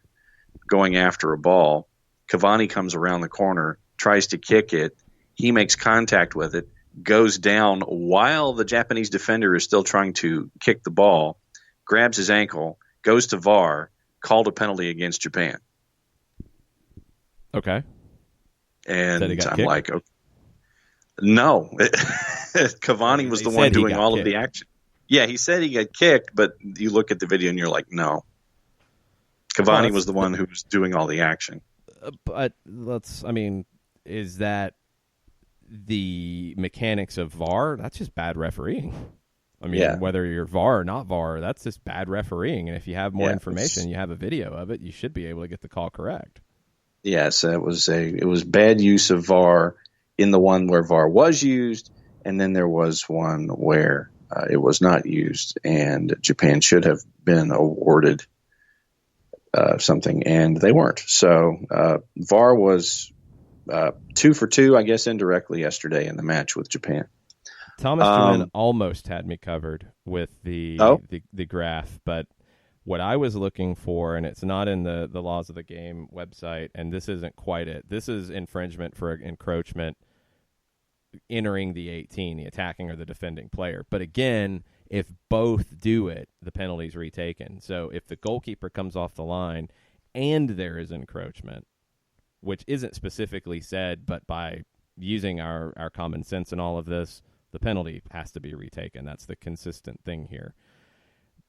going after a ball. Cavani comes around the corner, tries to kick it. He makes contact with it, goes down while the Japanese defender is still trying to kick the ball, grabs his ankle, goes to VAR, called a penalty against Japan. Okay. And I'm kicked? Like, okay. No. Cavani was the one doing all of the action. Yeah, he said he got kicked, but you look at the video and you're like, no. Cavani was the one who was doing all the action. But is that the mechanics of VAR? That's just bad refereeing. Whether you're VAR or not VAR, that's just bad refereeing. And if you have more information, you have a video of it, you should be able to get the call correct. Yes, it was bad use of VAR in the one where VAR was used, and then there was one where it was not used, and Japan should have been awarded something, and they weren't. So VAR was 2 for 2, I guess, indirectly yesterday in the match with Japan. Thomas Drummond almost had me covered with the graph, but what I was looking for, and it's not in the laws of the game website, and this isn't quite it. This is infringement for encroachment entering the 18, the attacking or the defending player. But again, if both do it, the penalty's retaken. So if the goalkeeper comes off the line and there is encroachment, which isn't specifically said, but by using our common sense in all of this, the penalty has to be retaken. That's the consistent thing here.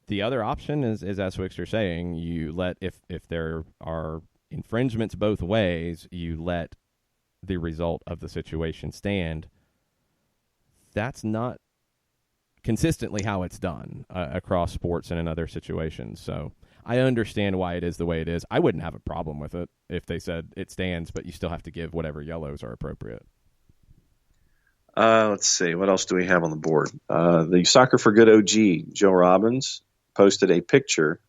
The other option is as Wickster's saying, you let, if there are infringements both ways, you let the result of the situation stand. That's not consistently how it's done across sports and in other situations. So I understand why it is the way it is. I wouldn't have a problem with it if they said it stands, but you still have to give whatever yellows are appropriate. Let's see. What else do we have on the board? The Soccer for Good OG, Joe Robbins, posted a picture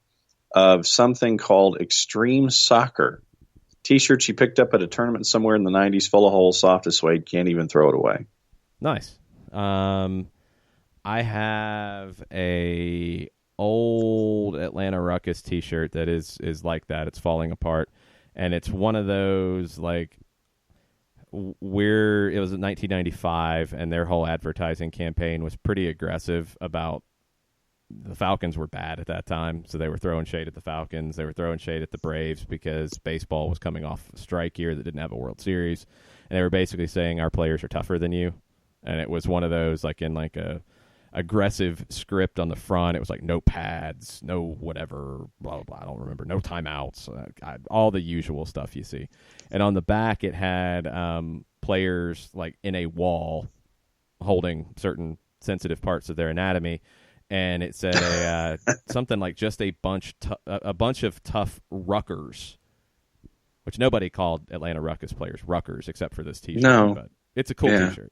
of something called Extreme Soccer. T-shirt she picked up at a tournament somewhere in the 90s, full of holes, soft as suede, can't even throw it away. Nice. I have a old Atlanta Ruckus T-shirt that is like that. It's falling apart, and it's one of those like it was in 1995, and their whole advertising campaign was pretty aggressive about the Falcons were bad at that time, so they were throwing shade at the Falcons. They were throwing shade at the Braves because baseball was coming off a strike year that didn't have a World Series, and they were basically saying our players are tougher than you. And it was one of those like in like a aggressive script on the front. It was like no pads, no whatever, blah, blah, blah. I don't remember. No timeouts, all the usual stuff you see. And on the back, it had players like in a wall holding certain sensitive parts of their anatomy. And it said something like just a bunch of tough ruckers, which nobody called Atlanta Ruckus players ruckers except for this T-shirt. No. But it's a cool T-shirt.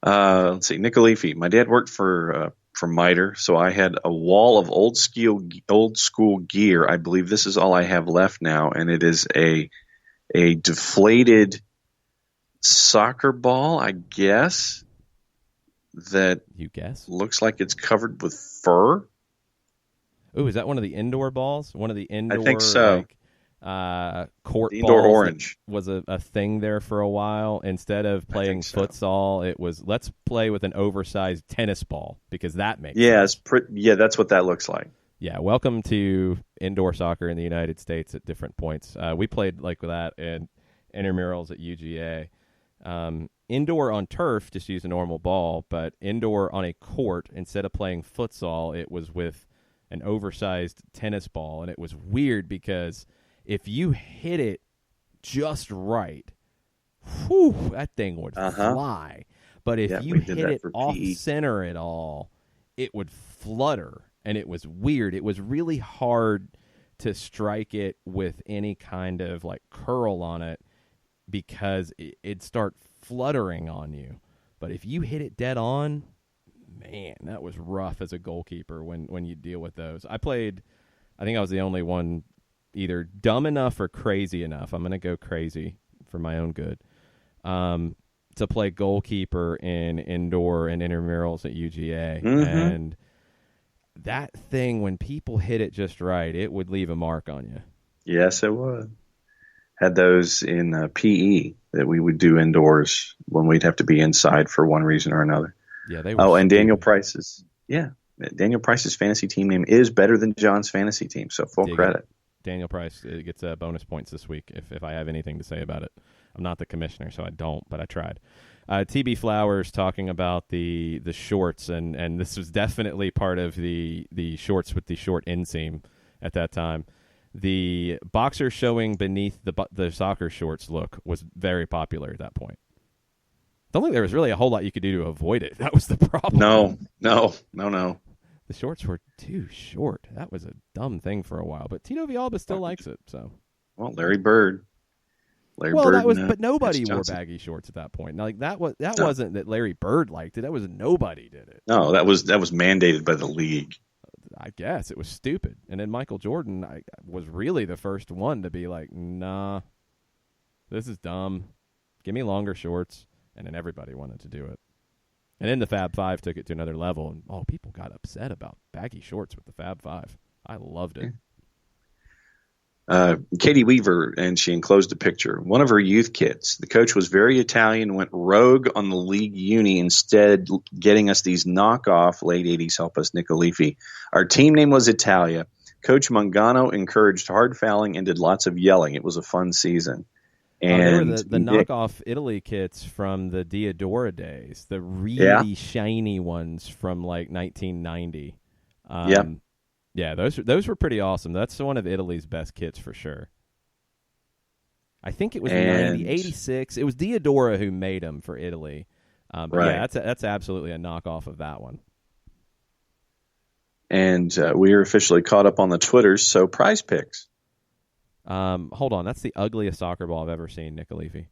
Let's see, Nick Leafy. My dad worked for Miter, so I had a wall of old school gear. I believe this is all I have left now, and it is a deflated soccer ball, I guess. That you guess looks like it's covered with fur. Oh, is that one of the indoor balls? One of the indoor, I think so. Court the indoor balls orange was a thing there for a while. Instead of playing futsal, it was let's play with an oversized tennis ball because that makes sense. That's what that looks like. Yeah, welcome to indoor soccer in the United States at different points. We played like that in intramurals at UGA. Indoor on turf, just use a normal ball, but indoor on a court, instead of playing futsal, it was with an oversized tennis ball, and it was weird because if you hit it just right, that thing would fly. But if you hit it off-center at all, it would flutter, and it was weird. It was really hard to strike it with any kind of like curl on it because it'd start fluttering on you. But if you hit it dead on, man, that was rough as a goalkeeper when you deal with those. I think I was the only one either dumb enough or crazy enough. I'm going to go crazy for my own good. To play goalkeeper in indoor and intramurals at UGA. Mm-hmm. And that thing, when people hit it just right, it would leave a mark on you. Yes, it would. Had those in PE that we would do indoors when we'd have to be inside for one reason or another. Yeah, they were. And Daniel Price's fantasy team name is better than John's fantasy team, so full credit. Daniel Price gets bonus points this week if I have anything to say about it. I'm not the commissioner, so I don't, but I tried. TB Flowers talking about the shorts, and this was definitely part of the shorts with the short inseam at that time. The boxer showing beneath the soccer shorts look was very popular at that point. Don't think there was really a whole lot you could do to avoid it. That was the problem. No. The shorts were too short. That was a dumb thing for a while, but Tito Villalba still likes it. So, well, Larry Bird. But nobody wore baggy shorts at that point. Like that wasn't that Larry Bird liked it. That was nobody did it. No, that was mandated by the league. I guess it was stupid. And then Michael Jordan was really the first one to be like, nah, this is dumb. Give me longer shorts. And then everybody wanted to do it. And then the Fab Five took it to another level. And, people got upset about baggy shorts with the Fab Five. I loved it. Katie Weaver, and she enclosed a picture. One of her youth kids. The coach was very Italian, went rogue on the league uni, instead getting us these knockoff late 80s help us Nick Leafy. Our team name was Italia. Coach Mangano encouraged hard fouling and did lots of yelling. It was a fun season. And they were the knockoff Italy kits from the Diodora days, the really shiny ones from like 1990. Yeah, those were pretty awesome. That's one of Italy's best kits for sure. I think it was 86. It was Diodora who made them for Italy. But yeah, that's absolutely a knockoff of that one. And we are officially caught up on the Twitters, so prize picks. Hold on, that's the ugliest soccer ball I've ever seen, Nick Alifi.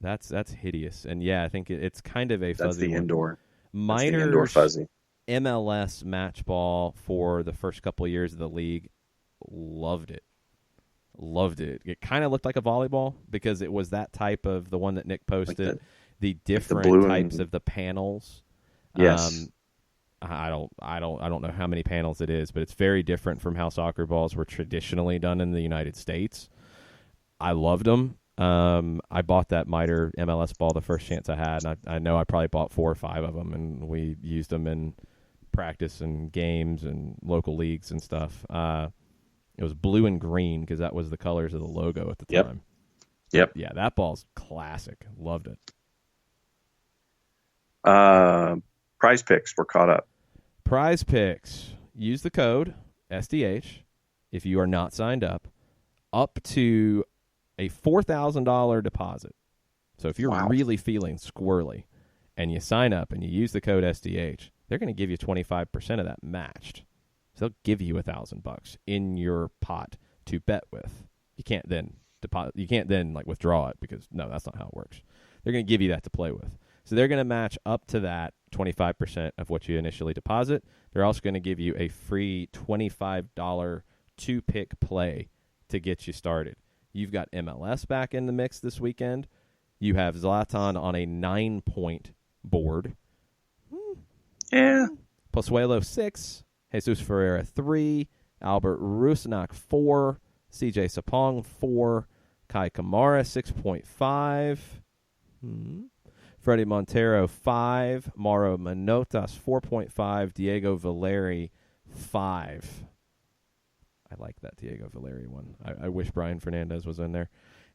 That's hideous. And yeah, I think it's kind of a fuzzy. That's the indoor. Miners, that's the indoor fuzzy. MLS match ball for the first couple of years of the league. Loved it. It kind of looked like a volleyball because it was that type of the one that Nick posted. Like the different types of the panels. Yes. I don't know how many panels it is, but it's very different from how soccer balls were traditionally done in the United States. I loved them. I bought that Miter MLS ball the first chance I had, and I know I probably bought 4 or 5 of them, and we used them in practice and games and local leagues and stuff. It was blue and green because that was the colors of the logo at the time. Yep. Yeah, that ball's classic. Loved it. Prize picks. We're caught up. Prize picks. Use the code SDH if you are not signed up to a $4,000 deposit. So if you're really feeling squirrely and you sign up and you use the code SDH, they're going to give you 25% of that matched. So they'll give you $1,000 in your pot to bet with. You can't then like withdraw it because no, that's not how it works. They're going to give you that to play with. So they're going to match up to that 25% of what you initially deposit. They're also going to give you a free $25 two-pick play to get you started. You've got MLS back in the mix this weekend. You have Zlatan on a 9-point board. Yeah. Pozuelo 6, Jesus Ferreira 3, Albert Rusnak 4, CJ Sapong 4, Kai Kamara 6.5. Freddie Montero 5, Mauro Manotas 4.5, Diego Valeri 5. I like that Diego Valeri one. I wish Brian Fernandez was in there.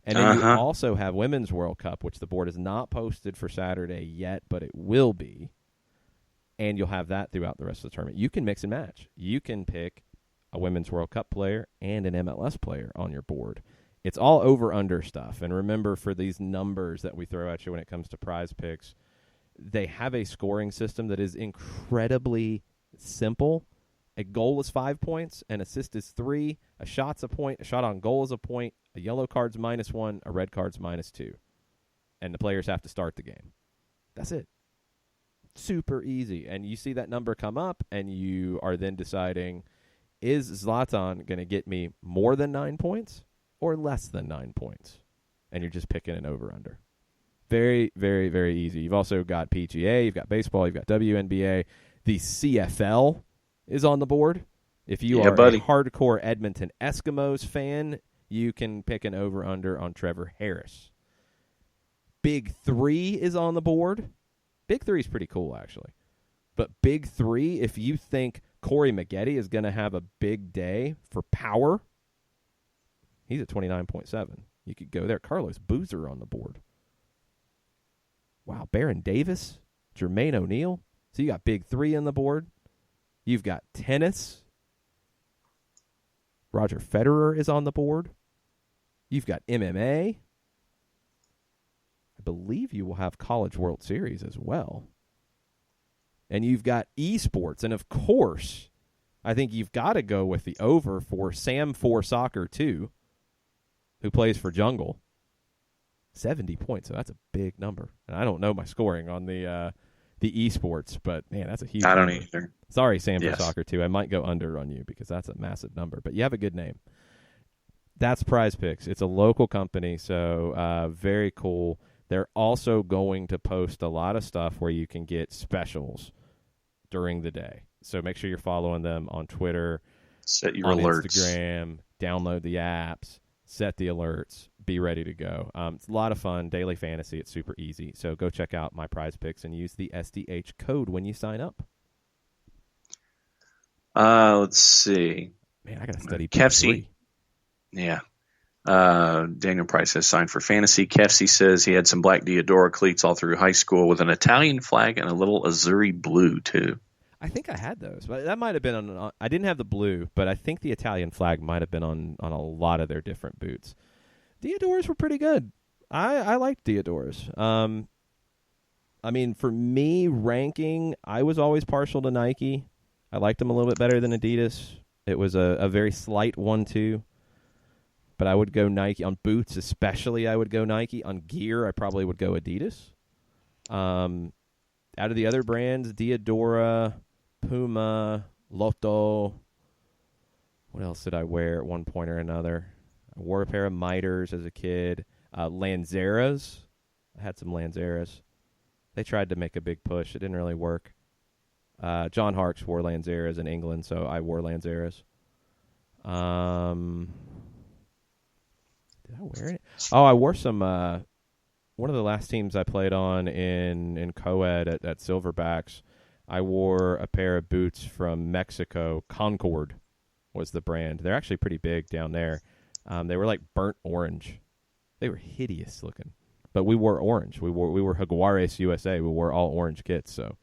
And then you also have Women's World Cup, which the board is not posted for Saturday yet, but it will be. And you'll have that throughout the rest of the tournament. You can mix and match. You can pick a Women's World Cup player and an MLS player on your board. It's all over-under stuff. And remember, for these numbers that we throw at you when it comes to prize picks, they have a scoring system that is incredibly simple. A goal is 5 points, an assist is 3, a shot's a point, a shot on goal is a point, a yellow card's -1, a red card's -2. And the players have to start the game. That's it. Super easy. And you see that number come up, and you are then deciding, is Zlatan going to get me more than 9 points or less than 9 points? And you're just picking an over-under. Very, very, very easy. You've also got PGA, you've got baseball, you've got WNBA. The CFL is on the board. If you are a hardcore Edmonton Eskimos fan, you can pick an over-under on Trevor Harris. Big 3 is on the board. Big 3 is pretty cool, actually. But Big 3, if you think Corey Maggette is going to have a big day for power, he's at 29.7. You could go there. Carlos Boozer on the board. Wow, Baron Davis, Jermaine O'Neal. So you got Big 3 on the board. You've got tennis. Roger Federer is on the board. You've got MMA. I believe you will have College World Series as well. And you've got esports. And, of course, I think you've got to go with the over for Sam4 Soccer 2, who plays for Jungle. 70 points, so that's a big number. And I don't know my scoring on the esports, but, man, that's a huge number. I don't either. Sorry, Sam4 Soccer 2. I might go under on you because that's a massive number. But you have a good name. That's Prize Picks. It's a local company, so very cool. They're also going to post a lot of stuff where you can get specials during the day. So make sure you're following them on Twitter, set your on alerts, Instagram, download the apps, set the alerts, be ready to go. It's a lot of fun, daily fantasy. It's super easy. So go check out my Prize Picks and use the SDH code when you sign up. Let's see. Man, I got to study Kefsey. Yeah. Daniel Price has signed for fantasy. Kefsey says he had some black Diodora cleats all through high school with an Italian flag and a little Azzurri blue, too. I think I had those. But that might have been on. I didn't have the blue, but I think the Italian flag might have been on a lot of their different boots. Diodoras were pretty good. I liked Diodoras. I mean, for me, ranking, I was always partial to Nike. I liked them a little bit better than Adidas. It was a very slight 1-2. But I would go Nike. On boots especially, I would go Nike. On gear, I probably would go Adidas. Out of the other brands, Diodora, Puma, Lotto. What else did I wear at one point or another? I wore a pair of miters as a kid. Lanzeras. I had some Lanzeras. They tried to make a big push. It didn't really work. John Harkes wore Lanzeras in England, so I wore Lanzeras. Did I wear it? Oh, I wore some. One of the last teams I played on in co-ed at Silverbacks, I wore a pair of boots from Mexico. Concord was the brand. They're actually pretty big down there. They were like burnt orange. They were hideous looking. But we wore orange. We were Jaguares USA. We wore all orange kits, so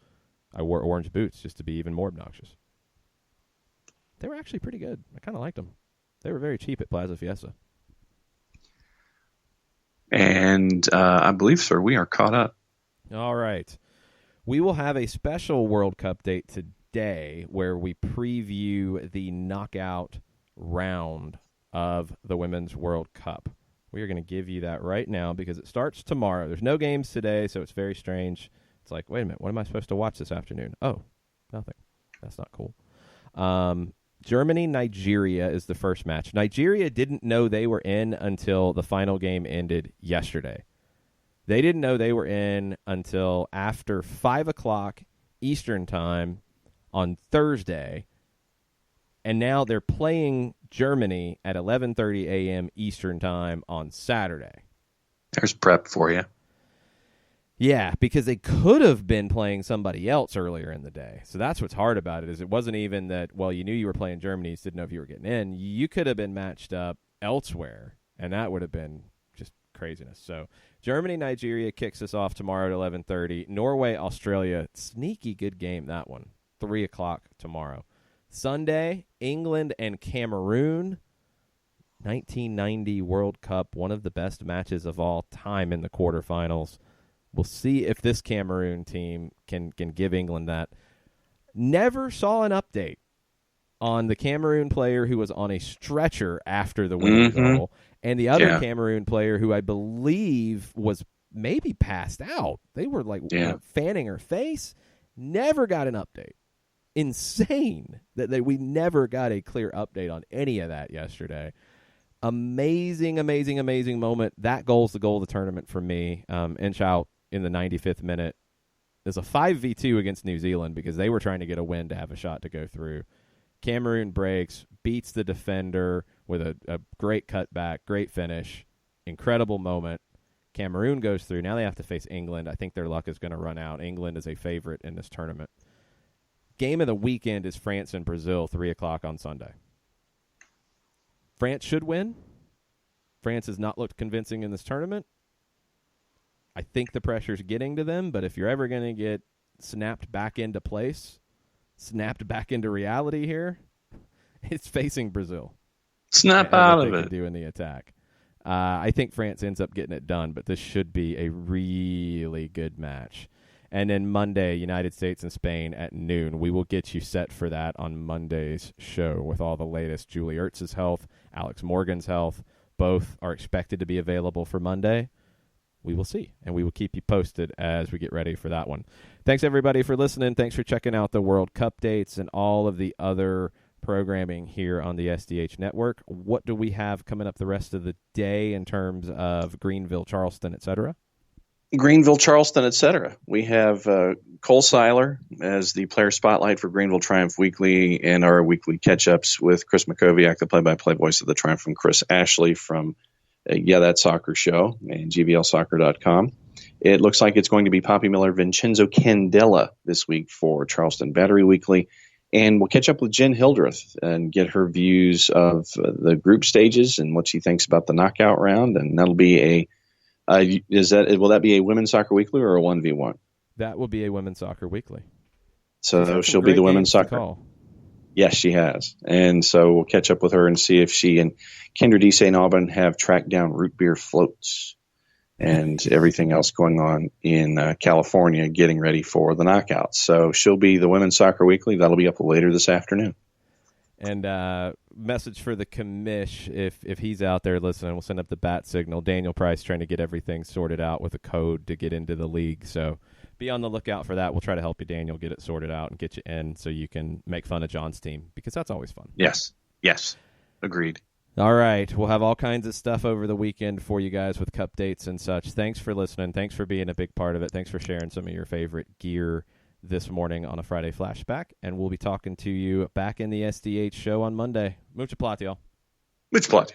I wore orange boots just to be even more obnoxious. They were actually pretty good. I kind of liked them. They were very cheap at Plaza Fiesta. And I believe, sir, we are caught up. All right. We will have a special World Cup date today where we preview the knockout round of the Women's World Cup. We are going to give you that right now because it starts tomorrow. There's no games today, so it's very strange. It's like, wait a minute, what am I supposed to watch this afternoon? Oh, nothing. That's not cool. Germany-Nigeria is the first match. Nigeria didn't know they were in until the final game ended yesterday. They didn't know they were in until after 5 o'clock Eastern time on Thursday, and now they're playing Germany at 11:30 a.m. Eastern time on Saturday. There's prep for you. Yeah, because they could have been playing somebody else earlier in the day. So that's what's hard about it, is it wasn't even that, well, you knew you were playing Germany, you just didn't know if you were getting in. You could have been matched up elsewhere, and that would have been just craziness. So Germany, Nigeria kicks us off tomorrow at 11:30. Norway, Australia, sneaky good game, that one. 3 o'clock tomorrow. Sunday, England and Cameroon. 1990 World Cup, one of the best matches of all time in the quarterfinals. We'll see if this Cameroon team can give England that. Never saw an update on the Cameroon player who was on a stretcher after the winning goal, and the other Cameroon player who I believe was maybe passed out. They were like fanning her face. Never got an update. Insane that we never got a clear update on any of that yesterday. Amazing, amazing, amazing moment. That goal's the goal of the tournament for me. Inch out in the 95th minute. There's a 5v2 against New Zealand because they were trying to get a win to have a shot to go through. Cameroon breaks, beats the defender with a great cutback, great finish, incredible moment. Cameroon goes through. Now they have to face England. I think their luck is going to run out. England is a favorite in this tournament. Game of the weekend is France and Brazil, 3 o'clock on Sunday. France should win. France has not looked convincing in this tournament. I think the pressure's getting to them, but if you're ever going to get snapped back into place, snapped back into reality here, it's facing Brazil. Snap out of it. Can do in the attack. I think France ends up getting it done, but this should be a really good match. And then Monday, United States and Spain at noon. We will get you set for that on Monday's show with all the latest. Julie Ertz's health, Alex Morgan's health, both are expected to be available for Monday. We will see, and we will keep you posted as we get ready for that one. Thanks, everybody, for listening. Thanks for checking out the World Cup dates and all of the other programming here on the SDH Network. What do we have coming up the rest of the day in terms of Greenville, Charleston, etc.? Greenville, Charleston, etc. We have Cole Seiler as the player spotlight for Greenville Triumph Weekly and our weekly catch-ups with Chris Makoviak, the play-by-play voice of the Triumph, and Chris Ashley from That Soccer Show and GVLsoccer.com. It looks like it's going to be Poppy Miller, Vincenzo Candela this week for Charleston Battery Weekly, And we'll catch up with Jen Hildreth and get her views of the group stages and what she thinks about the knockout round. And that'll be will that be a Women's Soccer Weekly or a 1v1? That will be a Women's Soccer Weekly. So she'll be the Women's Soccer. Yes, she has. And so we'll catch up with her and see if she and Kendra D. St. Aubin have tracked down root beer floats and everything else going on in California getting ready for the knockouts. So she'll be the Women's Soccer Weekly. That'll be up later this afternoon. And message for the commish, if he's out there listening, we'll send up the bat signal. Daniel Price trying to get everything sorted out with a code to get into the league. So be on the lookout for that. We'll try to help you, Daniel, get it sorted out and get you in so you can make fun of John's team, because that's always fun. Yes. Agreed. All right. We'll have all kinds of stuff over the weekend for you guys with cup dates and such. Thanks for listening. Thanks for being a big part of it. Thanks for sharing some of your favorite gear this morning on a Friday Flashback. And we'll be talking to you back in the SDH show on Monday. Mucha plata, y'all. Mucha plata.